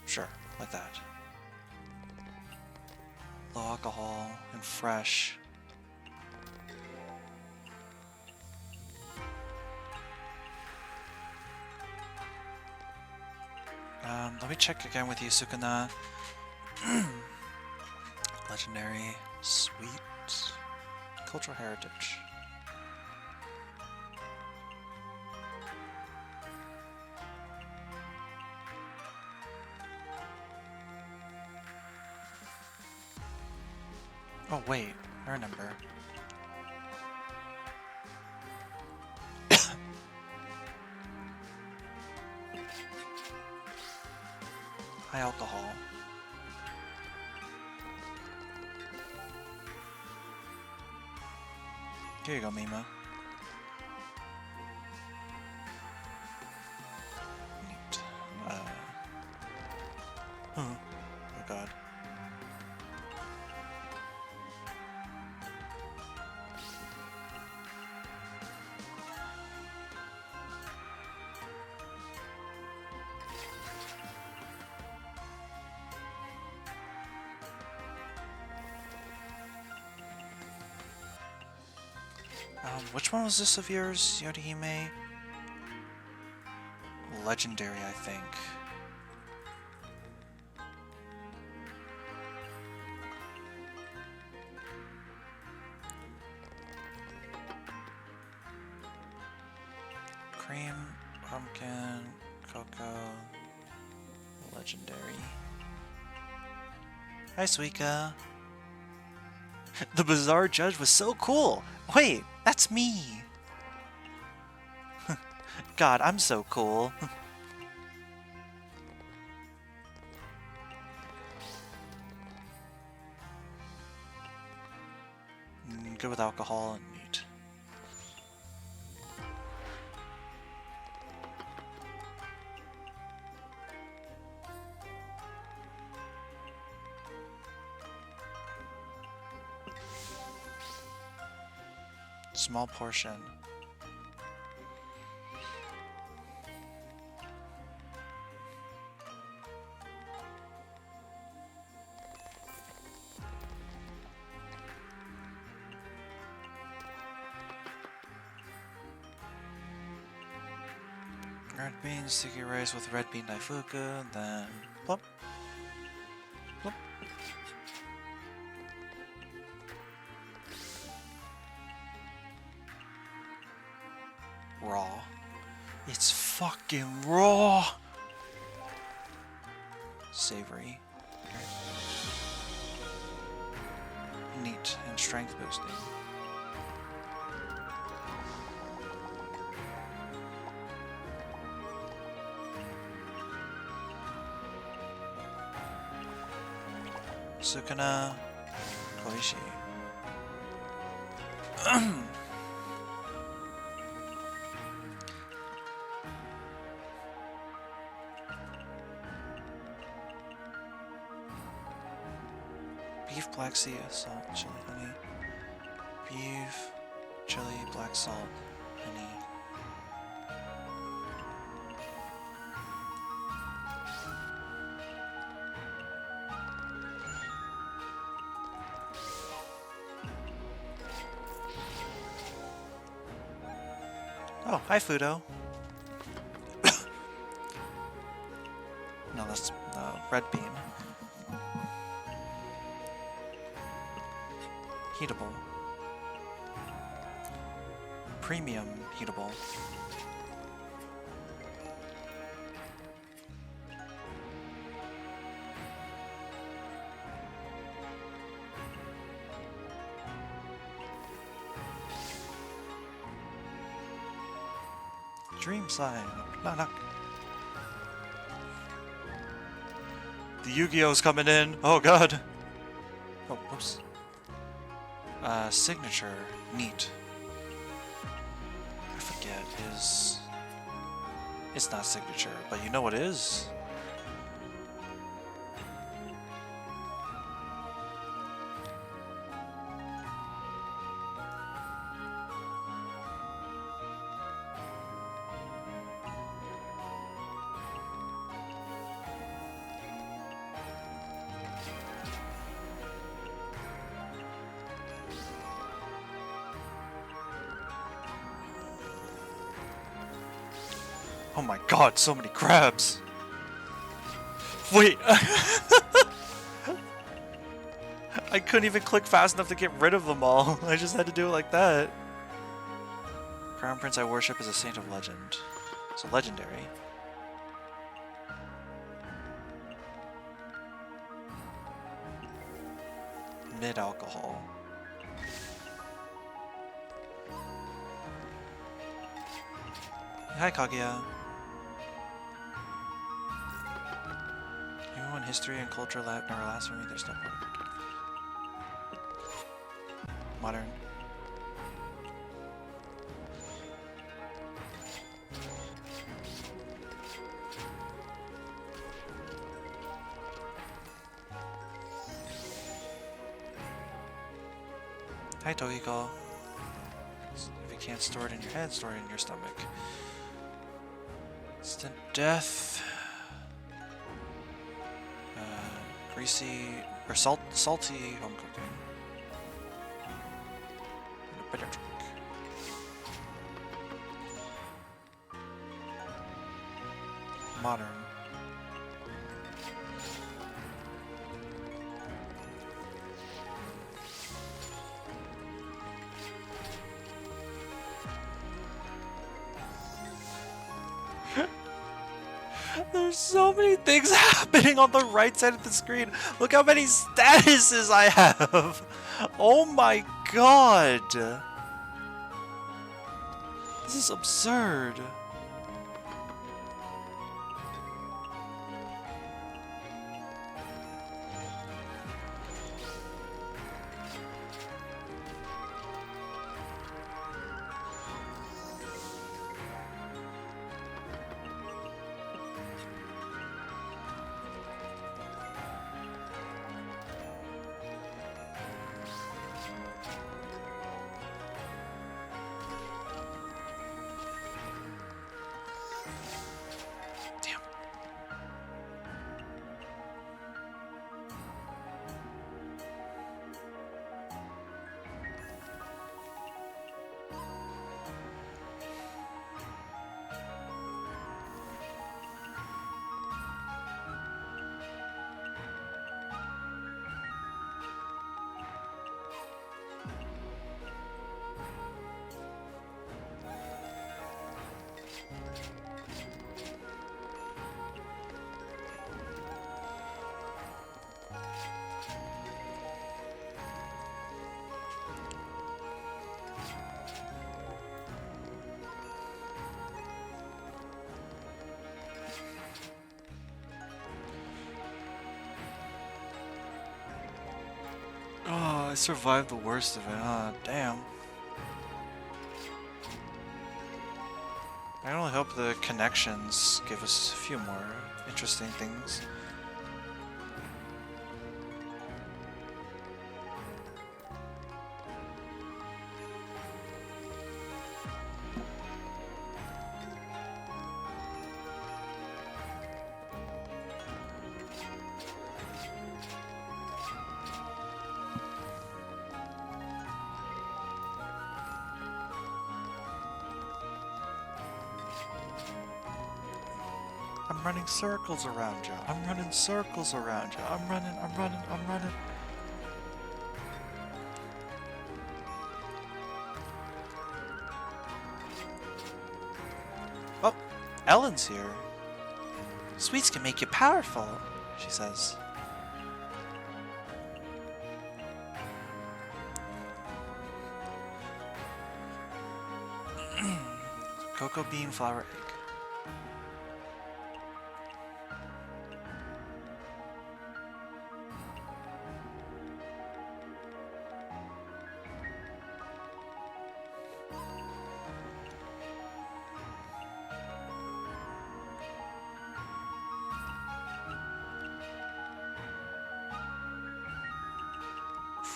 Sure, like that. Low alcohol and fresh. Let me check again with you, Sukuna. Legendary, sweet, cultural heritage. Oh wait, I remember. High alcohol. Here you go, Mima. Neat. Oh god. Which one was this of yours, Yorihime? Legendary, I think. Cream, pumpkin, cocoa, legendary. Hi, Suika. The bizarre judge was so cool! Wait, that's me! God, I'm so cool. Good with alcohol and meat. Small portion. Red beans, sticky rice with red bean daifuku, then plop. Plop. Raw. It's fucking raw! Savory. Neat and strength boosting. Sukuna Koishi. Beef, black sea, salt, chili, honey. Beef, chili, black salt, honey. Oh, hi, Fudo. No, that's red bean. Heatable. Premium heatable. Dream sign. Knock knock. The Yu-Gi-Oh's coming in. Oh god. Oh, whoops. Signature. Neat. I forget his... It's not signature, but you know what is? Oh my god, so many crabs! Wait! I couldn't even click fast enough to get rid of them all. I just had to do it like that. Crown Prince I worship is a saint of legend. So legendary. Mid-alcohol. Hi, Kaguya. Even when history and culture never last for me, there's no point. Modern. Hi, Tohiko. If you can't store it in your head, store it in your stomach. Instant death. Greasy or salty home cooking. And a bitter drink. Modern. There's so many things happening on the right side of the screen. Look how many statuses I have. Oh my god. This is absurd. Oh, I survived the worst of it, huh? Damn. I only hope the connections give us a few more interesting things. I'm running circles around you. I'm running circles around you. I'm running. Oh, Ellen's here. Sweets can make you powerful, she says. Cocoa bean flour egg.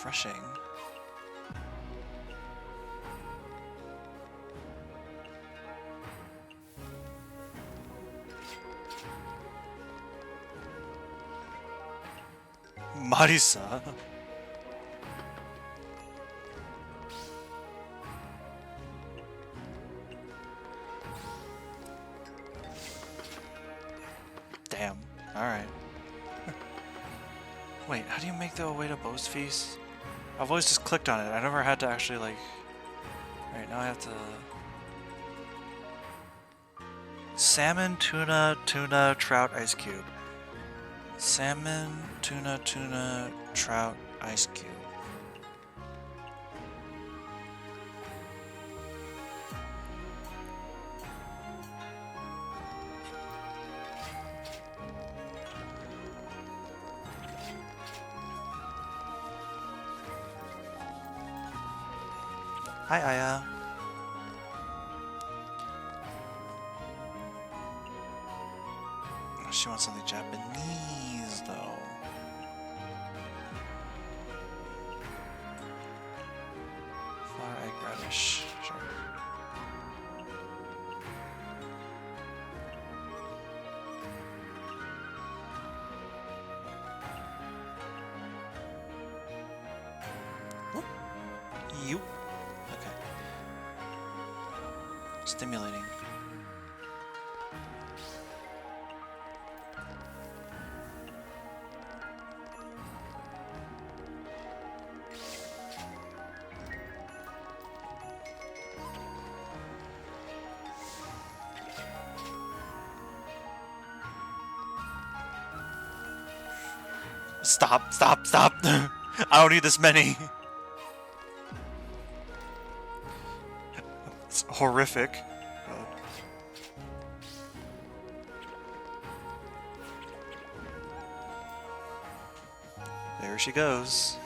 refreshing. Marisa. Damn. Alright. Wait, how do you make the way to Bo's Feast? I've always just clicked on it. I never had to actually, like... Alright, now I have to... Salmon, tuna, trout, ice cube. Salmon, tuna, trout, ice cube. Hi, Aya. She wants something Japanese, though. Flour, egg, radish. Sure. Whoop. You. Okay. Stimulating. Stop, stop, stop! I don't need this many! It's horrific. There she goes.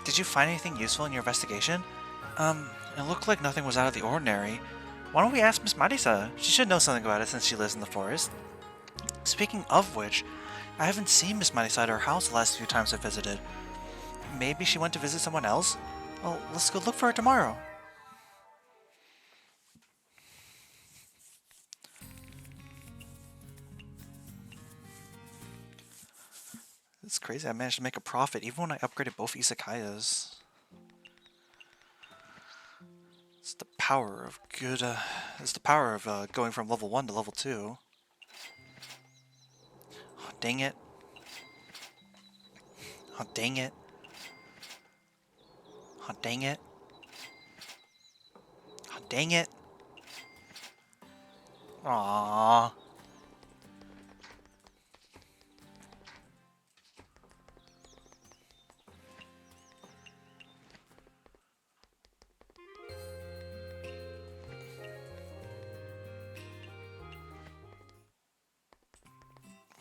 Did you find anything useful in your investigation? It looked like nothing was out of the ordinary. Why don't we ask Miss Marisa? She should know something about it since she lives in the forest. Speaking of which, I haven't seen Miss Marisa at her house the last few times I visited. Maybe she went to visit someone else? Well, let's go look for her tomorrow. It's crazy, I managed to make a profit even when I upgraded both Izakayas. It's the power of good, it's the power of going from level 1 to level 2. Oh, dang it. Oh, dang it. Oh, dang it. Oh, dang it. Aww.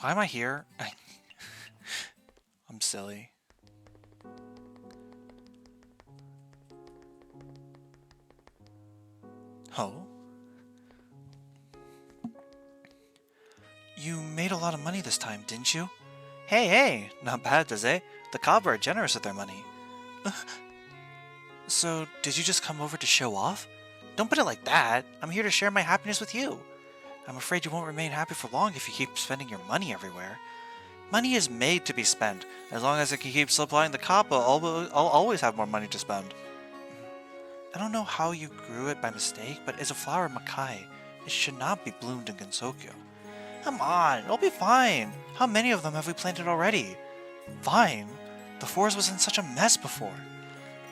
Why am I here? I'm silly. Oh? You made a lot of money this time, didn't you? Hey, not bad, does it? The Kabba are generous with their money. So, did you just come over to show off? Don't put it like that. I'm here to share my happiness with you. I'm afraid you won't remain happy for long if you keep spending your money everywhere. Money is made to be spent. As long as I can keep supplying the Kappa, I'll always have more money to spend. I don't know how you grew it by mistake, but it's a flower Makai. It should not be bloomed in Gensokyo. Come on, it'll be fine. How many of them have we planted already? Fine. The forest was in such a mess before.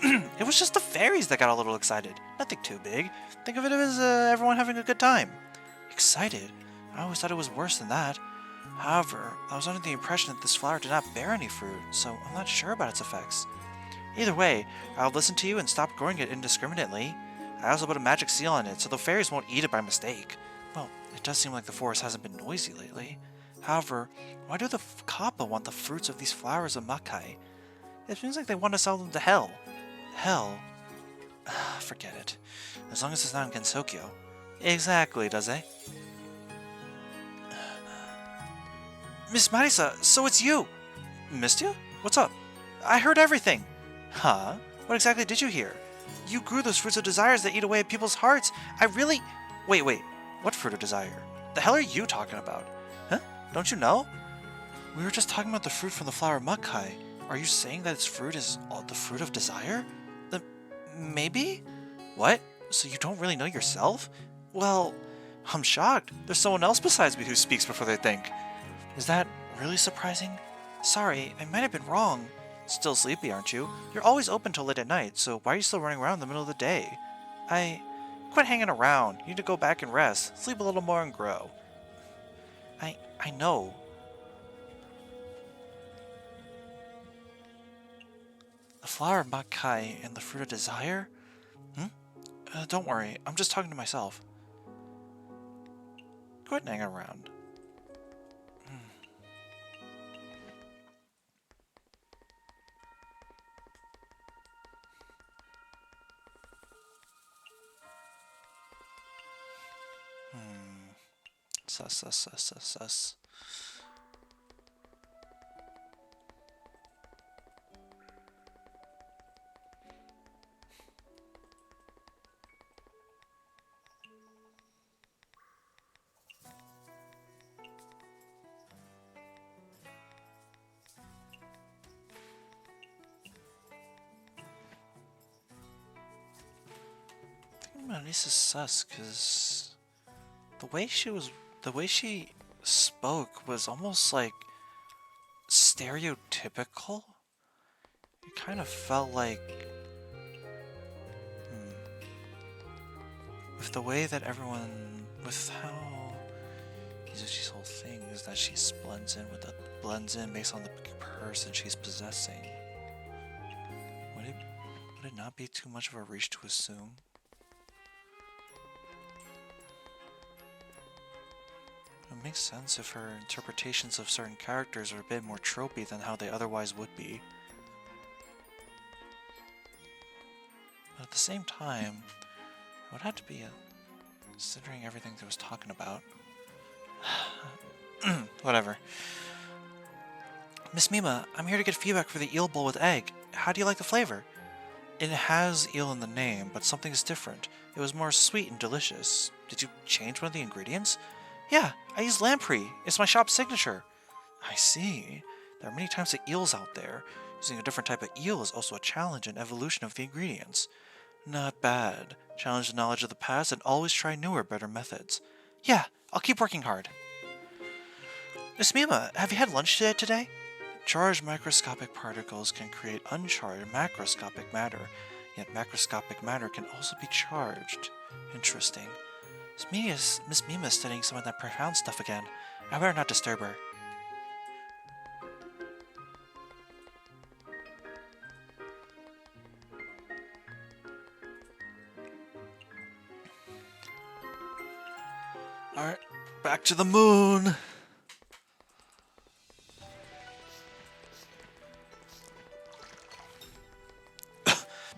It was just the fairies that got a little excited. Nothing too big. Think of it as everyone having a good time. Excited? I always thought it was worse than that. However, I was under the impression that this flower did not bear any fruit, so I'm not sure about its effects. Either way, I'll listen to you and stop growing it indiscriminately. I also put a magic seal on it, so the fairies won't eat it by mistake. Well, It does seem like the forest hasn't been noisy lately. However, why do the Kappa want the fruits of these flowers of Makai? It seems like they want to sell them to hell. Hell? Forget it. As long as it's not in Gensokyo. Exactly, does it? Miss Marisa, so it's you! Mystia? What's up? I heard everything! Huh? What exactly did you hear? You grew those fruits of desires that eat away at people's hearts. I really... Wait. What fruit of desire? The hell are you talking about? Huh? Don't you know? We were just talking about the fruit from the flower Makai. Are you saying that its fruit is the fruit of desire? Maybe? What? So you don't really know yourself? Well, I'm shocked. There's someone else besides me who speaks before they think. Is that really surprising? Sorry, I might have been wrong. Still sleepy, aren't you? You're always open till late at night, so why are you still running around in the middle of the day? Quit hanging around. You need to go back and rest. Sleep a little more and grow. I know. The flower of Makai and the fruit of desire? Don't worry, I'm just talking to myself. Quit hanging around. Sus. I think Manisa's sus, because the way she spoke was almost like stereotypical. It kind of felt like with the way that with how Izuchi's whole thing is that she blends in based on the person she's possessing. Would it not be too much of a reach to assume? It makes sense if her interpretations of certain characters are a bit more tropey than how they otherwise would be. But at the same time, it would have to be considering everything they was talking about. Whatever. Miss Mima, I'm here to get feedback for the eel bowl with egg. How do you like the flavor? It has eel in the name, but something's different. It was more sweet and delicious. Did you change one of the ingredients? Yeah, I used lamprey. It's my shop's signature. I see. There are many types of eels out there. Using a different type of eel is also a challenge and evolution of the ingredients. Not bad. Challenge the knowledge of the past and always try newer, better methods. Yeah, I'll keep working hard. Miss Mima, have you had lunch today? Charged microscopic particles can create uncharged macroscopic matter, yet macroscopic matter can also be charged. Interesting. Miss Mima is studying some of that profound stuff again. I better not disturb her. Alright, back to the moon!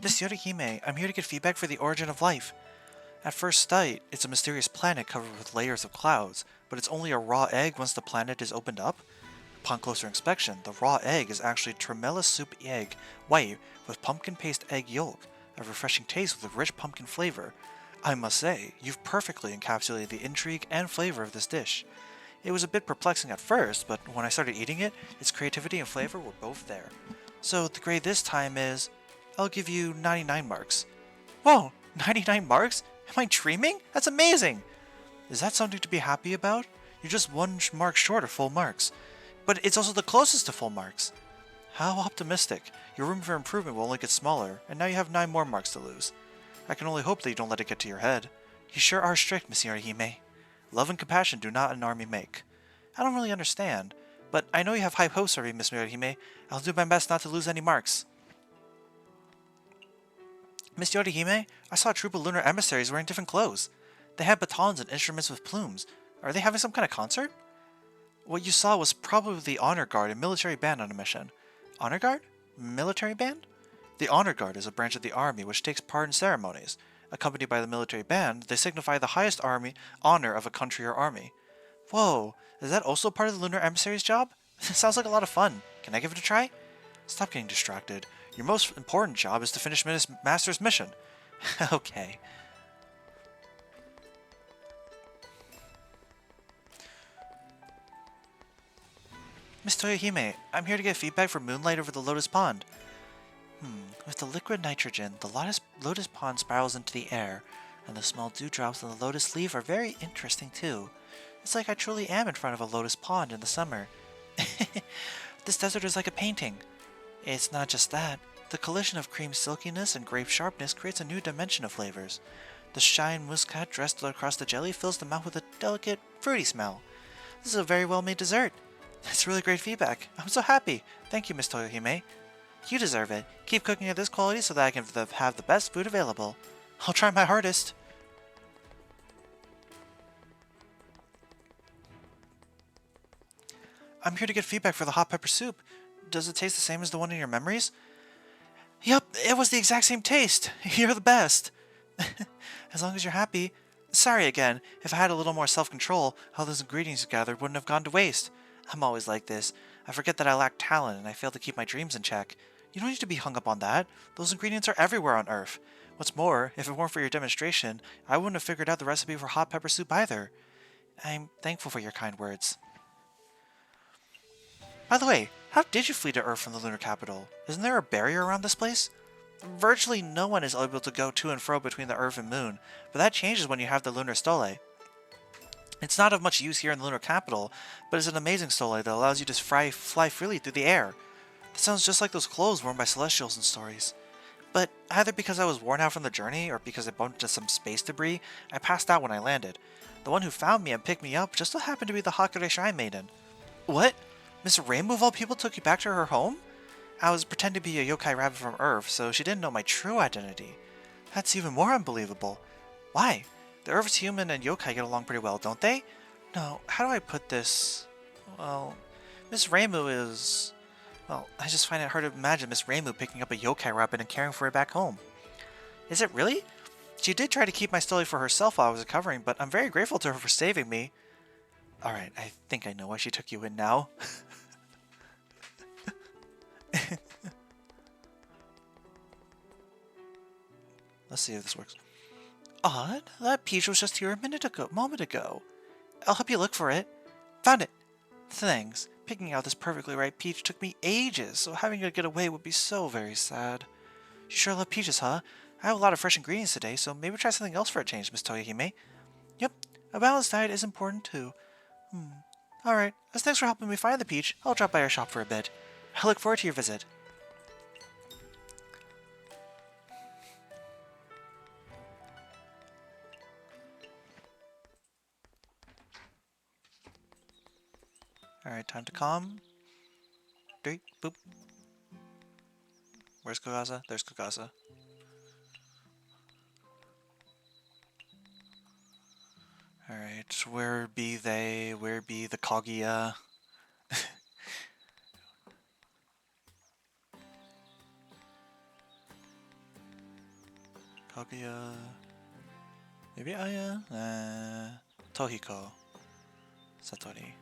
Miss Yorihime, I'm here to get feedback for the origin of life. At first sight, it's a mysterious planet covered with layers of clouds, but it's only a raw egg once the planet is opened up. Upon closer inspection, the raw egg is actually tremella soup egg, white, with pumpkin paste egg yolk, a refreshing taste with a rich pumpkin flavor. I must say, you've perfectly encapsulated the intrigue and flavor of this dish. It was a bit perplexing at first, but when I started eating it, its creativity and flavor were both there. So the grade this time is... I'll give you 99 marks. Whoa, 99 marks? Am I dreaming? That's amazing! Is that something to be happy about? You're just one mark short of full marks. But it's also the closest to full marks. How optimistic. Your room for improvement will only get smaller, and now you have 9 more marks to lose. I can only hope that you don't let it get to your head. You sure are strict, Miss Yorihime. Love and compassion do not an army make. I don't really understand, but I know you have high hopes for me, Miss Yorihime. I'll do my best not to lose any marks. Miss Yorihime, I saw a troop of lunar emissaries wearing different clothes. They had batons and instruments with plumes. Are they having some kind of concert? What you saw was probably the Honor Guard and military band on a mission. Honor Guard? Military band? The Honor Guard is a branch of the army which takes part in ceremonies. Accompanied by the military band, they signify the highest army honor of a country or army. Whoa, is that also part of the Lunar Emissary's job? Sounds like a lot of fun. Can I give it a try? Stop getting distracted. Your most important job is to finish Master's mission. Okay. Miss Toyohime, I'm here to get feedback for Moonlight over the Lotus Pond. With the liquid nitrogen, the Lotus Pond spirals into the air, and the small dewdrops on the lotus leaf are very interesting too. It's like I truly am in front of a lotus pond in the summer. This desert is like a painting. It's not just that. The collision of cream silkiness and grape sharpness creates a new dimension of flavors. The shine muscat dressed across the jelly fills the mouth with a delicate, fruity smell. This is a very well-made dessert. That's really great feedback. I'm so happy. Thank you, Miss Toyohime. You deserve it. Keep cooking at this quality so that I can have the best food available. I'll try my hardest. I'm here to get feedback for the hot pepper soup. Does it taste the same as the one in your memories? Yup, it was the exact same taste. You're the best. As long as you're happy. Sorry again. If I had a little more self-control, all those ingredients you gathered wouldn't have gone to waste. I'm always like this. I forget that I lack talent and I fail to keep my dreams in check. You don't need to be hung up on that. Those ingredients are everywhere on Earth. What's more, if it weren't for your demonstration, I wouldn't have figured out the recipe for hot pepper soup either. I'm thankful for your kind words. By the way, how did you flee to Earth from the lunar capital? Isn't there a barrier around this place? Virtually no one is able to go to and fro between the Earth and Moon, but that changes when you have the lunar stole. It's not of much use here in the lunar capital, but it's an amazing stole that allows you to fly freely through the air. That sounds just like those clothes worn by Celestials in stories. But either because I was worn out from the journey, or because I bumped into some space debris, I passed out when I landed. The one who found me and picked me up just so happened to be the Hakure Shrine Maiden. What? Miss Rainbow of all people took you back to her home? I was pretending to be a yokai rabbit from Earth, so she didn't know my true identity. That's even more unbelievable. Why? The Earth's human and yokai get along pretty well, don't they? No, how do I put this? Well, Miss Rainbow is... Well, I just find it hard to imagine Miss Rainbow picking up a yokai rabbit and caring for it back home. Is it really? She did try to keep my story for herself while I was recovering, but I'm very grateful to her for saving me. Alright, I think I know why she took you in now. Let's see if this works. Odd, that peach was just here a moment ago. I'll help you look for it. Found it! Thanks. Picking out this perfectly ripe peach took me ages, so having to get away would be so very sad. You sure love peaches, huh? I have a lot of fresh ingredients today, so maybe try something else for a change, Miss Toyohime. Yep, a balanced diet is important too. Alright, as thanks for helping me find the peach, I'll drop by your shop for a bit. I look forward to your visit. Alright, time to calm. 3, boop. Where's Kogasa? There's Kogasa. Alright, where be they? Where be the Kaguya? Kaguya... Maybe Aya? Tohiko. Satori.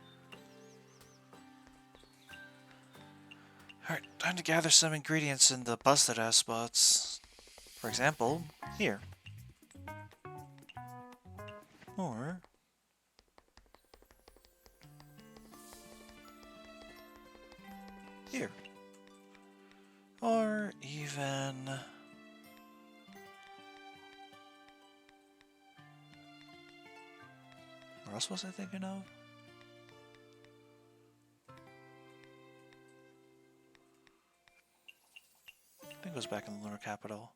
Alright, time to gather some ingredients in the busted ass spots. For example, here. Or... here. Or even... Where else was I thinking of? I think it was back in the lunar capital.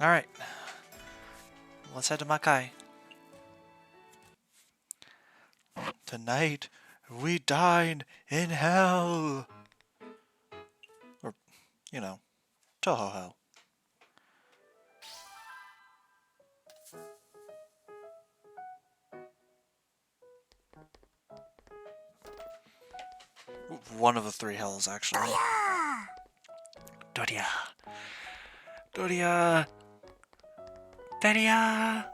Alright. let's head to Makai. Tonight, we dine in hell. Or, you know, Touhou hell. One of the three hells, actually. Doria! Doria! Doria!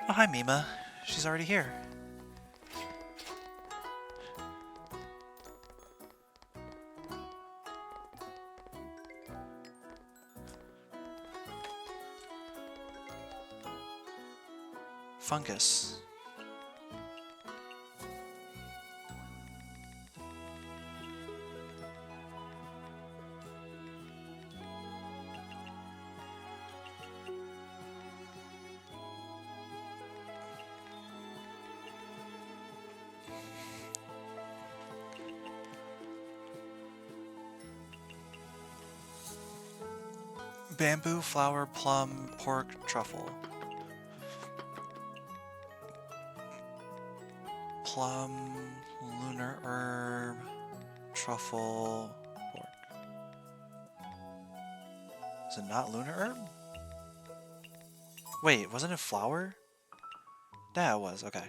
Oh, hi, Mima. She's already here. Fungus. Bamboo, flower, plum, pork, truffle. Plum, lunar herb, truffle, pork. Is it not lunar herb? Wait, wasn't it flower? Yeah, it was, okay.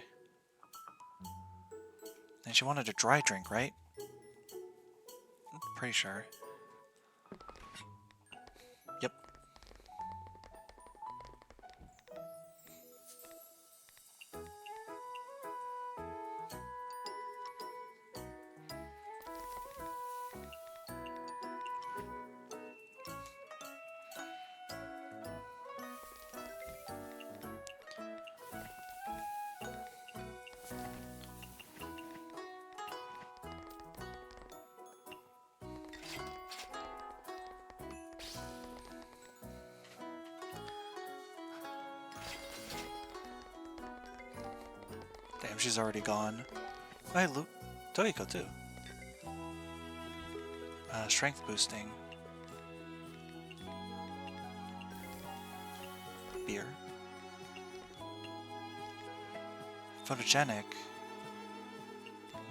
And she wanted a dry drink, right? Pretty sure. Yep. Damn, she's already gone. Oh, hey, Toiko too. Strength boosting. Beer. Photogenic.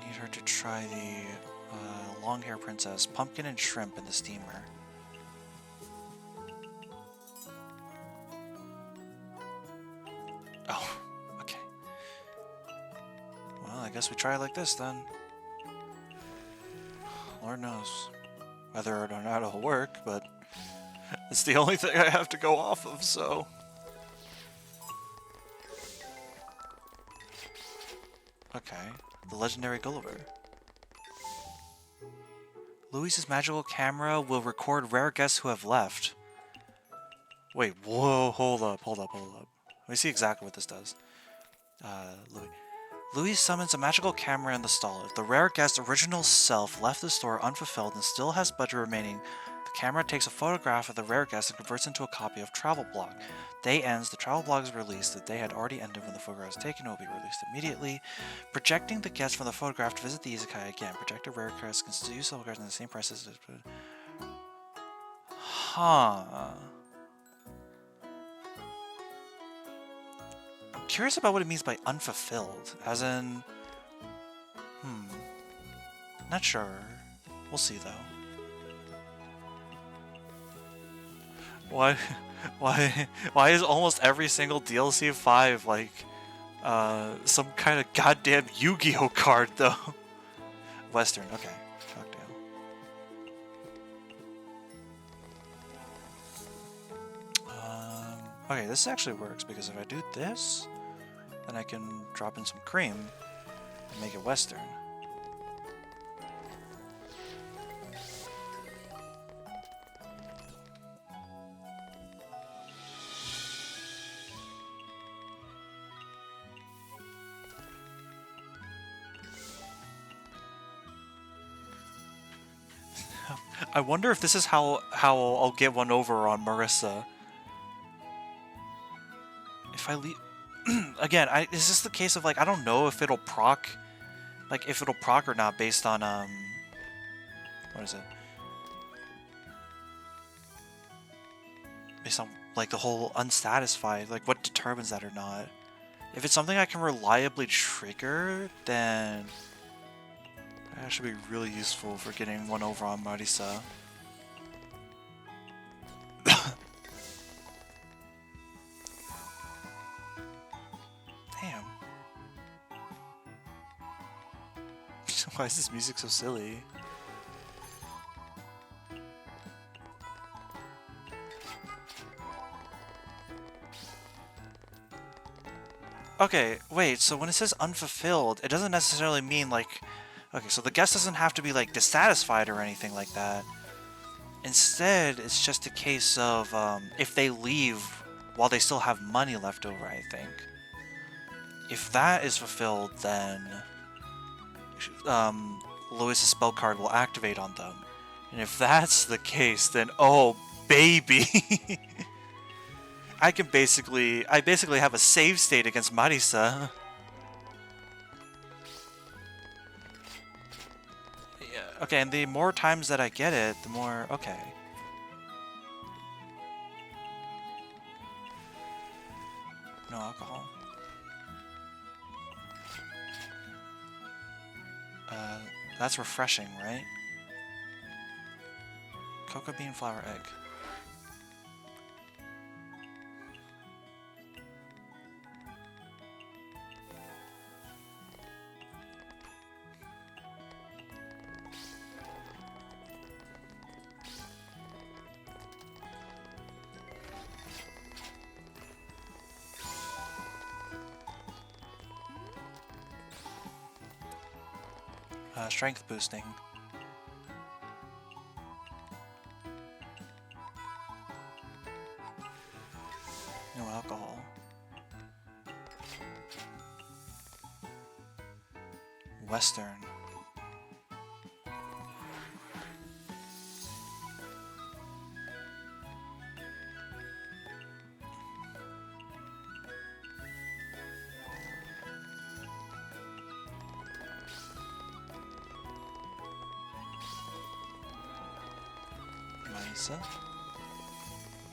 Need her to try the long hair princess, pumpkin and shrimp in the steamer. Oh, okay. Well, I guess we try it like this then. Lord knows whether or not it'll work, but it's the only thing I have to go off of, so... Okay, the legendary Gulliver. Louise's magical camera will record rare guests who have left. Wait, whoa, hold up. Let me see exactly what this does. Louise summons a magical camera in the stall. If the rare guest's original self left the store unfulfilled and still has budget remaining, the camera takes a photograph of the rare guest and converts into a copy of Travel Blog. Day ends, the travel blog is released. The day had already ended when the photograph is taken. It will be released immediately. Projecting the guest from the photograph to visit the Izakaya again. Projected rare guests can still use photographs in the same prices. Huh. I'm curious about what it means by unfulfilled. As in... Not sure. We'll see though. Why is almost every single DLC 5 like some kind of goddamn Yu-Gi-Oh card though? Western, okay. Okay, this actually works because if I do this, then I can drop in some cream and make it Western. I wonder if this is how I'll get one over on Marissa. if I leave... Again, is this the case of, like, I don't know if it'll proc... Like, if it'll proc or not based on, what is it? Based on, like, the whole unsatisfied. Like, what determines that or not? If it's something I can reliably trigger, then... that should be really useful for getting one over on Marisa. Damn. Why is this music so silly? Okay, wait, so when it says unfulfilled, it doesn't necessarily mean like... Okay, so the guest doesn't have to be like dissatisfied or anything like that. Instead, it's just a case of if they leave while they still have money left over, I think. If that is fulfilled, then Lewis's spell card will activate on them. And if that's the case, then oh baby! I basically have a save state against Marisa. Yeah, okay, and the more times that I get it, the more... Okay. No alcohol. That's refreshing, right? Cocoa bean flour egg. Strength boosting. No alcohol. Western.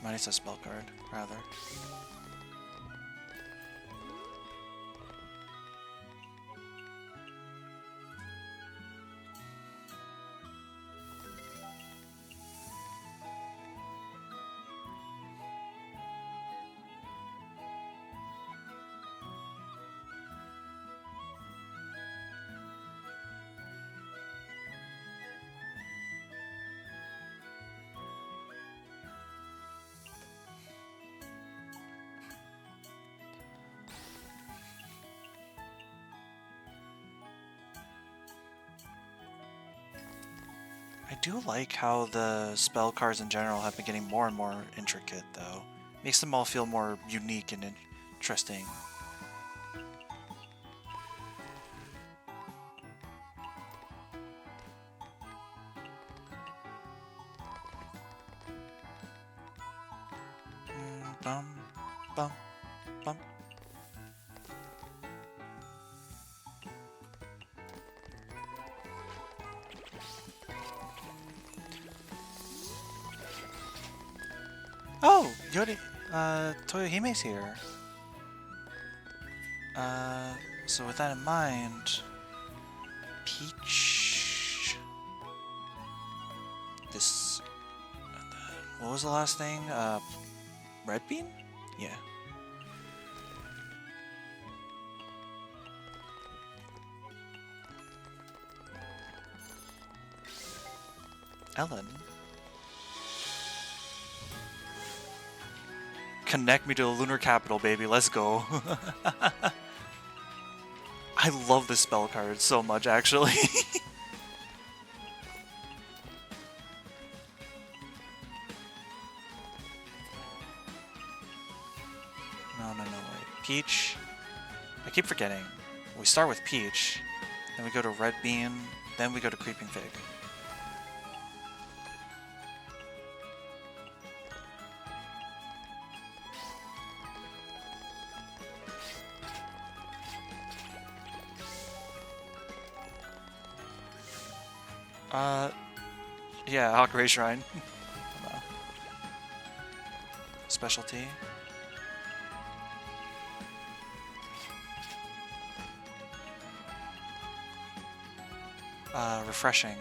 Marisa spell card, rather. I do like how the spell cards in general have been getting more and more intricate, though. Makes them all feel more unique and interesting. Bum, bum, bum. Oh, Yori, Toyohime's here. So with that in mind, Peach. This. What was the last thing? Red bean? Yeah. Ellen. Connect me to the lunar capital, baby. Let's go. I love this spell card so much, actually. No, wait. Peach. I keep forgetting. We start with Peach, then we go to Red Bean, then we go to Creeping Fig. Yeah, Hakurai Shrine. Specialty. Refreshing.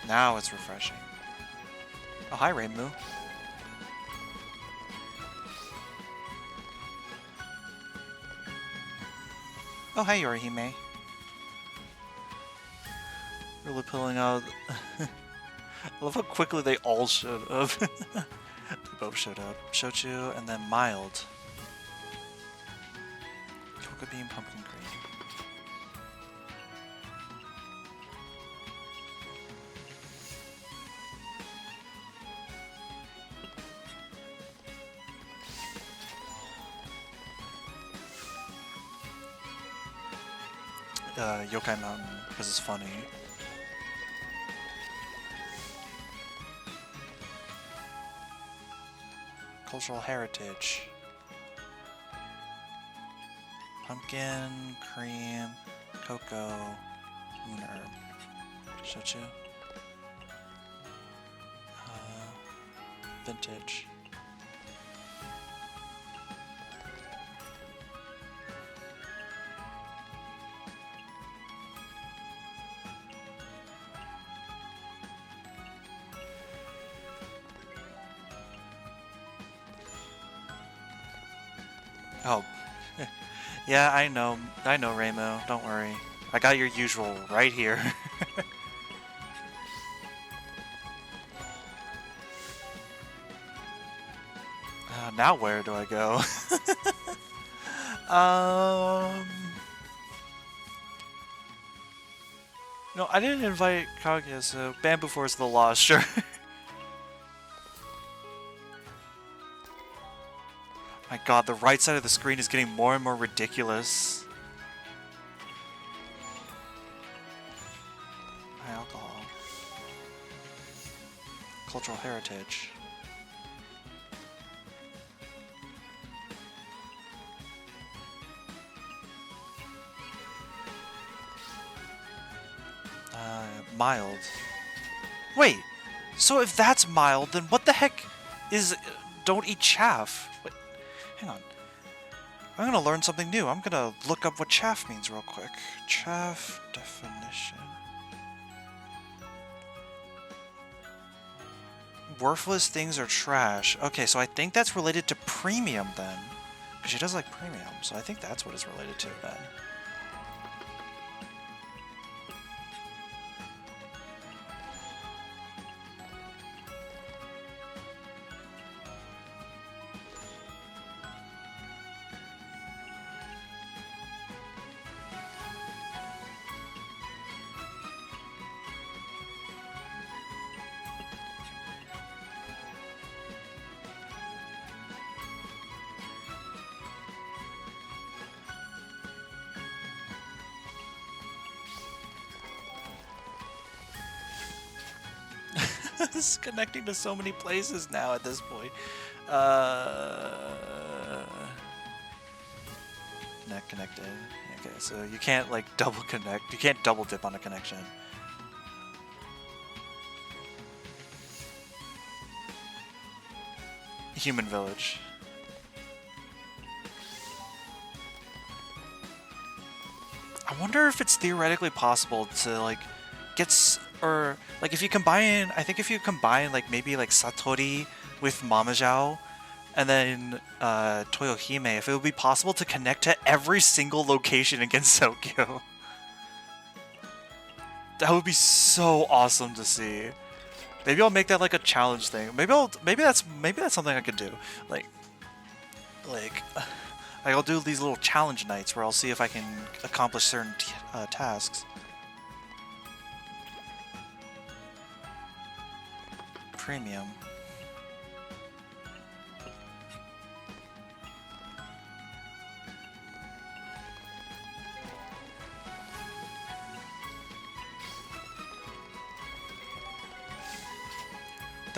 Now it's refreshing. Oh, hi, Reimu. Oh, hi, Yorihime. Really pulling out... I love how quickly they all showed up. They both showed up. Shochu, and then mild. Cocoa bean, pumpkin cream. Yokai Mountain, because it's funny. Cultural heritage. Pumpkin, cream, cocoa, moon herb. Shochu. Vintage. Oh. Yeah, I know, Ramo. Don't worry. I got your usual right here. Now where do I go? No, I didn't invite Kaguya, so Bamboo Forest the Lost, sure. My god, the right side of the screen is getting more and more ridiculous. High alcohol. Cultural heritage. Mild. Wait, so if that's mild, then what the heck is don't eat chaff? Wait, hang on. I'm gonna learn something new. I'm gonna look up what chaff means real quick. Chaff definition. Worthless things are trash. Okay, so I think that's related to premium then. Because she does like premium, so I think that's what it's related to then. This is connecting to so many places now at this point. Net connected. Okay, so you can't like double connect. You can't double dip on a connection. Human village. I wonder if it's theoretically possible to like or like if you combine, I think if you combine like maybe like Satori with Mamajao and then Toyohime, if it would be possible to connect to every single location against Tokyo. That would be so awesome to see. Maybe I'll make that like a challenge thing. Maybe that's something I could do. Like I'll do these little challenge nights where I'll see if I can accomplish certain tasks. Premium.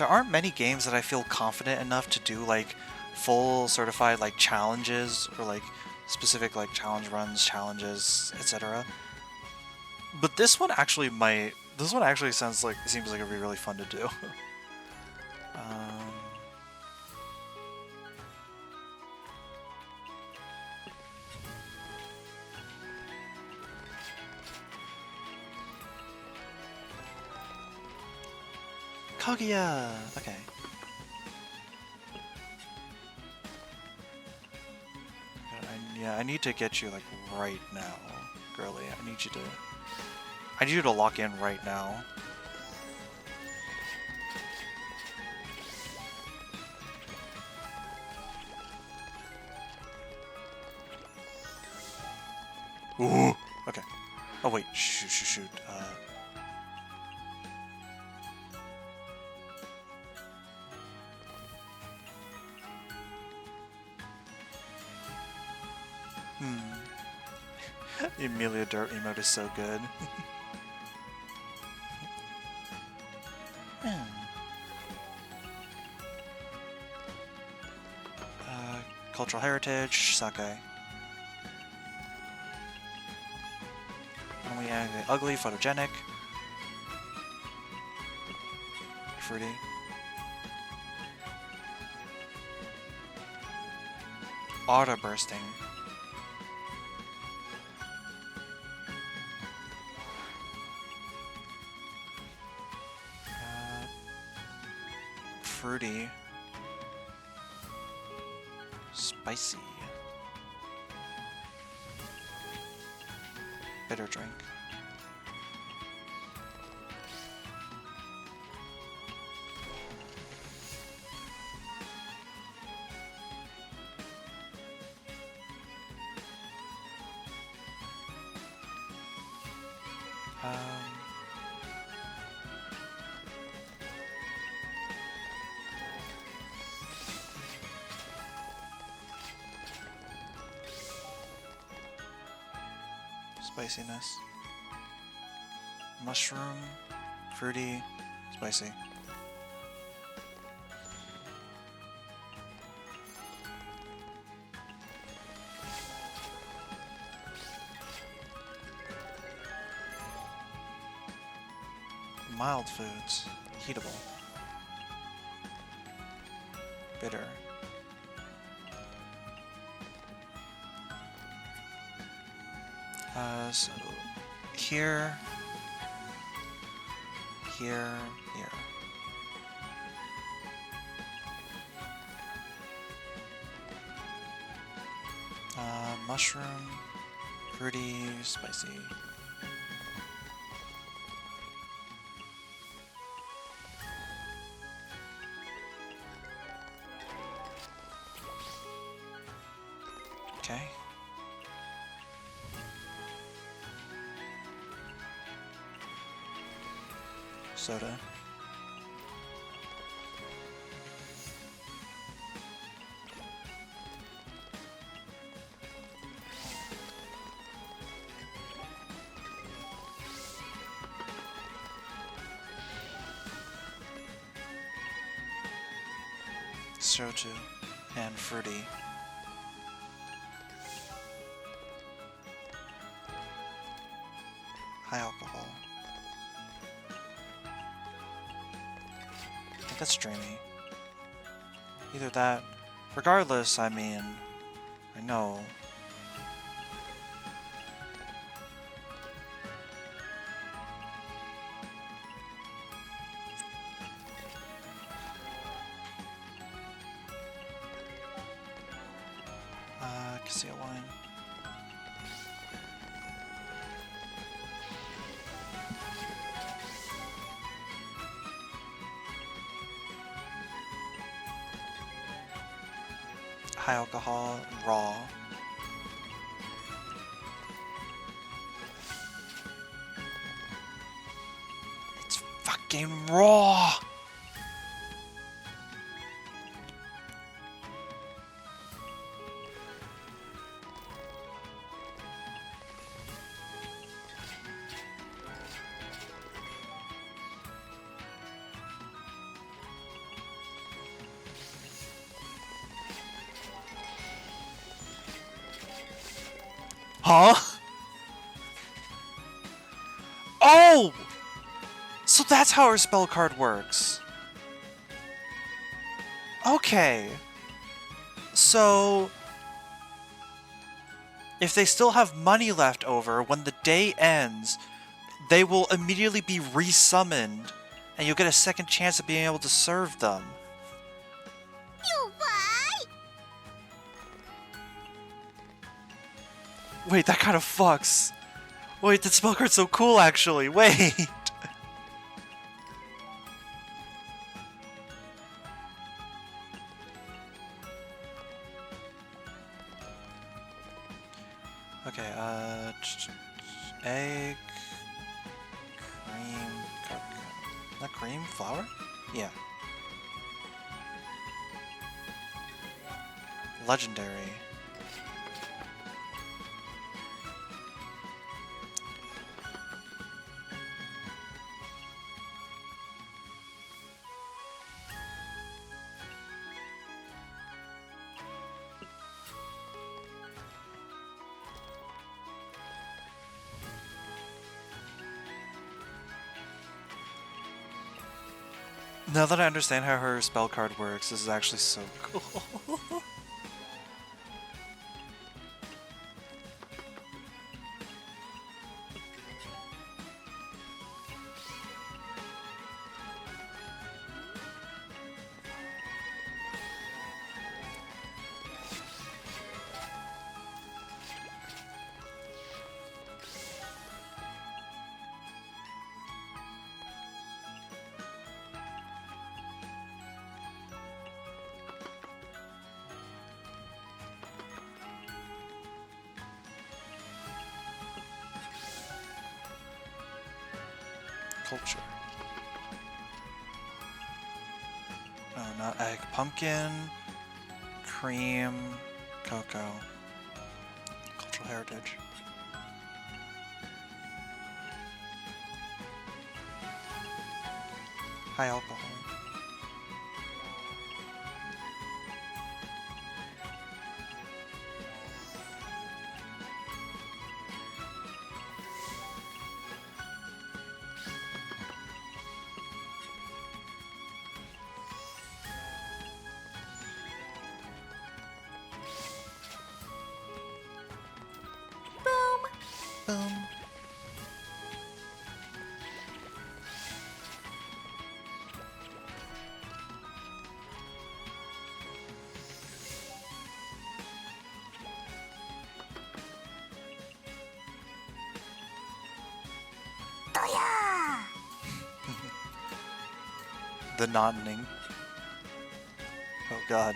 There aren't many games that I feel confident enough to do like full certified like challenges or like specific like challenge runs, challenges, etc. But this one actually might. This one actually seems like it'd be really fun to do. um, Kaguya! Okay. Yeah, I need to get you like right now, girly. I need you to lock in right now. Ooh. Okay. Oh wait. Shoot. Emilia Dirt emote is so good. Cultural heritage, sake. And we have the ugly, photogenic, fruity. Auto bursting. Fruity. Spicy. Bitter drink. Spiciness. Mushroom, fruity, spicy. Mild foods, heatable. Bitter. So here, here. Mushroom, fruity, spicy. Okay. Soda. Soju and fruity. High alcohol. I think that's dreamy. Either that. Regardless, I mean, I know. Cassia wine. High alcohol, raw. It's fucking raw! Huh? Oh! So that's how her spell card works. Okay. So if they still have money left over, when the day ends, they will immediately be resummoned, and you'll get a second chance of being able to serve them. Wait, that kind of fucks. Wait, that spell card's so cool, actually. Wait. Okay, egg, cream, cocoa. Not cream? Flour? Yeah. Legendary. Now that I understand how her spell card works, this is actually so cool. Culture. Oh, not egg. Pumpkin, cream, cocoa. Cultural heritage. High alcohol. Boom. The nodding. Oh god.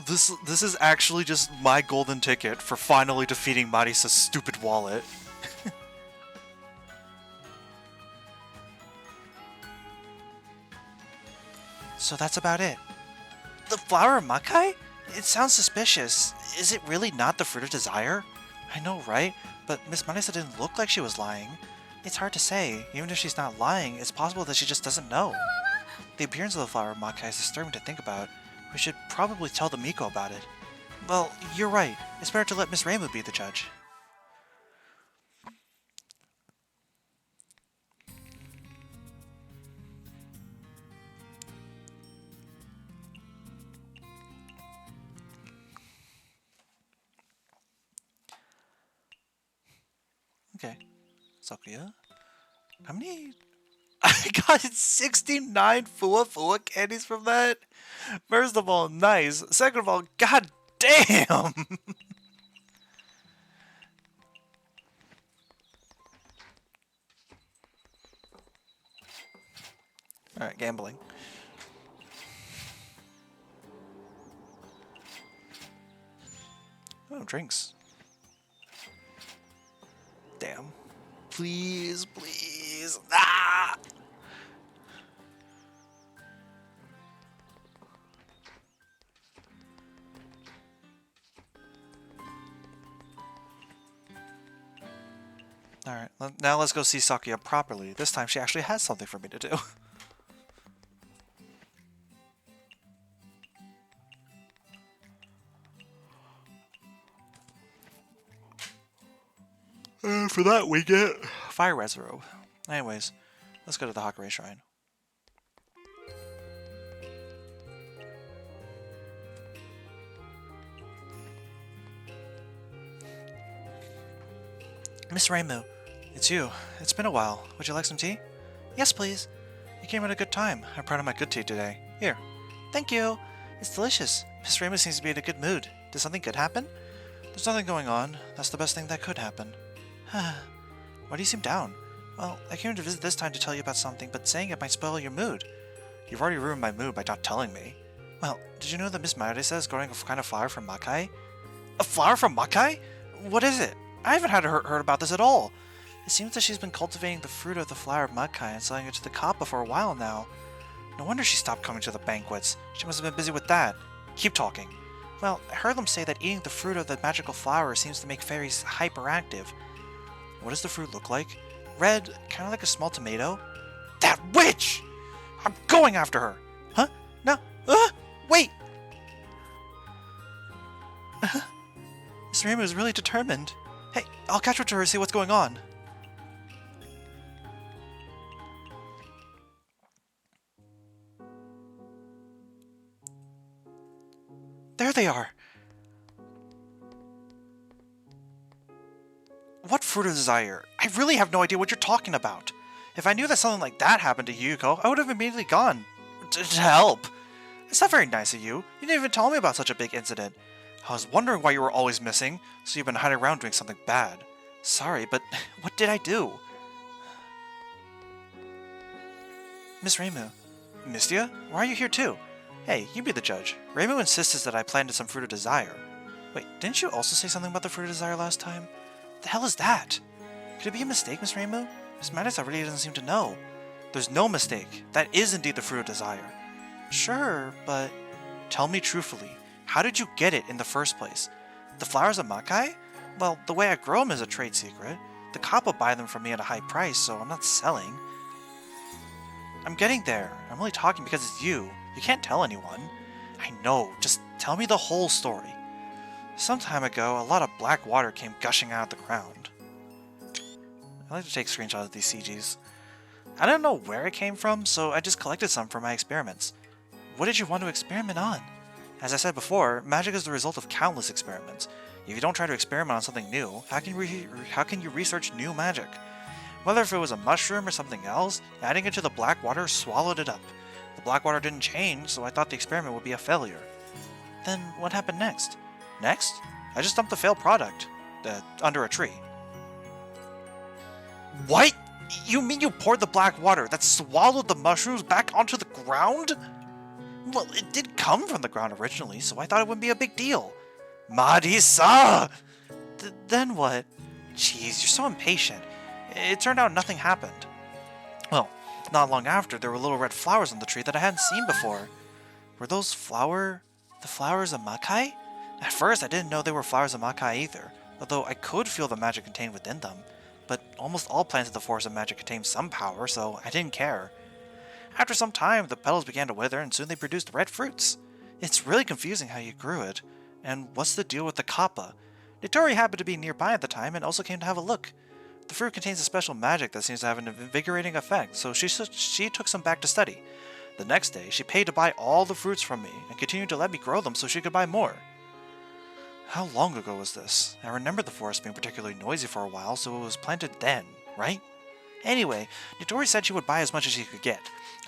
This is actually just my golden ticket for finally defeating Marisa's stupid wallet. So that's about it. The flower of Makai? It sounds suspicious. Is it really not the fruit of desire? I know, right? But Miss Marisa didn't look like she was lying. It's hard to say. Even if she's not lying, it's possible that she just doesn't know. The appearance of the flower of Makai is disturbing to think about. We should probably tell the Miko about it. Well, you're right. It's better to let Miss Reimu be the judge. Okay. Sakuya? How many... I got 69 Fua Fua candies from that? First of all, nice. Second of all, god damn! Alright, gambling. Oh, drinks. Damn. Please, please. Ah! Alright, now let's go see Sakuya properly. This time she actually has something for me to do. For that we get Fire Red's robe. Anyways, let's go to the Hakare Shrine. Miss Reimu, it's you. It's been a while. Would you like some tea? Yes, please. You came at a good time. I'm proud of my good tea today. Here. Thank you. It's delicious. Miss Reimu seems to be in a good mood. Did something good happen? There's nothing going on. That's the best thing that could happen. Why do you seem down? Well, I came to visit this time to tell you about something, but saying it might spoil your mood. You've already ruined my mood by not telling me. Well, did you know that Miss Mayuri says growing a kind of flower from Makai? A flower from Makai? What is it? I haven't heard about this at all. It seems that she's been cultivating the fruit of the flower of Makai and selling it to the Kappa for a while now. No wonder she stopped coming to the banquets. She must have been busy with that. Keep talking. Well, I heard them say that eating the fruit of the magical flower seems to make fairies hyperactive. What does the fruit look like? Red, kind of like a small tomato. That witch! I'm going after her! Huh? No. Wait! Miss Reimu is really determined. Hey, I'll catch up to her and see what's going on. There they are! What fruit of desire? I really have no idea what you're talking about. If I knew that something like that happened to Yuko, I would have immediately gone to help. It's not very nice of you. You didn't even tell me about such a big incident. I was wondering why you were always missing, so you've been hiding around doing something bad. Sorry, but what did I do? Miss Reimu. Mystia? Why are you here too? Hey, you be the judge. Reimu insisted that I planted some fruit of desire. Wait, didn't you also say something about the fruit of desire last time? The hell is that? Could it be a mistake, Miss Reimu? Miss Madison really doesn't seem to know. There's no mistake. That is indeed the fruit of desire. Sure, but... Tell me truthfully, how did you get it in the first place? The flowers of Makai? Well, the way I grow them is a trade secret. The Kappa buy them from me at a high price, so I'm not selling. I'm getting there. I'm only talking because it's you. You can't tell anyone. I know, just tell me the whole story. Some time ago, a lot of black water came gushing out of the ground. I like to take screenshots of these CGs. I don't know where it came from, so I just collected some for my experiments. What did you want to experiment on? As I said before, magic is the result of countless experiments. If you don't try to experiment on something new, how can you research new magic? Whether if it was a mushroom or something else, adding it to the black water swallowed it up. The black water didn't change, so I thought the experiment would be a failure. Then what happened next? Next? I just dumped the failed product. Under a tree. What? You mean you poured the black water that swallowed the mushrooms back onto the ground? Well, it did come from the ground originally, so I thought it wouldn't be a big deal. Marisa! Then what? Jeez, you're so impatient. It turned out nothing happened. Well, not long after, there were little red flowers on the tree that I hadn't seen before. Were those the flowers of Makai? At first, I didn't know they were flowers of Makai either, although I could feel the magic contained within them. But almost all plants in the forest of magic contain some power, so I didn't care. After some time, the petals began to wither, and soon they produced red fruits. It's really confusing how you grew it. And what's the deal with the Kappa? Nitori happened to be nearby at the time and also came to have a look. The fruit contains a special magic that seems to have an invigorating effect, so she took some back to study. The next day, she paid to buy all the fruits from me, and continued to let me grow them so she could buy more. How long ago was this? I remember the forest being particularly noisy for a while, so it was planted then, right? Anyway, Nitori said she would buy as much as she could get.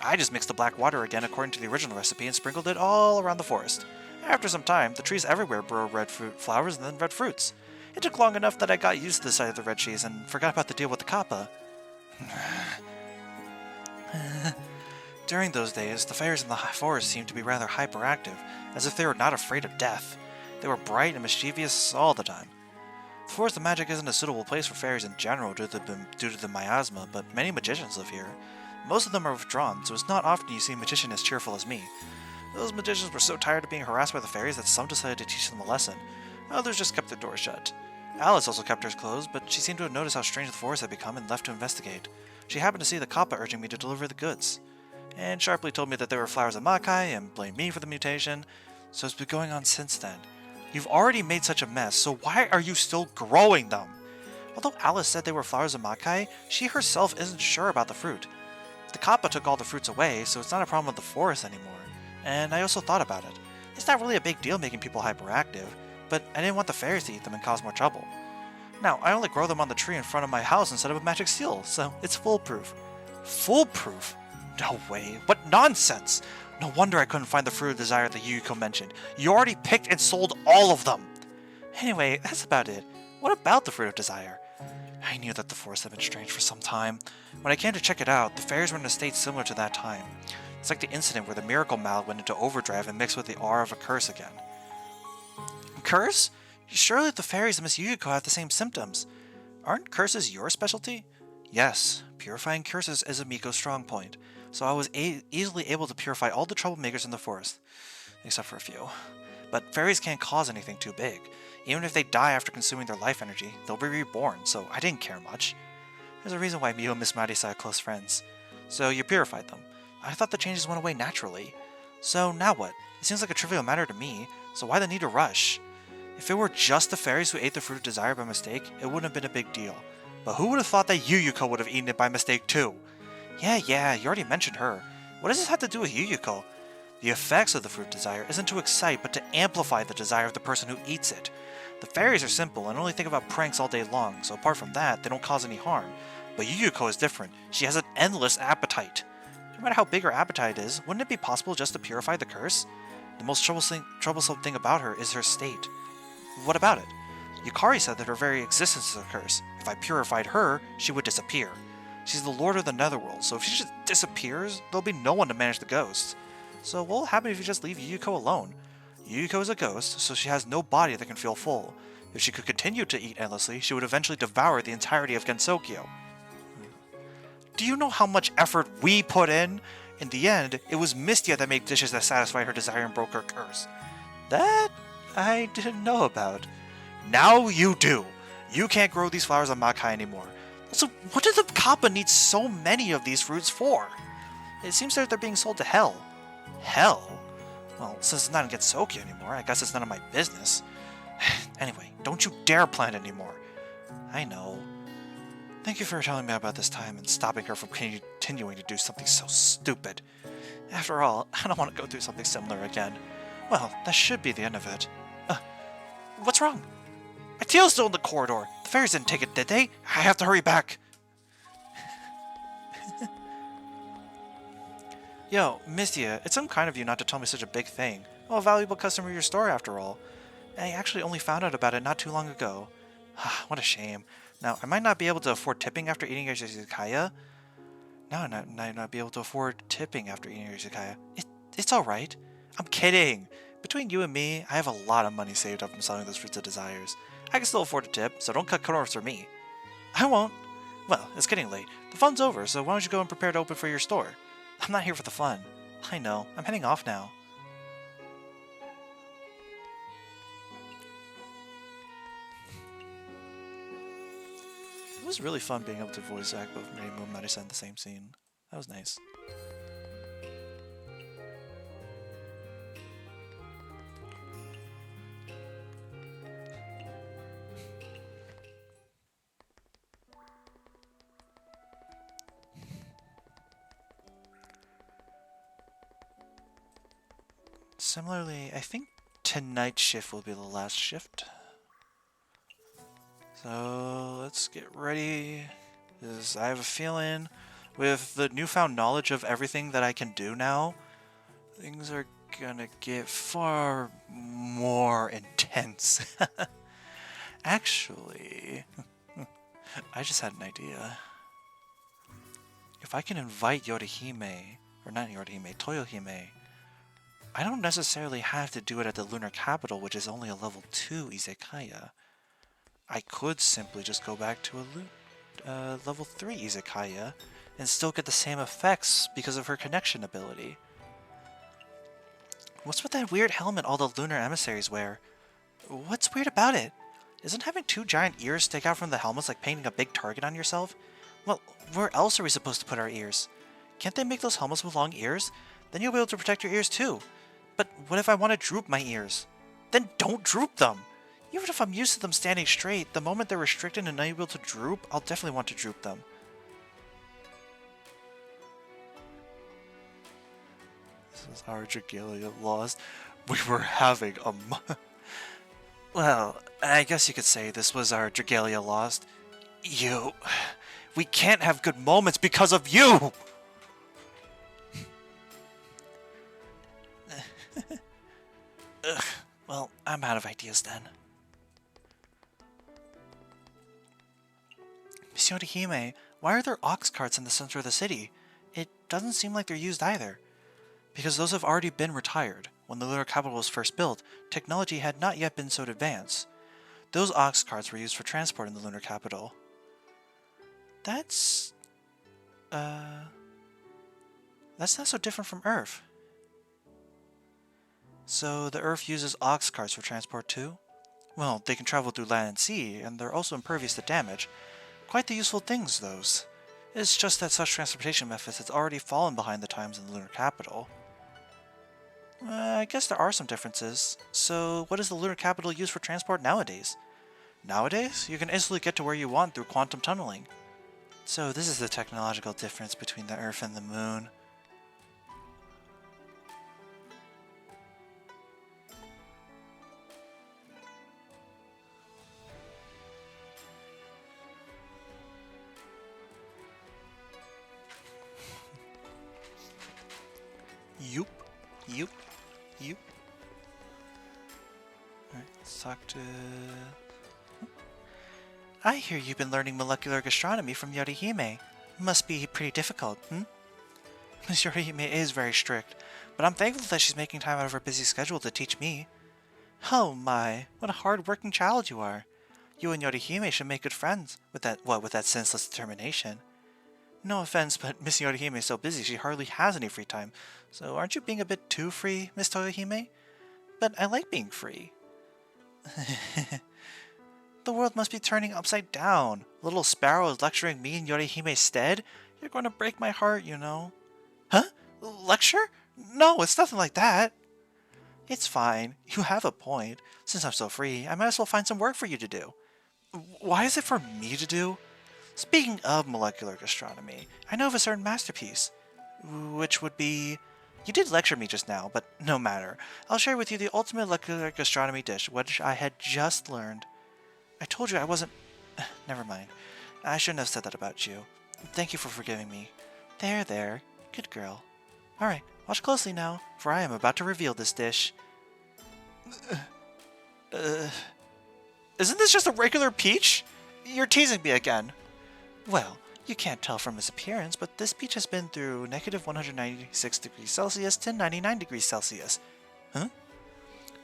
I just mixed the black water again according to the original recipe and sprinkled it all around the forest. After some time, the trees everywhere bore red fruit flowers and then red fruits. It took long enough that I got used to the sight of the red cheese and forgot about the deal with the Kappa. During those days, the fairies in the forest seemed to be rather hyperactive, as if they were not afraid of death. They were bright and mischievous all the time. The forest of magic isn't a suitable place for fairies in general due to the miasma, but many magicians live here. Most of them are withdrawn, so it's not often you see a magician as cheerful as me. Those magicians were so tired of being harassed by the fairies that some decided to teach them a lesson. Others just kept their doors shut. Alice also kept hers closed, but she seemed to have noticed how strange the forest had become and left to investigate. She happened to see the Kappa urging me to deliver the goods, and sharply told me that they were flowers of Makai and blamed me for the mutation, so it's been going on since then. You've already made such a mess, so why are you still growing them? Although Alice said they were flowers of Makai, she herself isn't sure about the fruit. The Kappa took all the fruits away, so it's not a problem with the forest anymore. And I also thought about it. It's not really a big deal making people hyperactive, but I didn't want the fairies to eat them and cause more trouble. Now, I only grow them on the tree in front of my house instead of a magic seal, so it's foolproof. Foolproof? No way. What nonsense! No wonder I couldn't find the fruit of desire that Yuyuko mentioned. You already picked and sold all of them! Anyway, that's about it. What about the fruit of desire? I knew that the forest had been strange for some time. When I came to check it out, the fairies were in a state similar to that time. It's like the incident where the miracle mallet went into overdrive and mixed with the aura of a curse again. Curse? Surely the fairies and Miss Yuyuko have the same symptoms. Aren't curses your specialty? Yes, purifying curses is a Miko's strong point, so I was easily able to purify all the troublemakers in the forest. Except for a few. But fairies can't cause anything too big. Even if they die after consuming their life energy, they'll be reborn, so I didn't care much. There's a reason why Miu and Miss Marisa are close friends. So you purified them. I thought the changes went away naturally. So now what? It seems like a trivial matter to me, so why the need to rush? If it were just the fairies who ate the fruit of desire by mistake, it wouldn't have been a big deal. But who would have thought that Yuyuko would have eaten it by mistake too? Yeah, you already mentioned her. What does this have to do with Yuyuko? The effects of the fruit of desire isn't to excite, but to amplify the desire of the person who eats it. The fairies are simple and only think about pranks all day long, so apart from that, they don't cause any harm. But Yuyuko is different. She has an endless appetite. No matter how big her appetite is, wouldn't it be possible just to purify the curse? The most troublesome thing about her is her state. What about it? Yukari said that her very existence is a curse. If I purified her, she would disappear. She's the lord of the netherworld, so if she just disappears, there'll be no one to manage the ghosts. So what will happen if you just leave Yuyuko alone? Yuyuko is a ghost, so she has no body that can feel full. If she could continue to eat endlessly, she would eventually devour the entirety of Gensokyo. Do you know how much effort we put in? In the end, it was Mystia that made dishes that satisfied her desire and broke her curse. That I didn't know about. Now you do. You can't grow these flowers on Makai anymore. So what did the Kappa need so many of these fruits for? It seems that they're being sold to Hell. Hell? Well, since it's not in Gensokyo anymore, I guess it's none of my business. Anyway, don't you dare plant anymore. I know. Thank you for telling me about this time and stopping her from continuing to do something so stupid. After all, I don't want to go through something similar again. Well, that should be the end of it. What's wrong? My tail's still in the corridor. The fairies didn't take it, did they? I have to hurry back. Yo, Mystia, it's unkind of you not to tell me such a big thing. I'm a valuable customer of your store, after all. I actually only found out about it not too long ago. What a shame. Now, I might not be able to afford tipping after eating your izakaya. No, I might not be able to afford tipping after eating your izakaya. It's alright. I'm kidding. Between you and me, I have a lot of money saved up from selling those fruits of desires. I can still afford a tip, so don't cut corners for me. I won't. Well, it's getting late. The fun's over, so why don't you go and prepare to open for your store? I'm not here for the fun. I know. I'm heading off now. It was really fun being able to voice act both Rainbow and Marisa in the same scene. That was nice. Similarly, I think tonight's shift will be the last shift. So let's get ready, because I have a feeling with the newfound knowledge of everything that I can do now, things are gonna get far more intense. Actually, I just had an idea. If I can invite Yorihime, or not Yorihime, Toyohime, I don't necessarily have to do it at the Lunar Capital, which is only a level 2 Izakaya. I could simply just go back to a level 3 Izakaya and still get the same effects because of her connection ability. What's with that weird helmet all the lunar emissaries wear? What's weird about it? Isn't having 2 giant ears stick out from the helmets like painting a big target on yourself? Well, where else are we supposed to put our ears? Can't they make those helmets with long ears? Then you'll be able to protect your ears too. But what if I want to droop my ears? Then don't droop them! Even if I'm used to them standing straight, the moment they're restricted and unable to droop, I'll definitely want to droop them. This is our Dragalia lost. We were having a well, I guess you could say this was our Dragalia lost. We can't have good moments because of you! Ugh, well, I'm out of ideas then. Miss Yorihime, why are there ox carts in the center of the city? It doesn't seem like they're used either. Because those have already been retired. When the lunar capital was first built, technology had not yet been so advanced. Those ox carts were used for transport in the lunar capital. That's not so different from Earth. So the Earth uses ox carts for transport too? Well, they can travel through land and sea, and they're also impervious to damage. Quite the useful things, those. It's just that such transportation methods had already fallen behind the times in the lunar capital. I guess there are some differences. So, what is the lunar capital used for transport nowadays? Nowadays, you can instantly get to where you want through quantum tunneling. So this is the technological difference between the Earth and the Moon. Yup. Alright, let's talk to... I hear you've been learning molecular gastronomy from Yorihime. Must be pretty difficult, Miss Yorihime is very strict, but I'm thankful that she's making time out of her busy schedule to teach me. Oh my, what a hard-working child you are. You and Yorihime should make good friends, with that senseless determination. No offense, but Miss Yorihime is so busy she hardly has any free time, so aren't you being a bit too free, Miss Toyohime? But I like being free. The world must be turning upside down. Little Sparrow is lecturing me in Yorihime's stead? You're going to break my heart, you know. Huh? Lecture? No, it's nothing like that. It's fine. You have a point. Since I'm so free, I might as well find some work for you to do. Why is it for me to do? Speaking of molecular gastronomy, I know of a certain masterpiece. Which would be... You did lecture me just now, but no matter. I'll share with you the ultimate molecular gastronomy dish, which I had just learned. I told you I wasn't... Never mind. I shouldn't have said that about you. Thank you for forgiving me. There. Good girl. Alright, watch closely now, for I am about to reveal this dish. Isn't this just a regular peach? You're teasing me again. Well, you can't tell from his appearance, but this peach has been through negative 196 degrees Celsius to 99 degrees Celsius. Huh?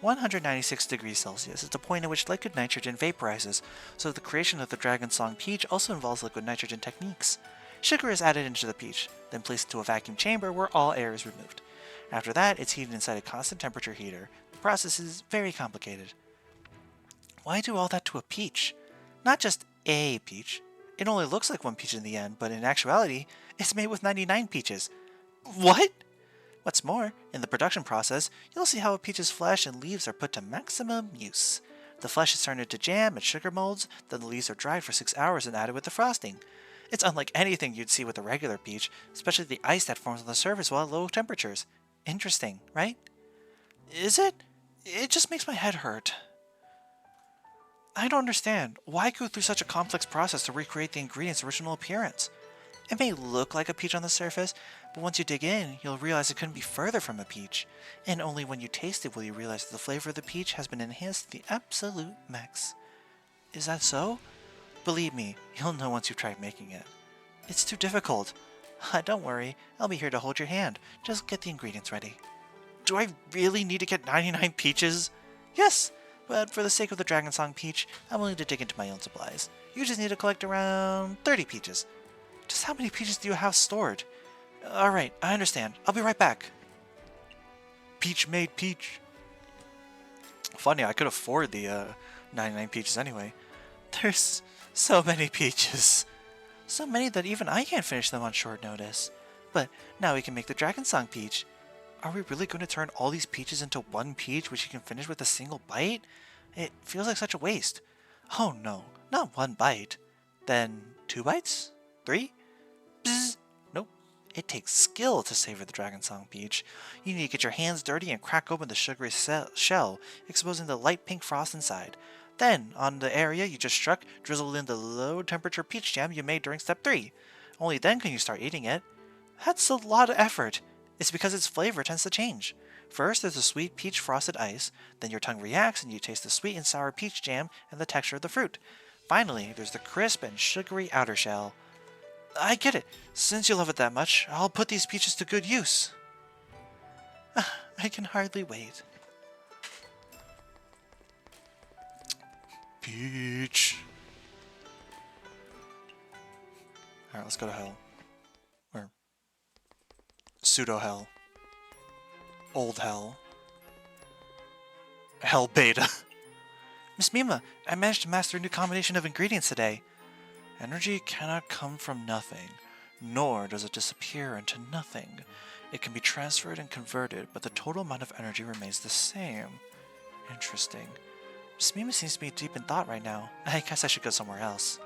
196 degrees Celsius is the point at which liquid nitrogen vaporizes, so the creation of the Dragon Song peach also involves liquid nitrogen techniques. Sugar is added into the peach, then placed into a vacuum chamber where all air is removed. After that, it's heated inside a constant temperature heater. The process is very complicated. Why do all that to a peach? Not just a peach. It only looks like one peach in the end, but in actuality, it's made with 99 peaches. What? What's more, in the production process, you'll see how a peach's flesh and leaves are put to maximum use. The flesh is turned into jam and sugar molds, then the leaves are dried for 6 hours and added with the frosting. It's unlike anything you'd see with a regular peach, especially the ice that forms on the surface while at low temperatures. Interesting, right? Is it? It just makes my head hurt. I don't understand. Why go through such a complex process to recreate the ingredient's original appearance? It may look like a peach on the surface, but once you dig in, you'll realize it couldn't be further from a peach. And only when you taste it will you realize that the flavor of the peach has been enhanced to the absolute max. Is that so? Believe me, you'll know once you've tried making it. It's too difficult. Don't worry, I'll be here to hold your hand. Just get the ingredients ready. Do I really need to get 99 peaches? Yes, but for the sake of the Dragon Song peach, I'm willing to dig into my own supplies. You just need to collect around 30 peaches. Just how many peaches do you have stored? Alright, I understand. I'll be right back. Peach made peach. Funny, I could afford the 99 peaches anyway. There's so many peaches. So many that even I can't finish them on short notice. But now we can make the Dragon Song peach. Are we really going to turn all these peaches into one peach which you can finish with a single bite? It feels like such a waste. Oh no, not 1 bite. Then 2 bites? 3? Bzz. Nope. It takes skill to savor the Dragon Song peach. You need to get your hands dirty and crack open the sugary shell, exposing the light pink frost inside. Then, on the area you just struck, drizzle in the low-temperature peach jam you made during step 3. Only then can you start eating it. That's a lot of effort. It's because its flavor tends to change. First, there's the sweet peach frosted ice, then your tongue reacts and you taste the sweet and sour peach jam and the texture of the fruit. Finally, there's the crisp and sugary outer shell. I get it. Since you love it that much, I'll put these peaches to good use. I can hardly wait. Peach. Alright, let's go to hell. Or pseudo-hell. Old hell. Hell beta. Miss Mima, I managed to master a new combination of ingredients today. Energy cannot come from nothing, nor does it disappear into nothing. It can be transferred and converted, but the total amount of energy remains the same. Interesting. Miss Mima seems to be deep in thought right now. I guess I should go somewhere else.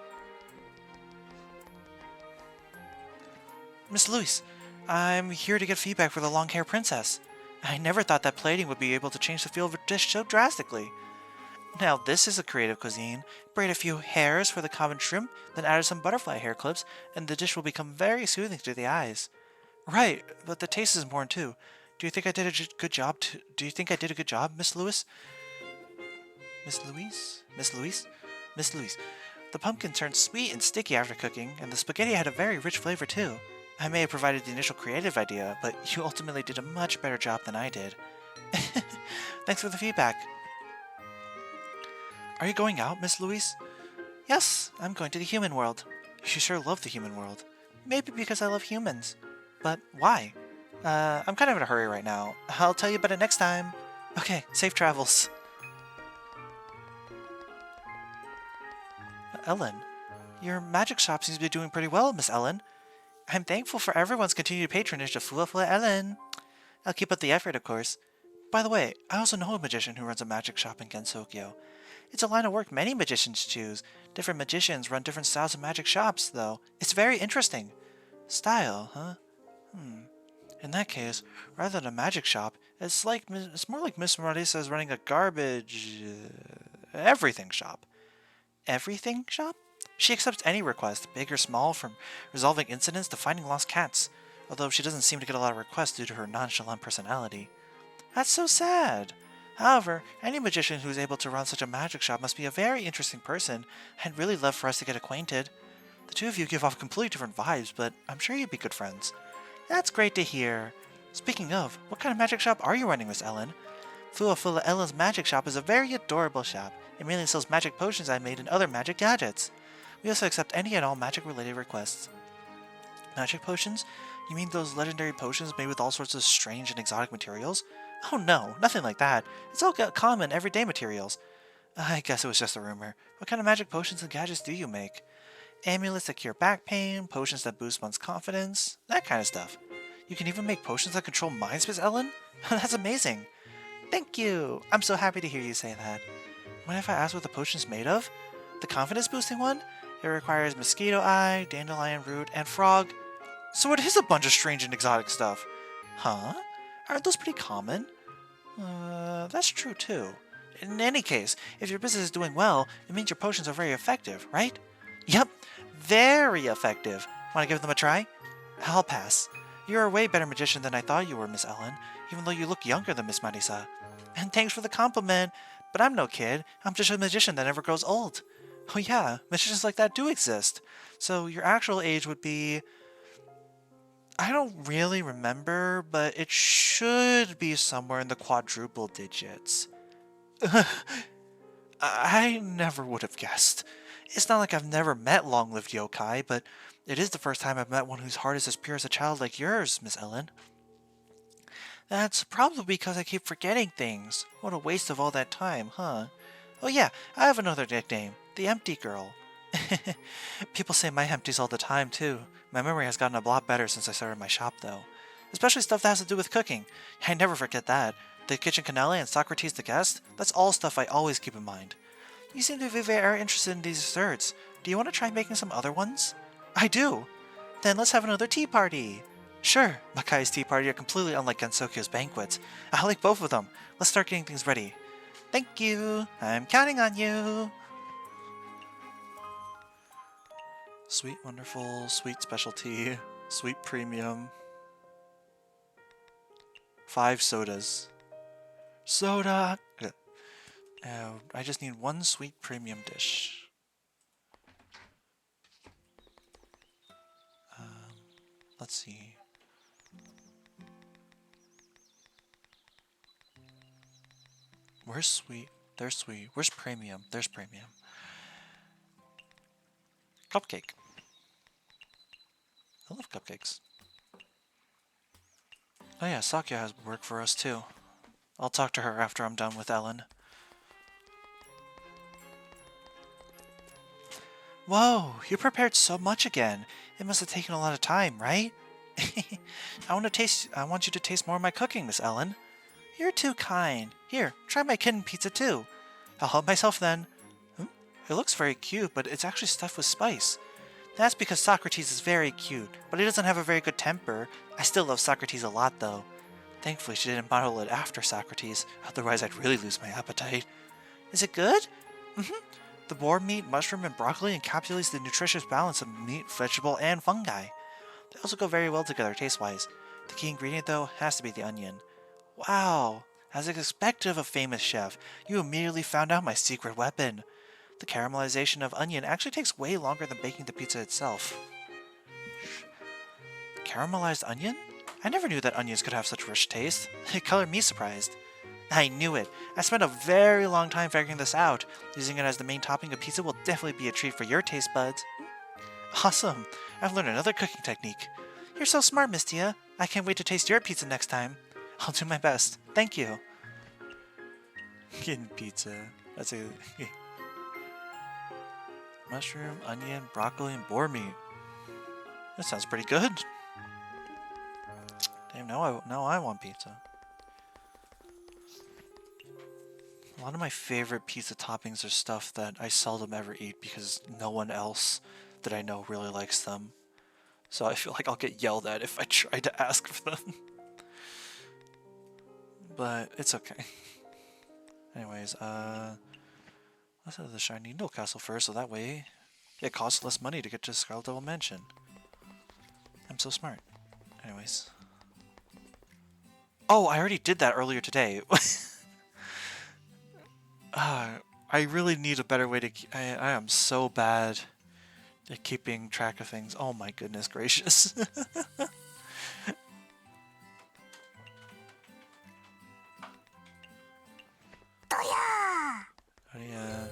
Miss Louise, I'm here to get feedback for the long-haired princess. I never thought that plating would be able to change the feel of a dish so drastically. Now this is a creative cuisine. Braid a few hairs for the common shrimp, then add some butterfly hair clips, and the dish will become very soothing to the eyes. Right, but the taste is important too. Do you think I did a good job? Do you think I did a good job, Miss Louise? Miss Louise? Miss Louise? Miss Louise. The pumpkin turned sweet and sticky after cooking, and the spaghetti had a very rich flavor too. I may have provided the initial creative idea, but you ultimately did a much better job than I did. Thanks for the feedback. Are you going out, Miss Louise? Yes, I'm going to the human world. You sure love the human world. Maybe because I love humans. But why? I'm kind of in a hurry right now. I'll tell you about it next time. Okay, safe travels. Ellen, your magic shop seems to be doing pretty well, Miss Ellen. I'm thankful for everyone's continued patronage of Fua Ellen. I'll keep up the effort, of course. By the way, I also know a magician who runs a magic shop in Gensokyo. It's a line of work many magicians choose. Different magicians run different styles of magic shops, though. It's very interesting. Style, huh? In that case, rather than a magic shop, it's more like Miss Marisa's running a garbage... everything shop. Everything shop? She accepts any request, big or small, from resolving incidents to finding lost cats, although she doesn't seem to get a lot of requests due to her nonchalant personality. That's so sad. However, any magician who is able to run such a magic shop must be a very interesting person. I'd really love for us to get acquainted. The two of you give off completely different vibes, but I'm sure you'd be good friends. That's great to hear. Speaking of, what kind of magic shop are you running, Miss Ellen? Fua Ellen's magic shop is a very adorable shop. It mainly sells magic potions I made and other magic gadgets. We also accept any and all magic-related requests. Magic potions? You mean those legendary potions made with all sorts of strange and exotic materials? Oh no, nothing like that. It's all common, everyday materials. I guess it was just a rumor. What kind of magic potions and gadgets do you make? Amulets that cure back pain, potions that boost one's confidence, that kind of stuff. You can even make potions that control minds, Miss Ellen? That's amazing. Thank you. I'm so happy to hear you say that. Mind if I ask what the potion's made of? The confidence-boosting one? It requires mosquito eye, dandelion root, and frog. So it is a bunch of strange and exotic stuff. Huh? Aren't those pretty common? That's true too. In any case, if your business is doing well, it means your potions are very effective, right? Yep, very effective. Want to give them a try? I'll pass. You're a way better magician than I thought you were, Miss Ellen, even though you look younger than Miss Marisa. And thanks for the compliment, but I'm no kid. I'm just a magician that never grows old. Oh yeah, magicians like that do exist. So your actual age would be... I don't really remember, but it should be somewhere in the quadruple digits. I never would have guessed. It's not like I've never met long-lived yokai, but it is the first time I've met one whose heart is as pure as a child like yours, Miss Ellen. That's probably because I keep forgetting things. What a waste of all that time, huh? Oh yeah, I have another nickname, the Empty Girl. People say my empties all the time, too. My memory has gotten a lot better since I started my shop, though. Especially stuff that has to do with cooking. I never forget that. the kitchen canale and Socrates the guest? That's all stuff I always keep in mind. You seem to be very interested in these desserts. Do you want to try making some other ones? I do! Then let's have another tea party! Sure, Makai's tea party are completely unlike Gensokyo's banquets. I like both of them. Let's start getting things ready. Thank you! I'm counting on you! Sweet wonderful, sweet specialty, sweet premium. 5 sodas. Soda! I just need 1 sweet premium dish. Let's see. Where's sweet? There's sweet. Where's premium? There's premium. Cupcake. I love cupcakes. Oh yeah, Sakya has work for us too. I'll talk to her after I'm done with Ellen. Whoa, you prepared so much again. It must have taken a lot of time, right? I want you to taste more of my cooking, Miss Ellen. You're too kind. Here, try my kitten pizza too. I'll help myself then. It looks very cute, but it's actually stuffed with spice. That's because Socrates is very cute, but he doesn't have a very good temper. I still love Socrates a lot though. Thankfully she didn't model it after Socrates, otherwise I'd really lose my appetite. Is it good? The boar meat, mushroom, and broccoli encapsulates the nutritious balance of meat, vegetable, and fungi. They also go very well together taste-wise. The key ingredient, though, has to be the onion. Wow! As expected of a famous chef, you immediately found out my secret weapon. The caramelization of onion actually takes way longer than baking the pizza itself. Caramelized onion? I never knew that onions could have such rich taste. It colored me surprised. I knew it. I spent a very long time figuring this out. Using it as the main topping of pizza will definitely be a treat for your taste buds. Awesome! I've learned another cooking technique. You're so smart, Mystia. I can't wait to taste your pizza next time. I'll do my best. Thank you. Kitten pizza. That's a... Mushroom, onion, broccoli, and boar meat. That sounds pretty good. Damn, now I want pizza. A lot of my favorite pizza toppings are stuff that I seldom ever eat because no one else that I know really likes them. So I feel like I'll get yelled at if I try to ask for them. But it's okay. Anyways, let's go to the Shiny Needle Castle first, so that way it costs less money to get to Scarlet Devil Mansion. I'm so smart. Anyways. Oh, I already did that earlier today. I really need a better way to... I am so bad at keeping track of things. Oh my goodness gracious. Oh yeah.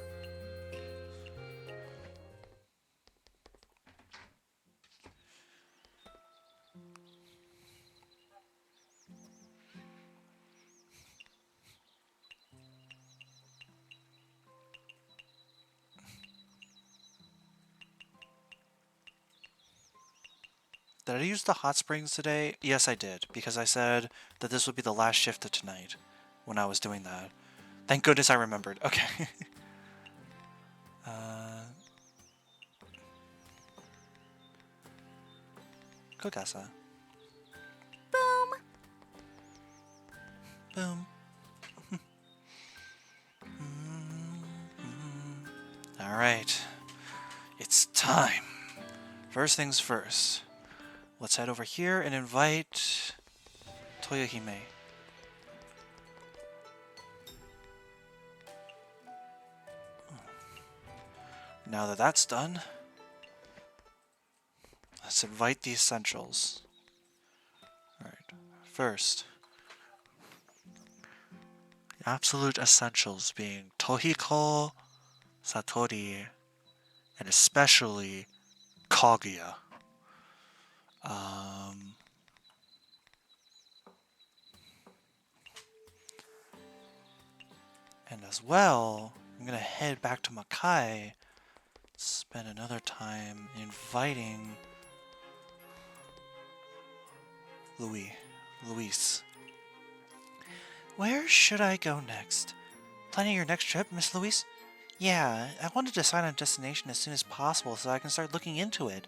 Did I use the hot springs today? Yes, I did, because I said that this would be the last shift of tonight when I was doing that. Thank goodness I remembered. Okay. Kokasa. Boom! Boom. Alright. It's time. First things first. Let's head over here and invite Toyohime. Now that that's done, let's invite the essentials. Alright, first, the absolute essentials being Tohiko, Satori, and especially Kaguya. And as well, I'm gonna head back to Makai, spend another time inviting Luis. Where should I go next? Planning your next trip, Miss Louise? Yeah, I want to decide on a destination as soon as possible so I can start looking into it.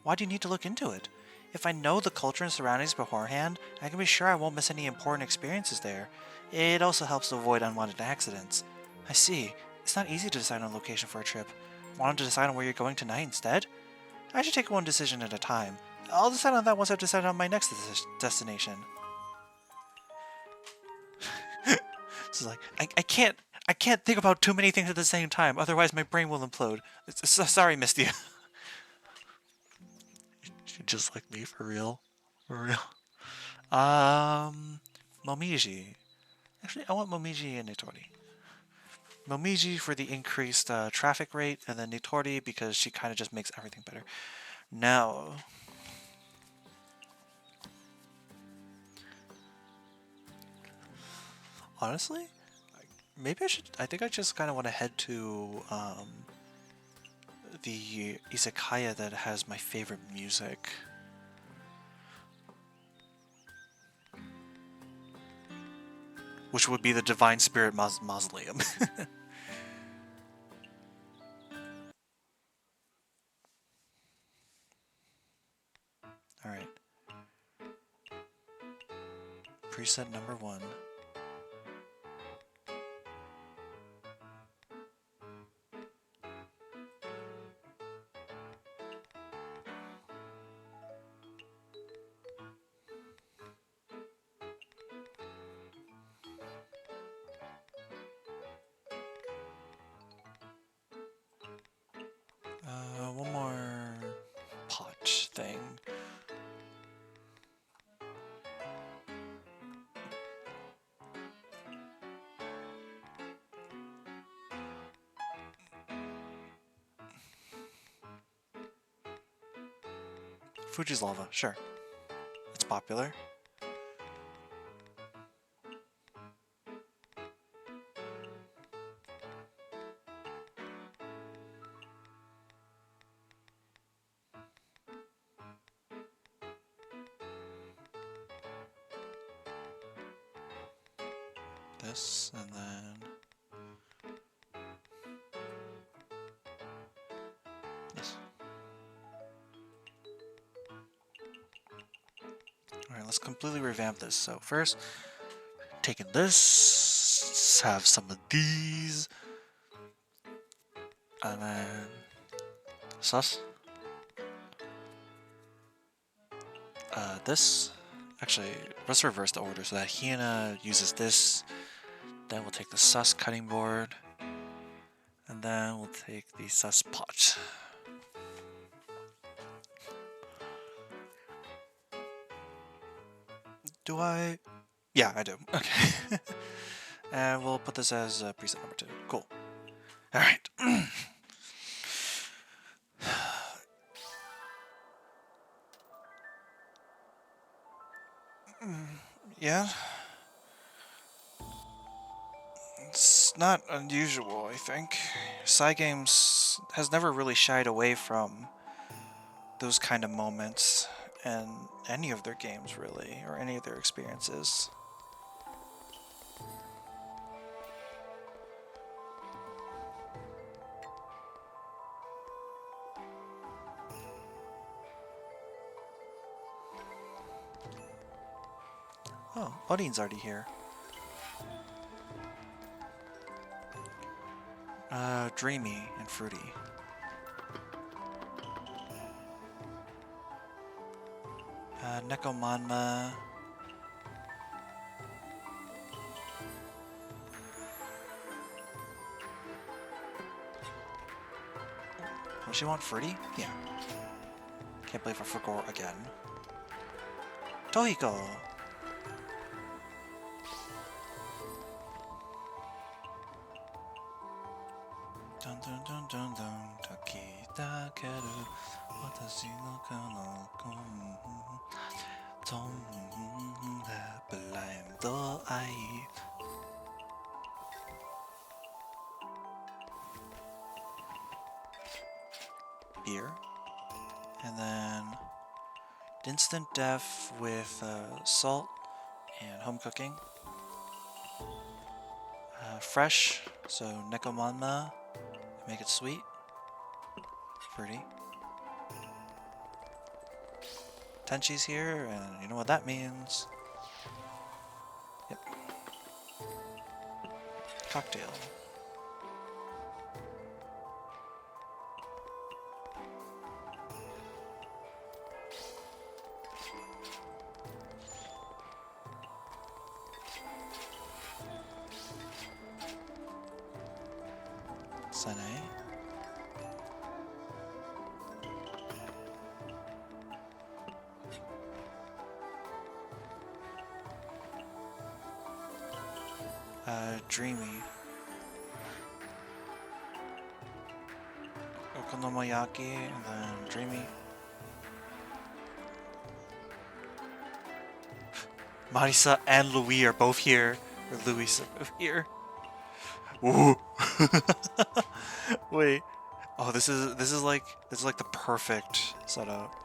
Why do you need to look into it? If I know the culture and surroundings beforehand, I can be sure I won't miss any important experiences there. It also helps to avoid unwanted accidents. I see. It's not easy to decide on a location for a trip. Want to decide on where you're going tonight instead? I should take one decision at a time. I'll decide on that once I've decided on my next destination. This is like, I can't think about too many things at the same time, otherwise my brain will implode. Sorry, Mystia. Just like me, for real. For real. Momiji. Actually, I want Momiji and Nitori. Momiji for the increased traffic rate, and then Nitori because she kind of just makes everything better. Now, honestly, maybe I should. I think I just kind of want to head to the Izakaya that has my favorite music. Which would be the Divine Spirit Mausoleum. Alright. Preset number 1. One more pot thing. Fuji's lava, sure. It's popular. This, and then this. Alright, let's completely revamp this. So first, taking this, have some of these, and then sus. This. Actually, let's reverse the order so that Hina uses this. Then we'll take the sus cutting board, and then we'll take the sus pot. Do I? Yeah, I do. Okay. And we'll put this as preset number 2. Cool. Alright. Yeah? It's not unusual, I think. Cygames has never really shied away from those kind of moments in any of their games, really, or any of their experiences. Oh, Odin's already here. Dreamy and fruity. Nekomanma. Does she want fruity? Yeah. Can't believe I forgot again. Tohiko! Dun dun dun dun dun, takitakeru, watashi no kanoko, tonga blind eye. Beer. And then instant death with salt and home cooking. Fresh, so Nekomanma, make it sweet. Fruity. Tenchi's here, and you know what that means. Yep. Cocktail. Sane. Dreamy. Okonomiyaki, and then Dreamy. Marisa and Louis are both here. Or Louis are both here. Ooh. Wait. Oh, this is like the perfect setup.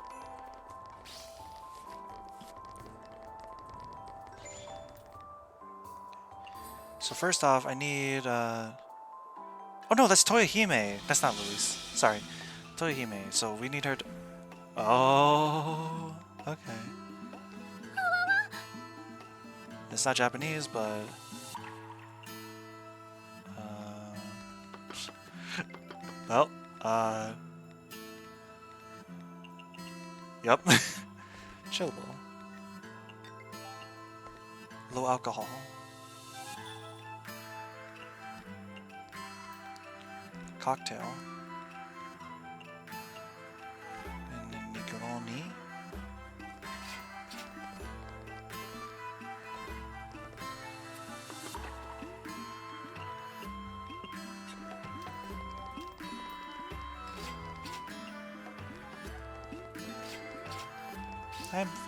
So first off, I need oh no, that's Toyohime. That's not Louis. Sorry. Toyohime. So we need her to... Oh, okay. It's not Japanese, but well, yep. Chillable. Low alcohol. Cocktail. And then Negroni.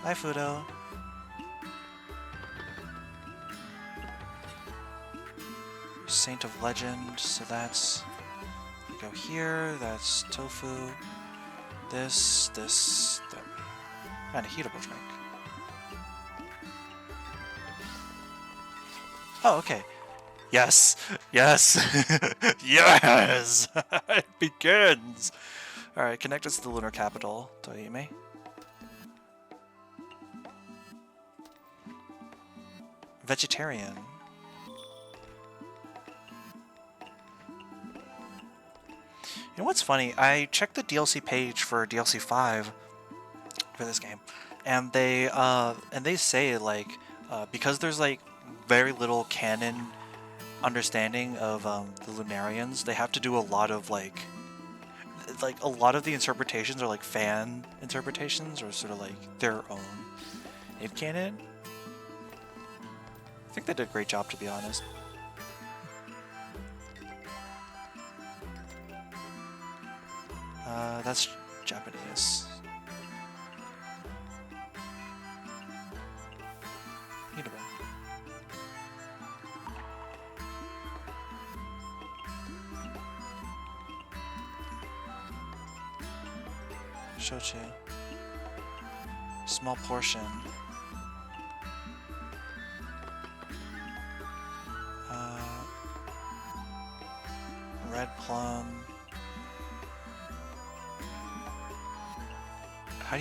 Hi, Fudo. Saint of Legend, so that's... We go here, that's tofu. This, that. And a heatable drink. Oh, okay. Yes! Yes! Yes! It begins! Alright, connect us to the lunar capital, Tohime. Vegetarian. You know what's funny? I checked the DLC page for DLC 5 for this game, and they say like because there's like very little canon understanding of the Lunarians, they have to do a lot of like a lot of the interpretations are like fan interpretations or sort of like their own in canon. I think they did a great job, to be honest. That's Japanese. Eatable. Shochu. Small portion. Red plum. How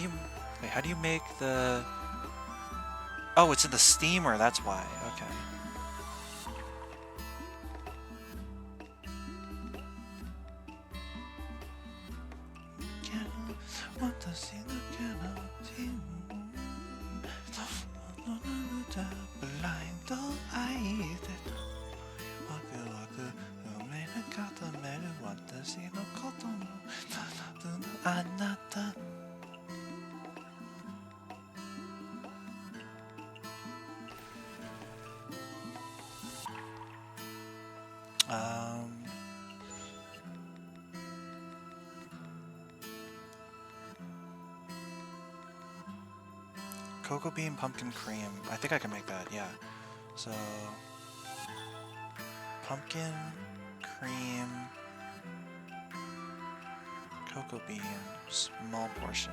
do you make the... Oh, it's in the steamer, that's why. Okay. Cocoa bean pumpkin cream. I think I can make that, yeah. So, pumpkin cream, cocoa bean, small portion.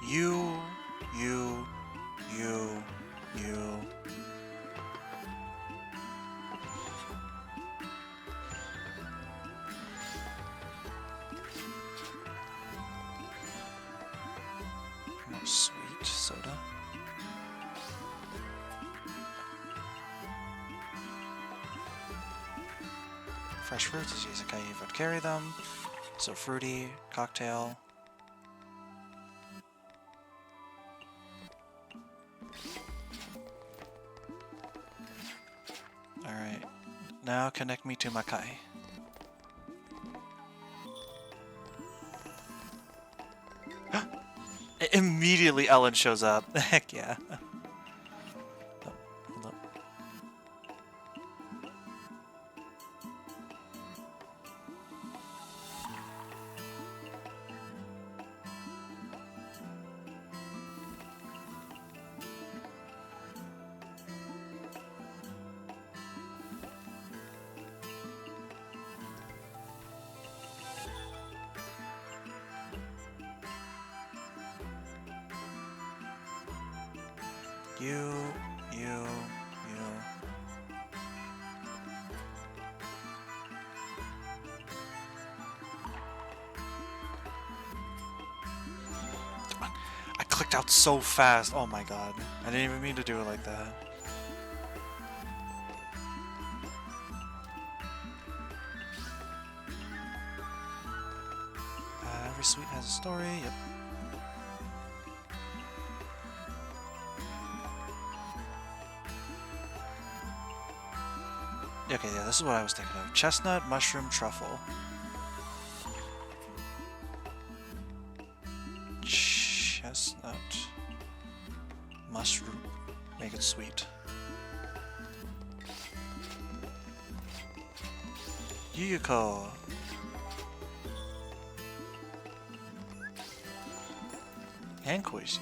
You, you, you, you. More sweet soda. Fresh fruits as Izakaya would carry them. So fruity, cocktail. Alright. Now connect me to Makai. Immediately Ellen shows up. Heck yeah. Oh, hold up. You. I clicked out so fast. Oh my god. I didn't even mean to do it like that. Every suite has a story. Yep. Okay, yeah, this is what I was thinking of. Chestnut, mushroom, truffle. Chestnut. Mushroom. Make it sweet. Yuyuko. And Koichi.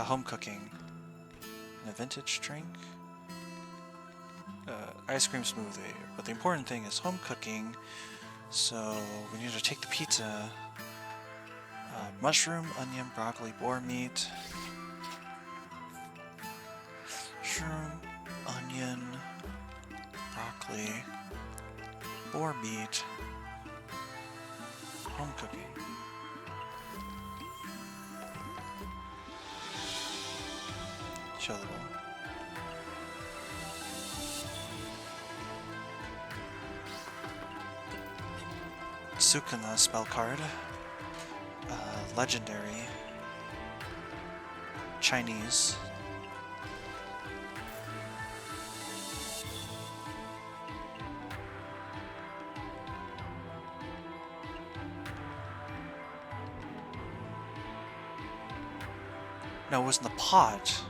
Home cooking. And a vintage drink. Ice cream smoothie. But the important thing is home cooking. So we need to take the pizza. Mushroom, onion, broccoli, boar meat. Mushroom, onion, broccoli, boar meat. Home cooking. Chillable. Sukuna spell card. Legendary. Chinese. No, it was in the pot.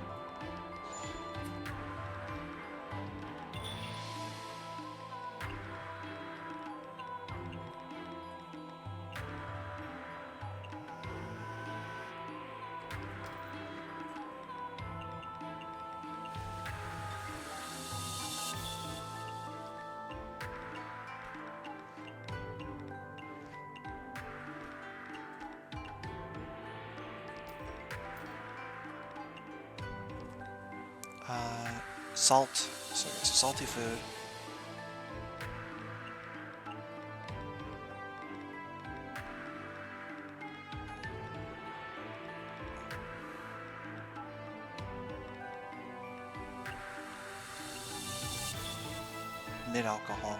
Salt. So it's salty food. Mid-alcohol.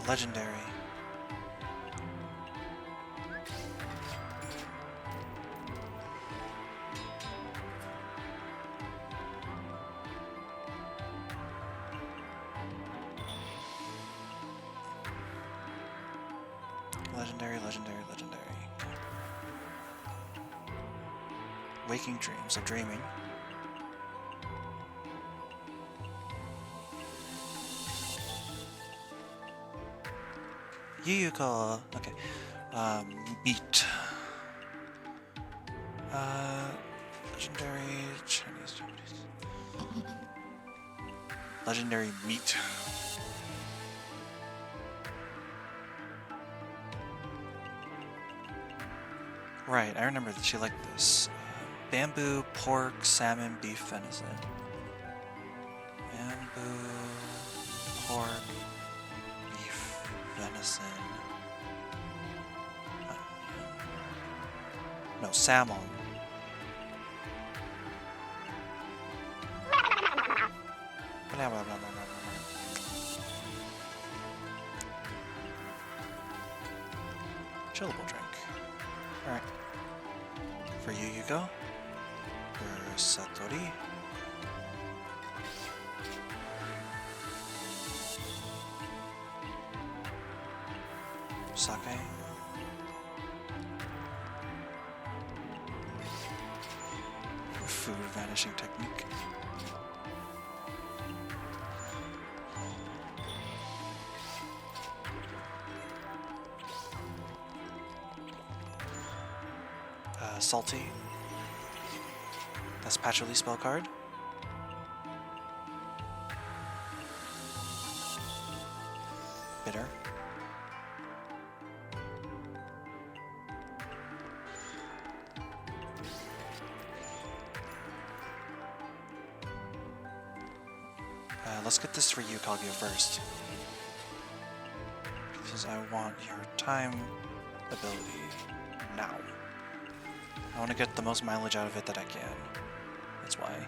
Legendary. waking dreams of dreaming. Yuyuka. Okay. Meat. Legendary Chinese Japanese. Legendary meat. Right, I remember that she liked this. Bamboo, pork, salmon, beef, venison. Bamboo, pork, beef, venison. No, salmon. Blah, blah, blah, blah, blah, blah. Chillable drink. Alright. For you, you go. For Satori. Sake. Food vanishing technique. Salty. That's Patchouli spell card. Bitter. Let's get this for you, Kaguya, first. Because I want your time ability now. I want to get the most mileage out of it that I can. That's why.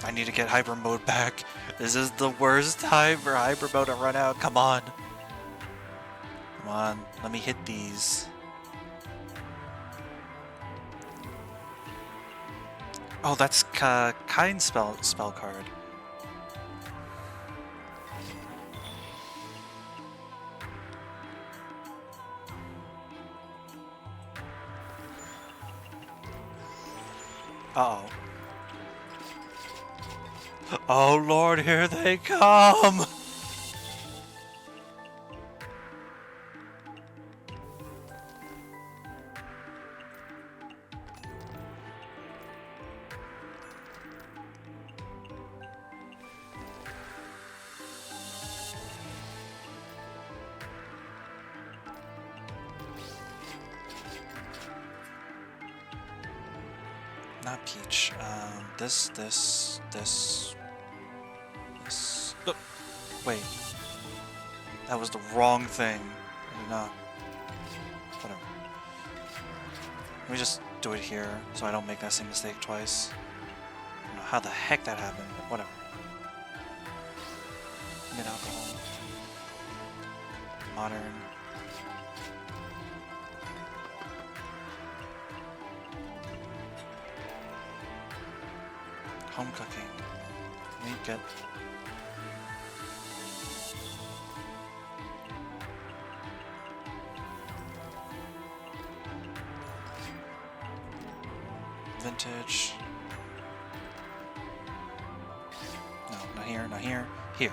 I need to get hyper mode back. This is the worst time for hyper mode to run out. Come on. Come on. Let me hit these. Oh, that's kind spell card. Uh-oh. Oh Lord, here they come! Not Peach. This. Oh, wait. That was the wrong thing. I did not. Whatever. Let me just do it here so I don't make that same mistake twice. I don't know how the heck that happened, but whatever. Mid alcohol. Modern. Home cooking. Let me get... Vintage. No, not here, not here. Here.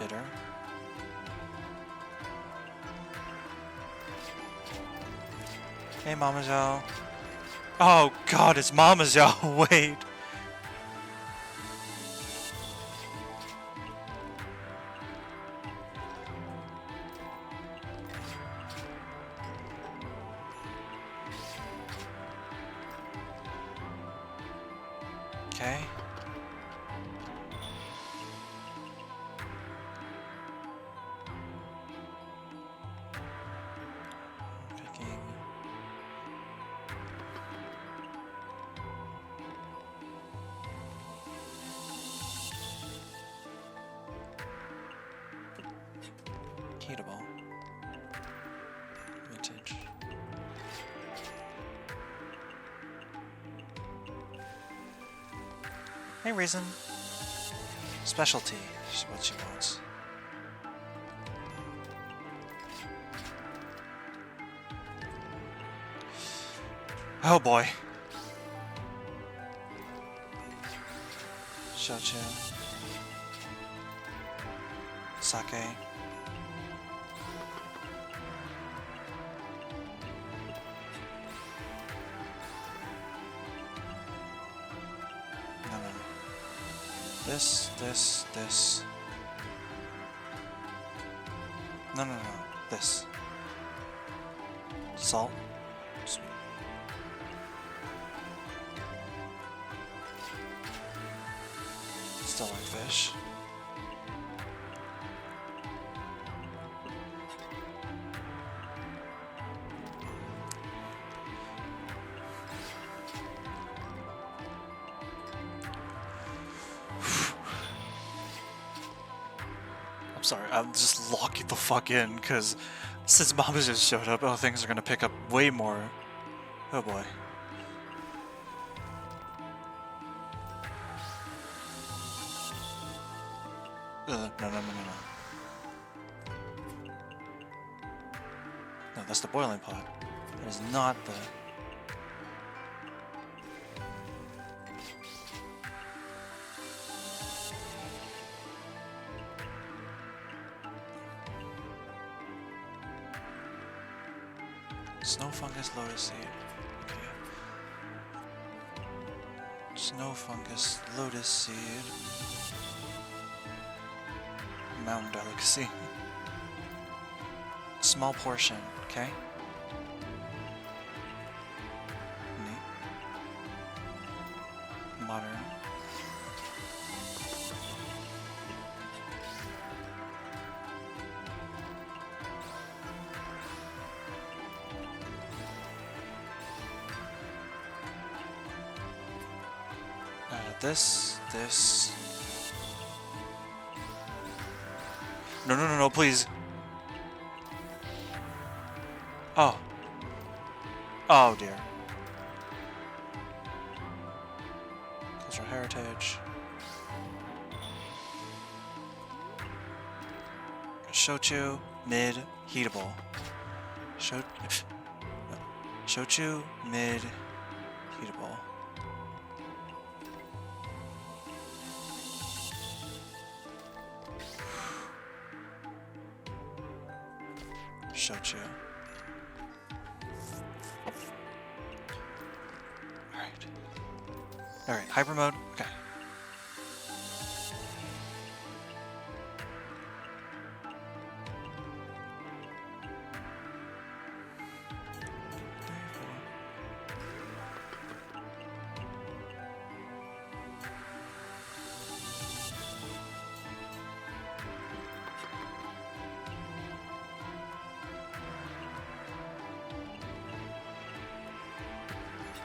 bitter. Hey, Mama Zhao. Oh god, it's Mama Zhao. Wait. Okay. Picking. Heatable. Vintage. Hey, Reason. Specialty is what she wants. Oh boy. Shochu. Sake. No. This. No. This. Salt. Sweet. Still like fish. I'm sorry, I'm just locking the fuck in, because since Mama just showed up, oh, things are gonna pick up way more. Oh boy. No. No, that's the boiling pot. That is not the... Snow fungus, lotus seed. Okay. Snow fungus, lotus seed. Mountain delicacy. Small portion, okay? Neat. Modern. This. No, please. Oh. Oh, dear. Cultural heritage. Shochu, mid, heatable. Shochu, mid, heatable. Shochu. Alright, hyper mode. Okay.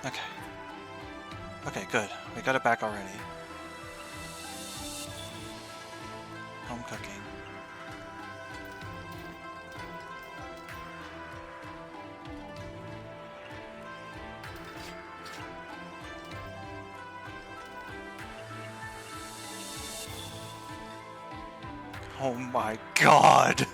Okay. Okay, good. We got it back already. Home cooking. Oh my god!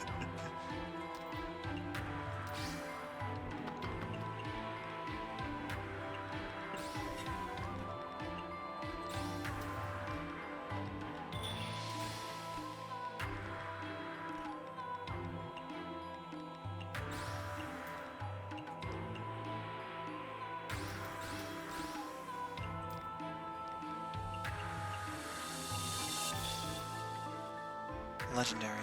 Legendary.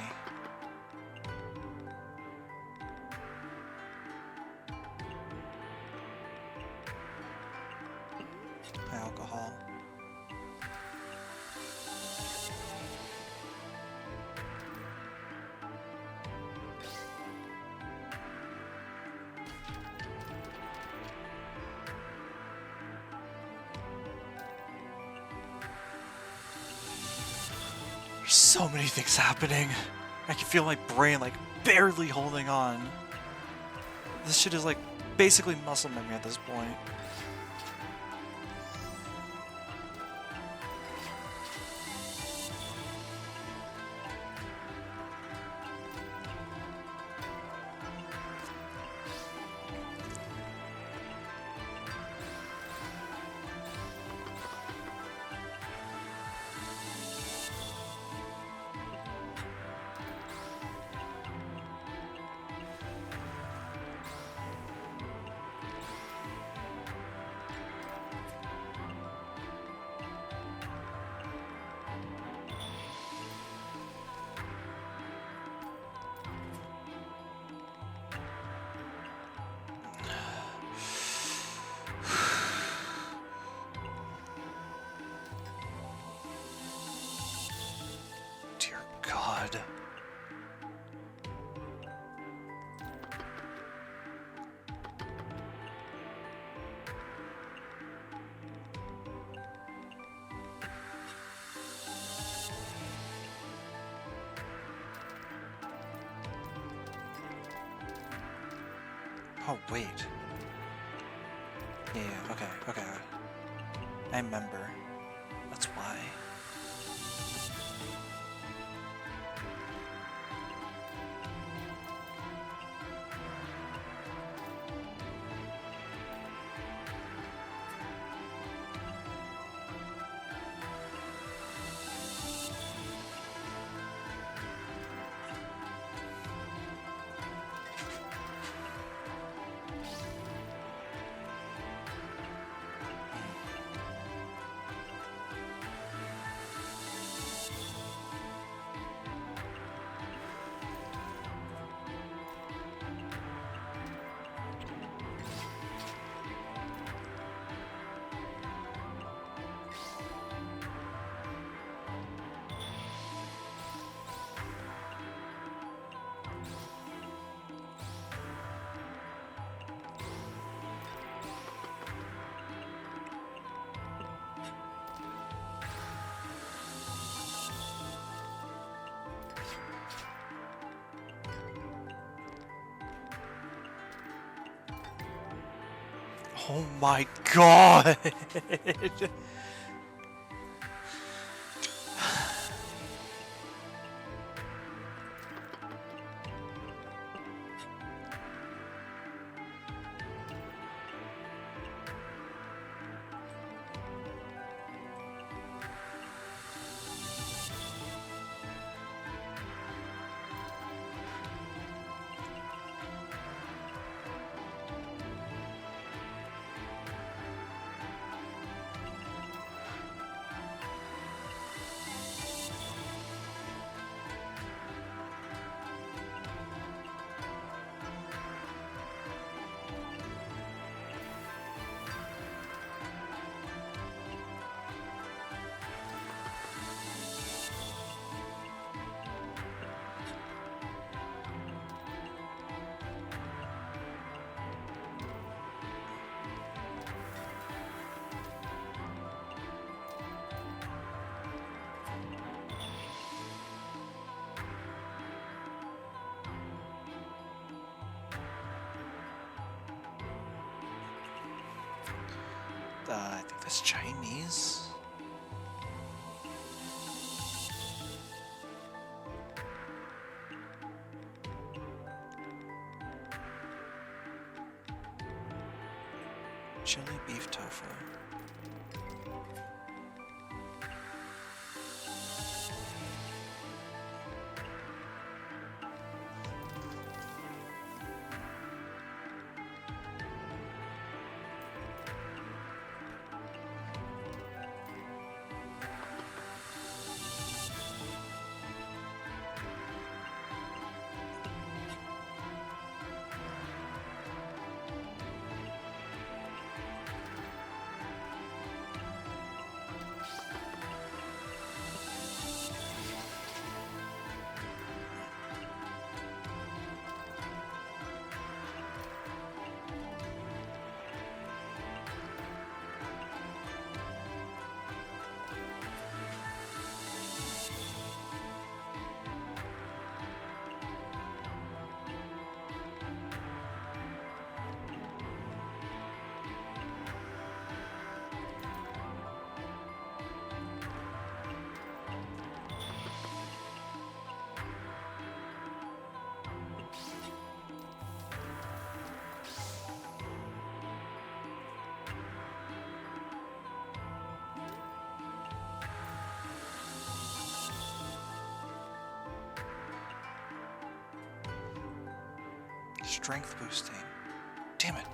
High alcohol. There's so many things happening. I can feel my brain like barely holding on. This shit is like basically muscle memory at this point. Dear God. Oh, wait. Yeah, okay. I remember. That's why. Oh my God! I think that's Chinese. Chili beef tofu. strength boosting. Damn it.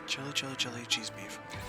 Chili, chili, chili, cheese beef. Okay.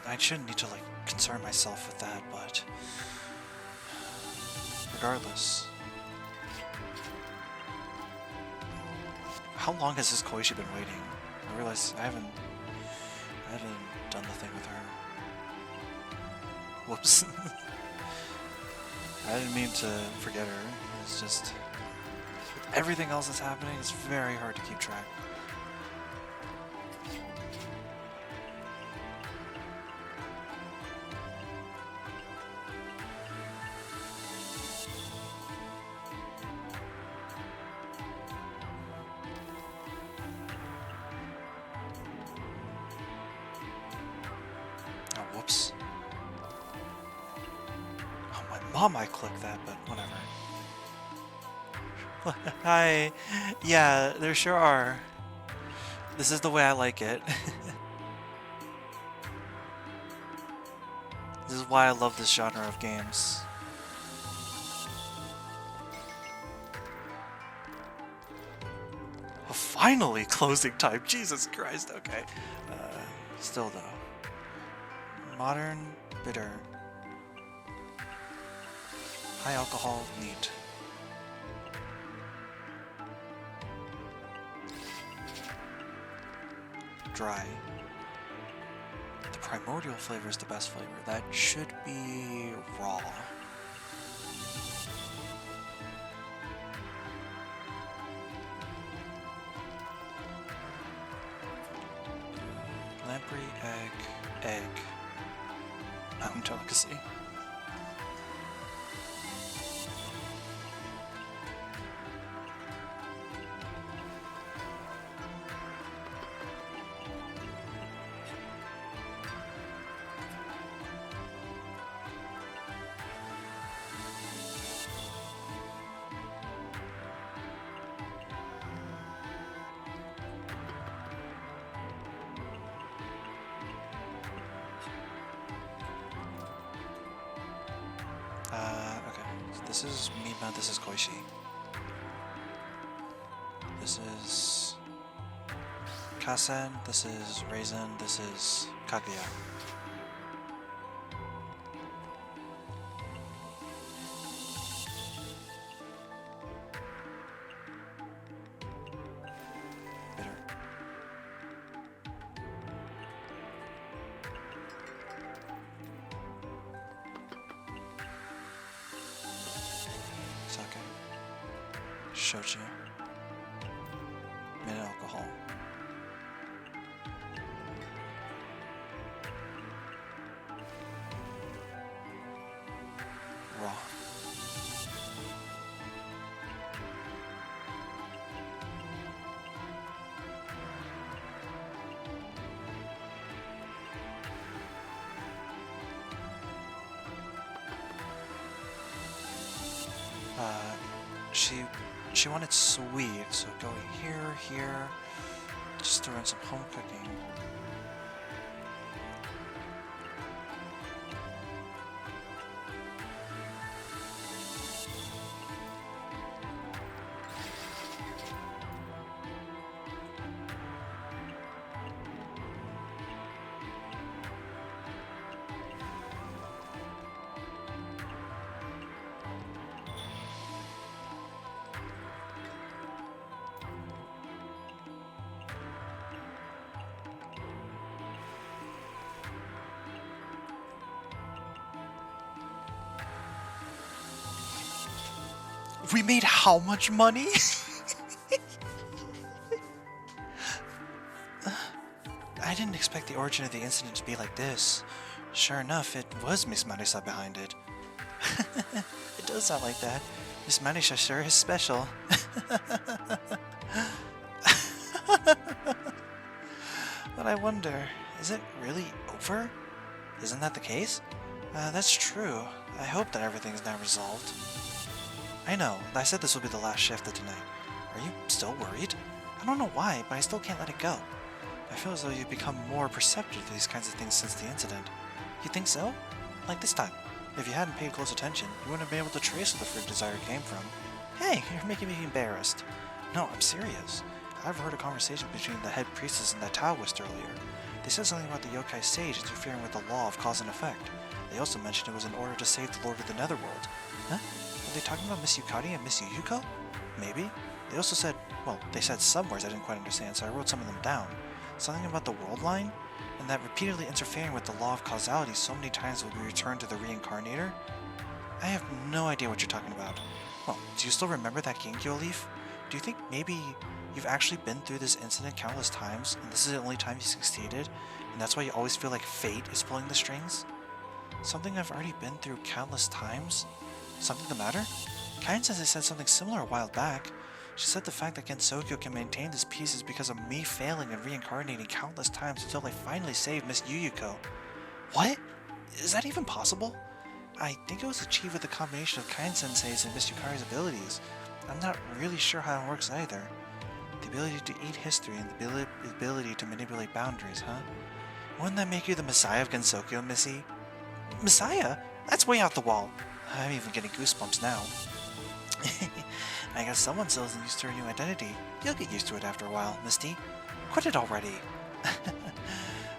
I shouldn't need to like concern myself with that, but regardless. How long has this Koichi been waiting? I realize I haven't done the thing with her. Whoops. I didn't mean to forget her. It's just with everything else that's happening, it's very hard to keep track. Whoops. Oh, my mom might click that, but whatever. Hi. Yeah, there sure are. This is the way I like it. This is why I love this genre of games. Oh, finally, closing time. Jesus Christ. Okay. Still though. Modern, bitter. High alcohol, neat. Dry. The primordial flavor is the best flavor. That should be raw. Lamprey, egg. Mountain delicacy. Okay. So this is Mima, this is Koichi. This is Kasen, this is Raisin, this is Kaguya. Bitter. Sake. Shochu. Mid alcohol. Raw. she wanted sweet, so going here, just throw in some home cooking. We made how much money? I didn't expect the origin of the incident to be like this. Sure enough, it was Miss Marisa behind it. It does sound like that. Miss Marisa sure is special. But I wonder, is it really over? Isn't that the case? That's true. I hope that everything is now resolved. I know, I said this will be the last shift of tonight. Are you still worried? I don't know why, but I still can't let it go. I feel as though you've become more perceptive to these kinds of things since the incident. You think so? Like this time. If you hadn't paid close attention, you wouldn't have been able to trace where the fruit desire came from. Hey, you're making me embarrassed. No, I'm serious. I overheard a conversation between the head priestess and that Taoist earlier. They said something about the yokai sage interfering with the law of cause and effect. They also mentioned it was in order to save the Lord of the Netherworld. Huh? Are they talking about Miss Yukari and Miss Yuyuko? Maybe. They also said, well, they said some words I didn't quite understand, so I wrote some of them down. Something about the world line? And that repeatedly interfering with the law of causality so many times will be returned to the reincarnator? I have no idea what you're talking about. Well, do you still remember that Ginkgo leaf? Do you think maybe you've actually been through this incident countless times, and this is the only time you succeeded, and that's why you always feel like fate is pulling the strings? Something I've already been through countless times? Something the matter? Kain Sensei said something similar a while back. She said the fact that Gensokyo can maintain this peace is because of me failing and reincarnating countless times until I finally saved Miss Yuyuko. What? Is that even possible? I think it was achieved with a combination of Kain Sensei's and Miss Yukari's abilities. I'm not really sure how it works either. The ability to eat history and the ability to manipulate boundaries, huh? Wouldn't that make you the Messiah of Gensokyo, Missy? Messiah? That's way out the wall. I'm even getting goosebumps now. I guess someone still isn't used to her new identity. You'll get used to it after a while, Misty. Quit it already.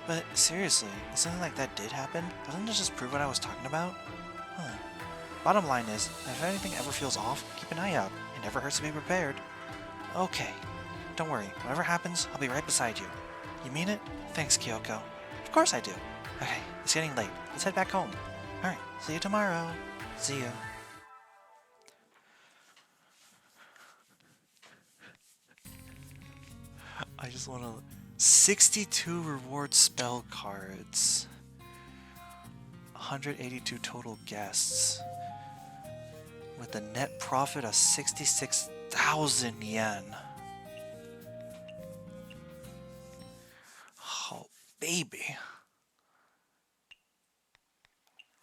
But seriously, if something like that did happen, doesn't it just prove what I was talking about? Huh. Bottom line is, if anything ever feels off, keep an eye out. It never hurts to be prepared. Okay. Don't worry, whatever happens, I'll be right beside you. You mean it? Thanks, Kyoko. Of course I do. Okay, it's getting late. Let's head back home. Alright, see you tomorrow. See ya. I just want to... 62 reward spell cards. 182 total guests. With a net profit of 66,000 yen. Oh, baby.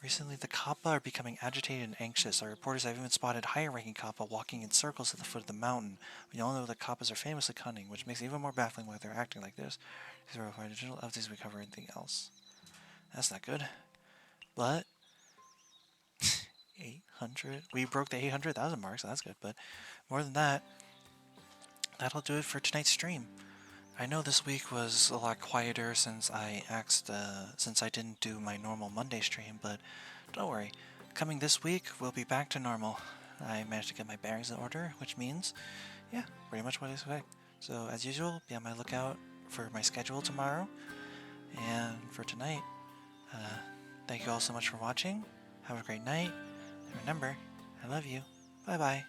Recently, the Kappa are becoming agitated and anxious. Our reporters have even spotted higher-ranking Kappa walking in circles at the foot of the mountain. We all know that Kappas are famously cunning, which makes it even more baffling why they're acting like this. These are required digital updates we cover anything else. That's not good. But 800. We broke the 800,000 mark, so that's good. But more than that, that'll do it for tonight's stream. I know this week was a lot quieter since I didn't do my normal Monday stream, but don't worry. Coming this week, we'll be back to normal. I managed to get my bearings in order, which means, yeah, pretty much what I expect. So, as usual, be on my lookout for my schedule tomorrow. And for tonight, thank you all so much for watching. Have a great night. And remember, I love you. Bye-bye.